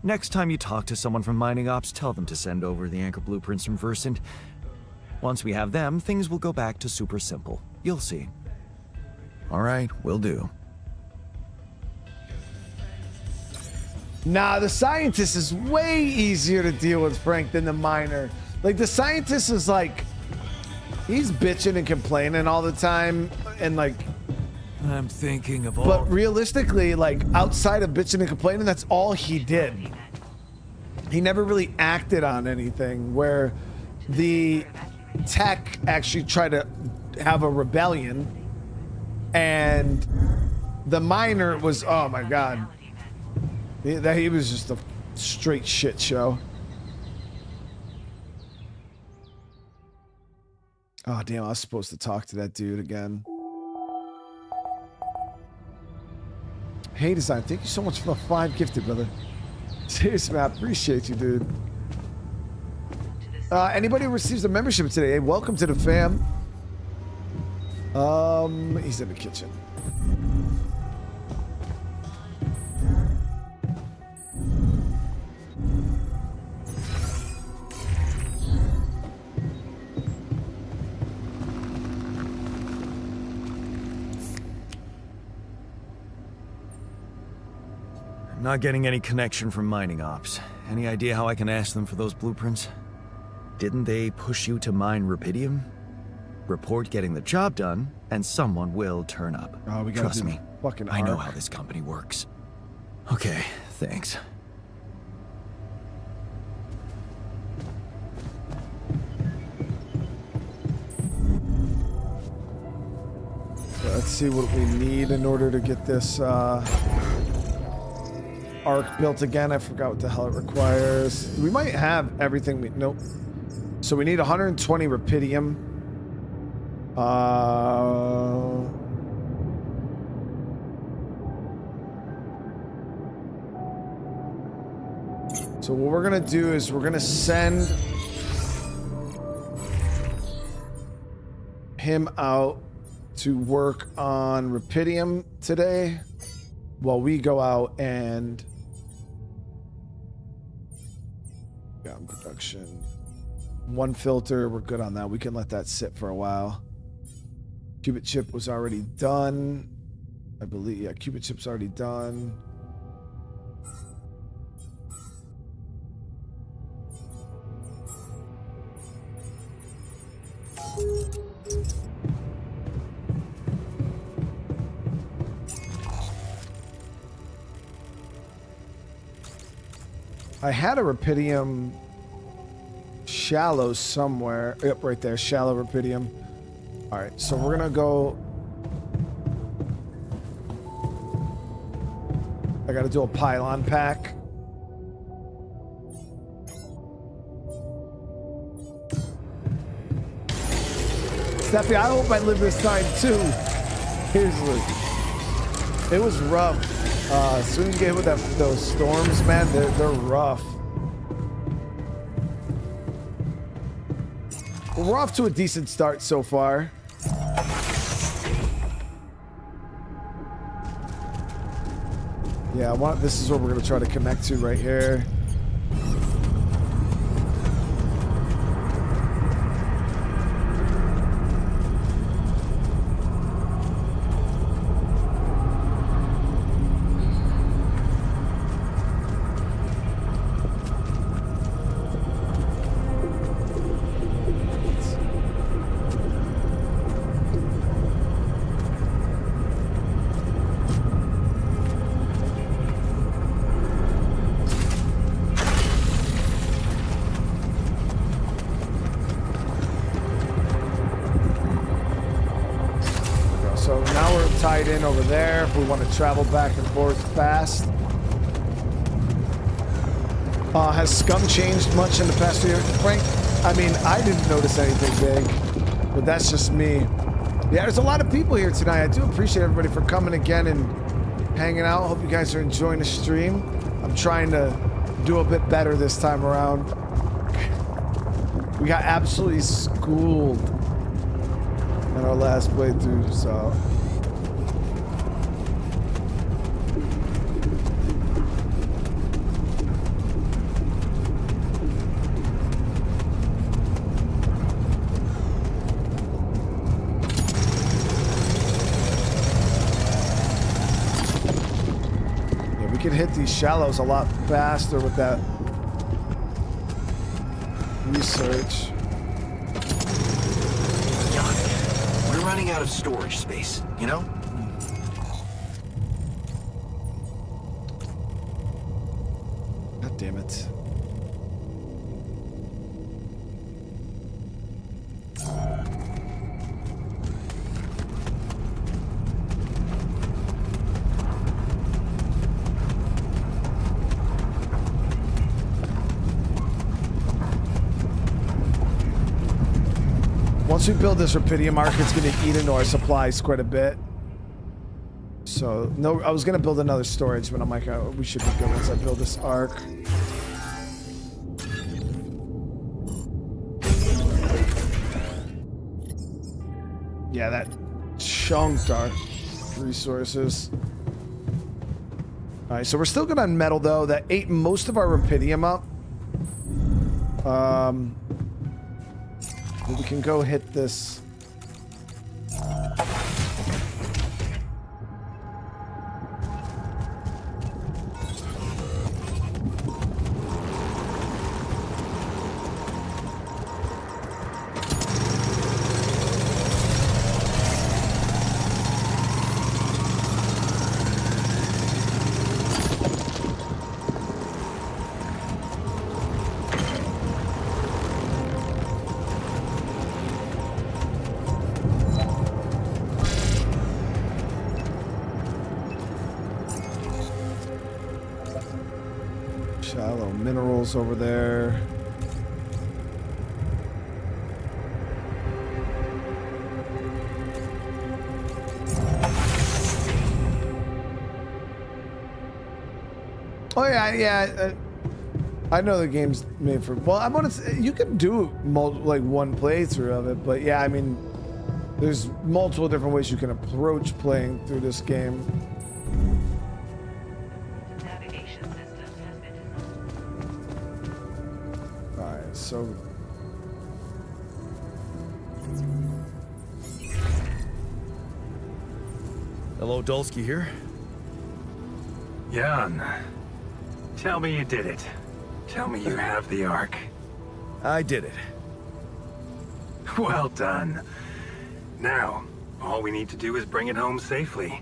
Next time you talk to someone from mining ops, tell them to send over the anchor blueprints from Versant. Once we have them, things will go back to super simple. You'll see. All right, will do. Nah, the scientist is way easier to deal with, Frank, than the miner. Like, the scientist is like, he's bitching and complaining all the time, and like... I'm thinking of all... But realistically, like, outside of bitching and complaining, that's all he did. He never really acted on anything, where the tech actually tried to have a rebellion, and the miner was, oh my god. He was just a straight shit show. Oh, damn, I was supposed to talk to that dude again. Hey, Design, thank you so much for the 5 gifted, brother. Seriously, man, I appreciate you, dude. Anybody who receives a membership today, hey, welcome to the fam. He's in the kitchen. Not getting any connection from mining ops. Any idea how I can ask them for those blueprints? Didn't they push you to mine Rapidium? Report getting the job done, and someone will turn up. Oh, we gotta Trust me, fucking I know arc. how this company works. Okay, thanks. Let's see what we need in order to get this arc built again. I forgot what the hell it requires. We might have everything we... Nope. So we need 120 Rapidium. So what we're gonna do is we're gonna send him out to work on Rapidium today while we go out and production. One filter, we're good on that. We can let that sit for a while. Qubit chip was already done. I believe, yeah, Qubit chip's already done. I had a Rapidium shallow somewhere. Yep, right there, shallow Rapidium. All right, so we're gonna go. I gotta do a pylon pack. Steffi, I hope I live this time too. Seriously. It was rough. As soon as you get hit with those storms, man, they're rough. Well, we're off to a decent start so far. Yeah, this is what we're going to try to connect to right here. Tied in over there if we want to travel back and forth fast. Has Scum changed much in the past year, Frank? I mean, I didn't notice anything big, but that's just me. Yeah, there's a lot of people here tonight. I do appreciate everybody for coming again and hanging out. Hope you guys are enjoying the stream. I'm trying to do a bit better this time around. We got absolutely schooled in our last playthrough, so... Can hit these shallows a lot faster with that research. Jan, we're running out of storage space, you know? God damn it. Once we build this Rapidium arc, it's going to eat into our supplies quite a bit. So, no, I was going to build another storage, but I'm like, oh, we should be good once I build this arc. Yeah, that chunked our resources. Alright, so we're still good on metal, though. That ate most of our Rapidium up. We can go hit this. Shallow minerals over there. Oh yeah. I know the game's made for. Well, I want to. You can do like one playthrough of it, but yeah, I mean, there's multiple different ways you can approach playing through this game. So hello, Dolski here. Jan, tell me you did it. Tell me you have the Ark. I did it. Well done. Now, all we need to do is bring it home safely.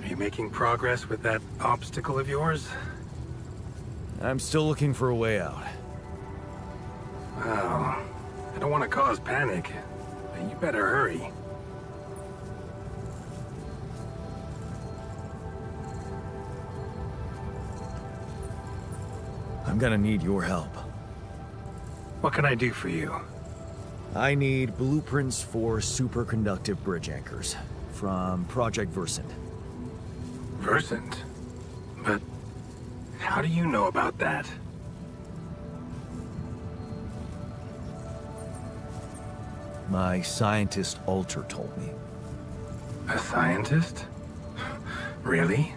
Are you making progress with that obstacle of yours? I'm still looking for a way out. Well, I don't want to cause panic, but you better hurry. I'm gonna need your help. What can I do for you? I need blueprints for superconductive bridge anchors from Project Versant. Versant? But how do you know about that? My scientist Alter told me. A scientist? Really?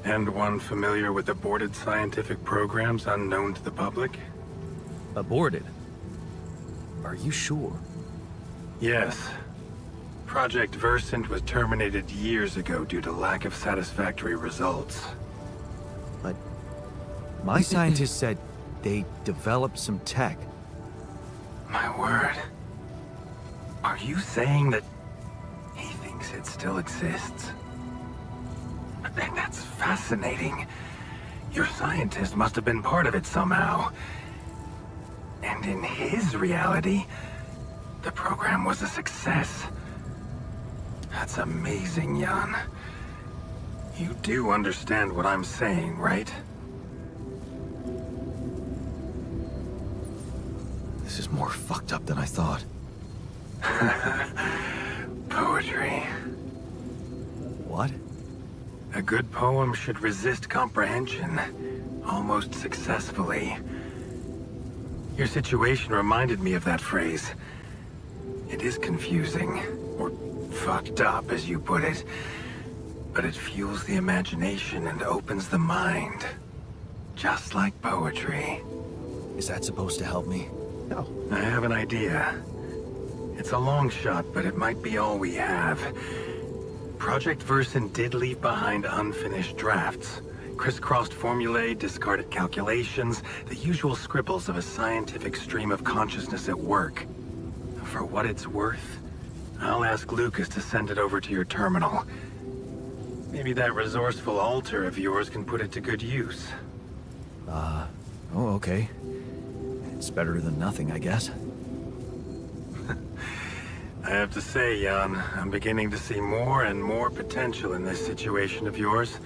And one familiar with aborted scientific programs unknown to the public? Aborted? Are you sure? Yes. Project Versant was terminated years ago due to lack of satisfactory results. But my scientist said they developed some tech. My word. Are you saying that he thinks it still exists? That's fascinating. Your scientist must have been part of it somehow. And in his reality, the program was a success. That's amazing, Jan. You do understand what I'm saying, right? This is more fucked up than I thought. Poetry. What? A good poem should resist comprehension, almost successfully. Your situation reminded me of that phrase. It is confusing, or fucked up, as you put it, but it fuels the imagination and opens the mind, just like poetry. Is that supposed to help me? No. I have an idea. It's a long shot, but it might be all we have. Project Versant did leave behind unfinished drafts. Crisscrossed formulae, discarded calculations, the usual scribbles of a scientific stream of consciousness at work. For what it's worth, I'll ask Lucas to send it over to your terminal. Maybe that resourceful alter of yours can put it to good use. Oh, okay. It's better than nothing, I guess. I have to say, Jan, I'm beginning to see more and more potential in this situation of yours.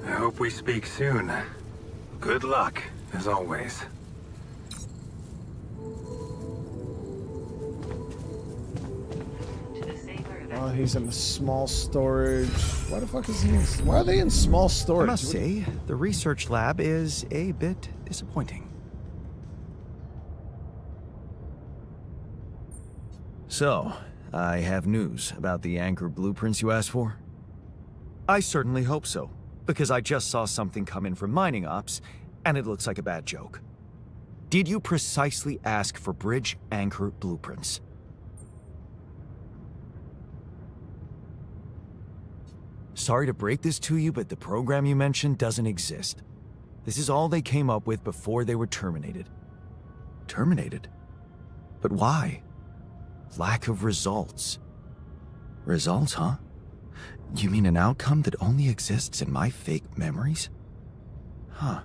I hope we speak soon. Good luck, as always. Oh, he's in the small storage. Why the fuck is he in... Why are they in small storage? I must say, the research lab is a bit disappointing. So, I have news about the Anchor blueprints you asked for? I certainly hope so, because I just saw something come in from mining ops, and it looks like a bad joke. Did you precisely ask for bridge anchor blueprints? Sorry to break this to you, but the program you mentioned doesn't exist. This is all they came up with before they were terminated. Terminated? But why? Lack of results. Results, huh? You mean an outcome that only exists in my fake memories? Huh.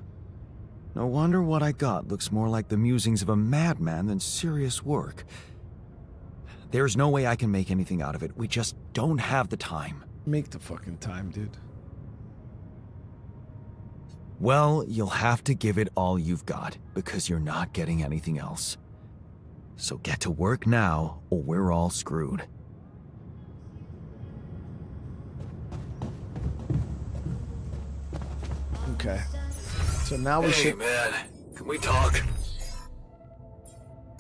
No wonder what I got looks more like the musings of a madman than serious work. There's no way I can make anything out of it. We just don't have the time. Make the fucking time, dude. Well, you'll have to give it all you've got, because you're not getting anything else. So get to work now, or we're all screwed. Okay. So now we should man, can we talk?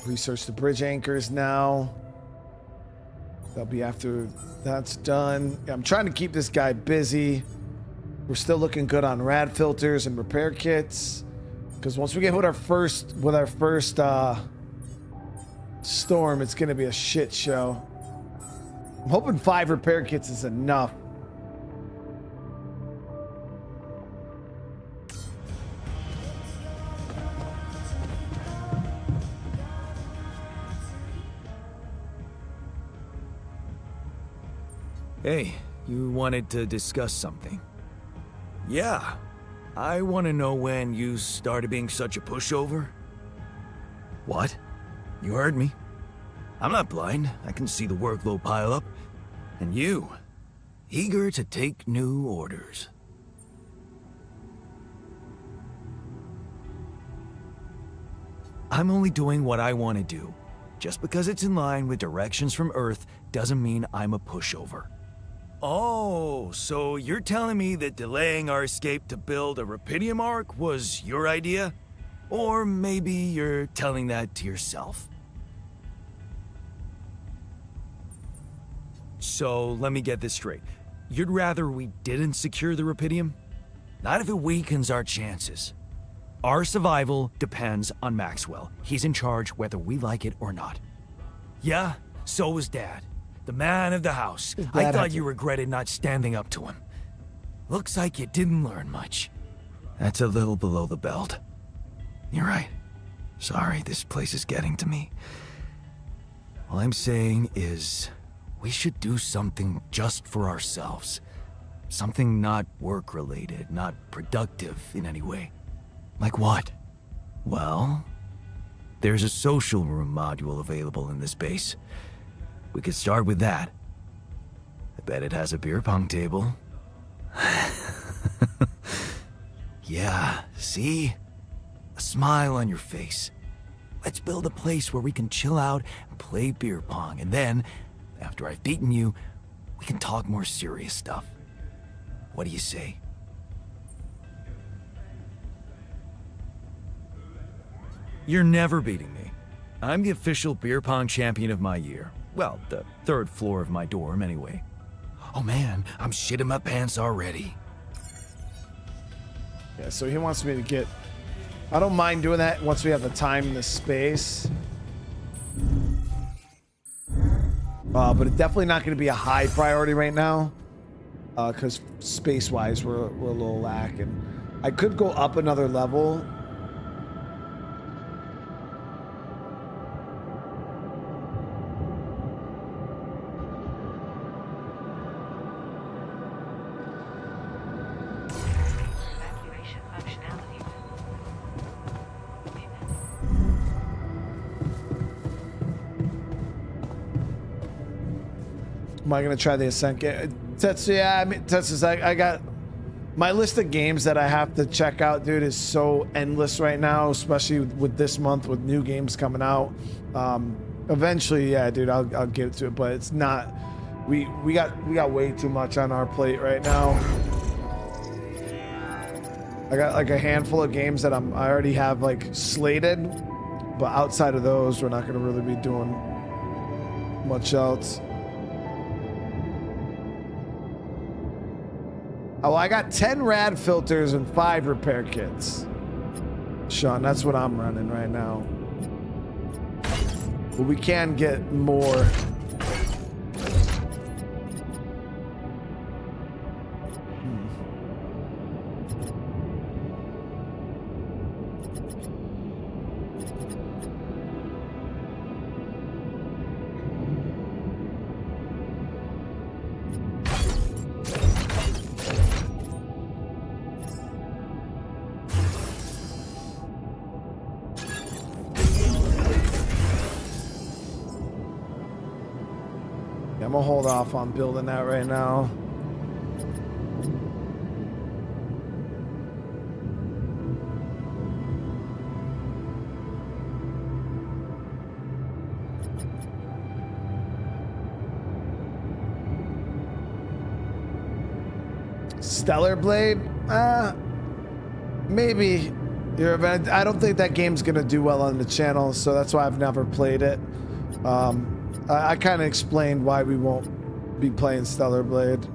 research the bridge anchors now. That'll be after that's done. Yeah, I'm trying to keep this guy busy. We're still looking good on rad filters and repair kits. Because once we get with our first storm, it's gonna be a shit show. I'm hoping 5 repair kits is enough. Hey, you wanted to discuss something. Yeah. I want to know when you started being such a pushover. What? You heard me. I'm not blind. I can see the workload pile up. And you, eager to take new orders. I'm only doing what I want to do. Just because it's in line with directions from Earth doesn't mean I'm a pushover. Oh, so you're telling me that delaying our escape to build a Rapidium arc was your idea? Or maybe you're telling that to yourself? So let me get this straight. You'd rather we didn't secure the rupidium? Not if it weakens our chances. Our survival depends on Maxwell. He's in charge whether we like it or not. Yeah, so was Dad. The man of the house. Dad I had thought to- you regretted not standing up to him. Looks like you didn't learn much. That's a little below the belt. You're right. Sorry, this place is getting to me. All I'm saying is, we should do something just for ourselves. Something not work-related, not productive in any way. Like what? Well, there's a social room module available in this base. We could start with that. I bet it has a beer pong table. Yeah, see? A smile on your face. Let's build a place where we can chill out and play beer pong, and then, after I've beaten you, we can talk more serious stuff. What do you say? You're never beating me. I'm the official beer pong champion of my year. Well, the third floor of my dorm, anyway. Oh man, I'm shitting my pants already. Yeah, so he wants me to get... I don't mind doing that once we have the time and the space. But it's definitely not going to be a high priority right now. Because space-wise, we're a little lacking. I could go up another level. Evacuation functionality. Am I gonna try the Ascent game? Yeah, I mean, I got my list of games that I have to check out, dude, is so endless right now, especially with this month with new games coming out. Eventually, yeah, dude, I'll get to it, but it's not. We got way too much on our plate right now. I got like a handful of games that I already have like slated, but outside of those, we're not gonna really be doing much else. Oh, I got 10 rad filters and 5 repair kits. Sean, that's what I'm running right now. But we can get more. I'm gonna hold off on building that right now. Stellar Blade? Maybe. I don't think that game's gonna do well on the channel, so that's why I've never played it. I kind of explained why we won't be playing Stellar Blade.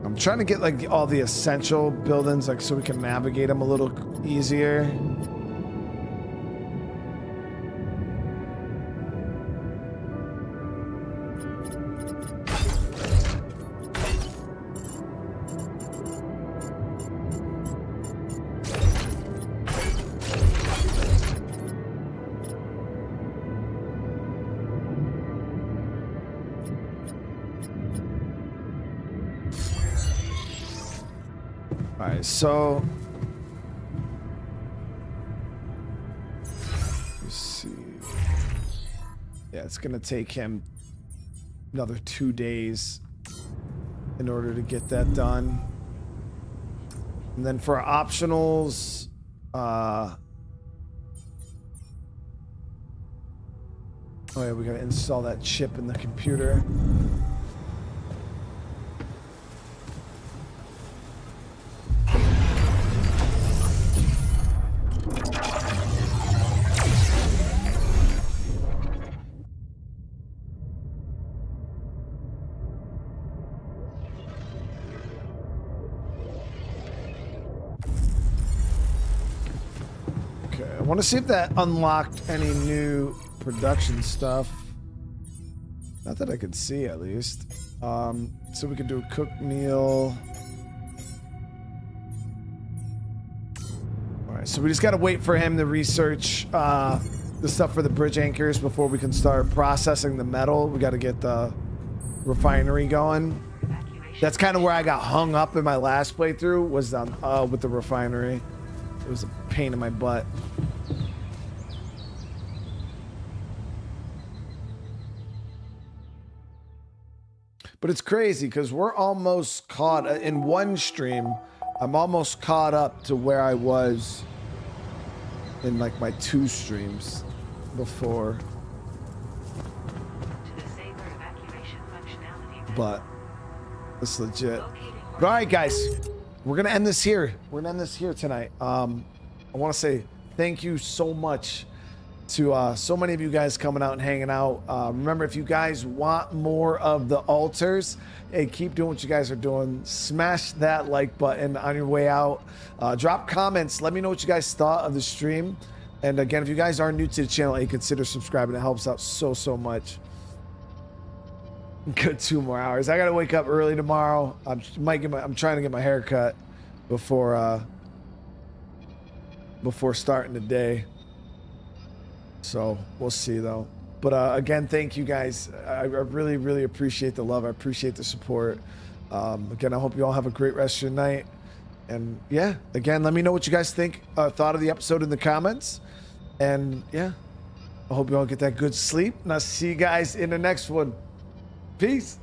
I'm trying to get like all the essential buildings, like so we can navigate them a little easier. right, so let's see. Yeah, it's gonna take him another 2 days in order to get that done. And then for optionals, oh yeah, we gotta install that chip in the computer. Okay, I want to see if that unlocked any new production stuff. Not that I could see, at least. So we can do a cooked meal. All right, so we just got to wait for him to research the stuff for the bridge anchors before we can start processing the metal. We got to get the refinery going. That's kind of where I got hung up in my last playthrough, was on with the refinery. It was a pain in my butt. But it's crazy because we're almost caught in one stream. I'm almost caught up to where I was in like my 2 streams before. But it's legit. But all right, guys, we're gonna end this here. We're gonna end this here tonight. I want to say thank you so much to so many of you guys coming out and hanging out. Remember, if you guys want more of the altars, hey, keep doing what you guys are doing. Smash that like button on your way out. Drop comments. Let me know what you guys thought of the stream. And again, if you guys are new to the channel, hey, consider subscribing. It helps out so much. Good 2 more hours. I gotta wake up early tomorrow. I'm trying to get my hair cut before starting the day. So we'll see though. But again, thank you guys. I really appreciate the love. I appreciate the support. Again, I hope you all have a great rest of your night. And yeah, again, let me know what you guys thought of the episode in the comments. And yeah, I hope you all get that good sleep. And I'll see you guys in the next one. Peace.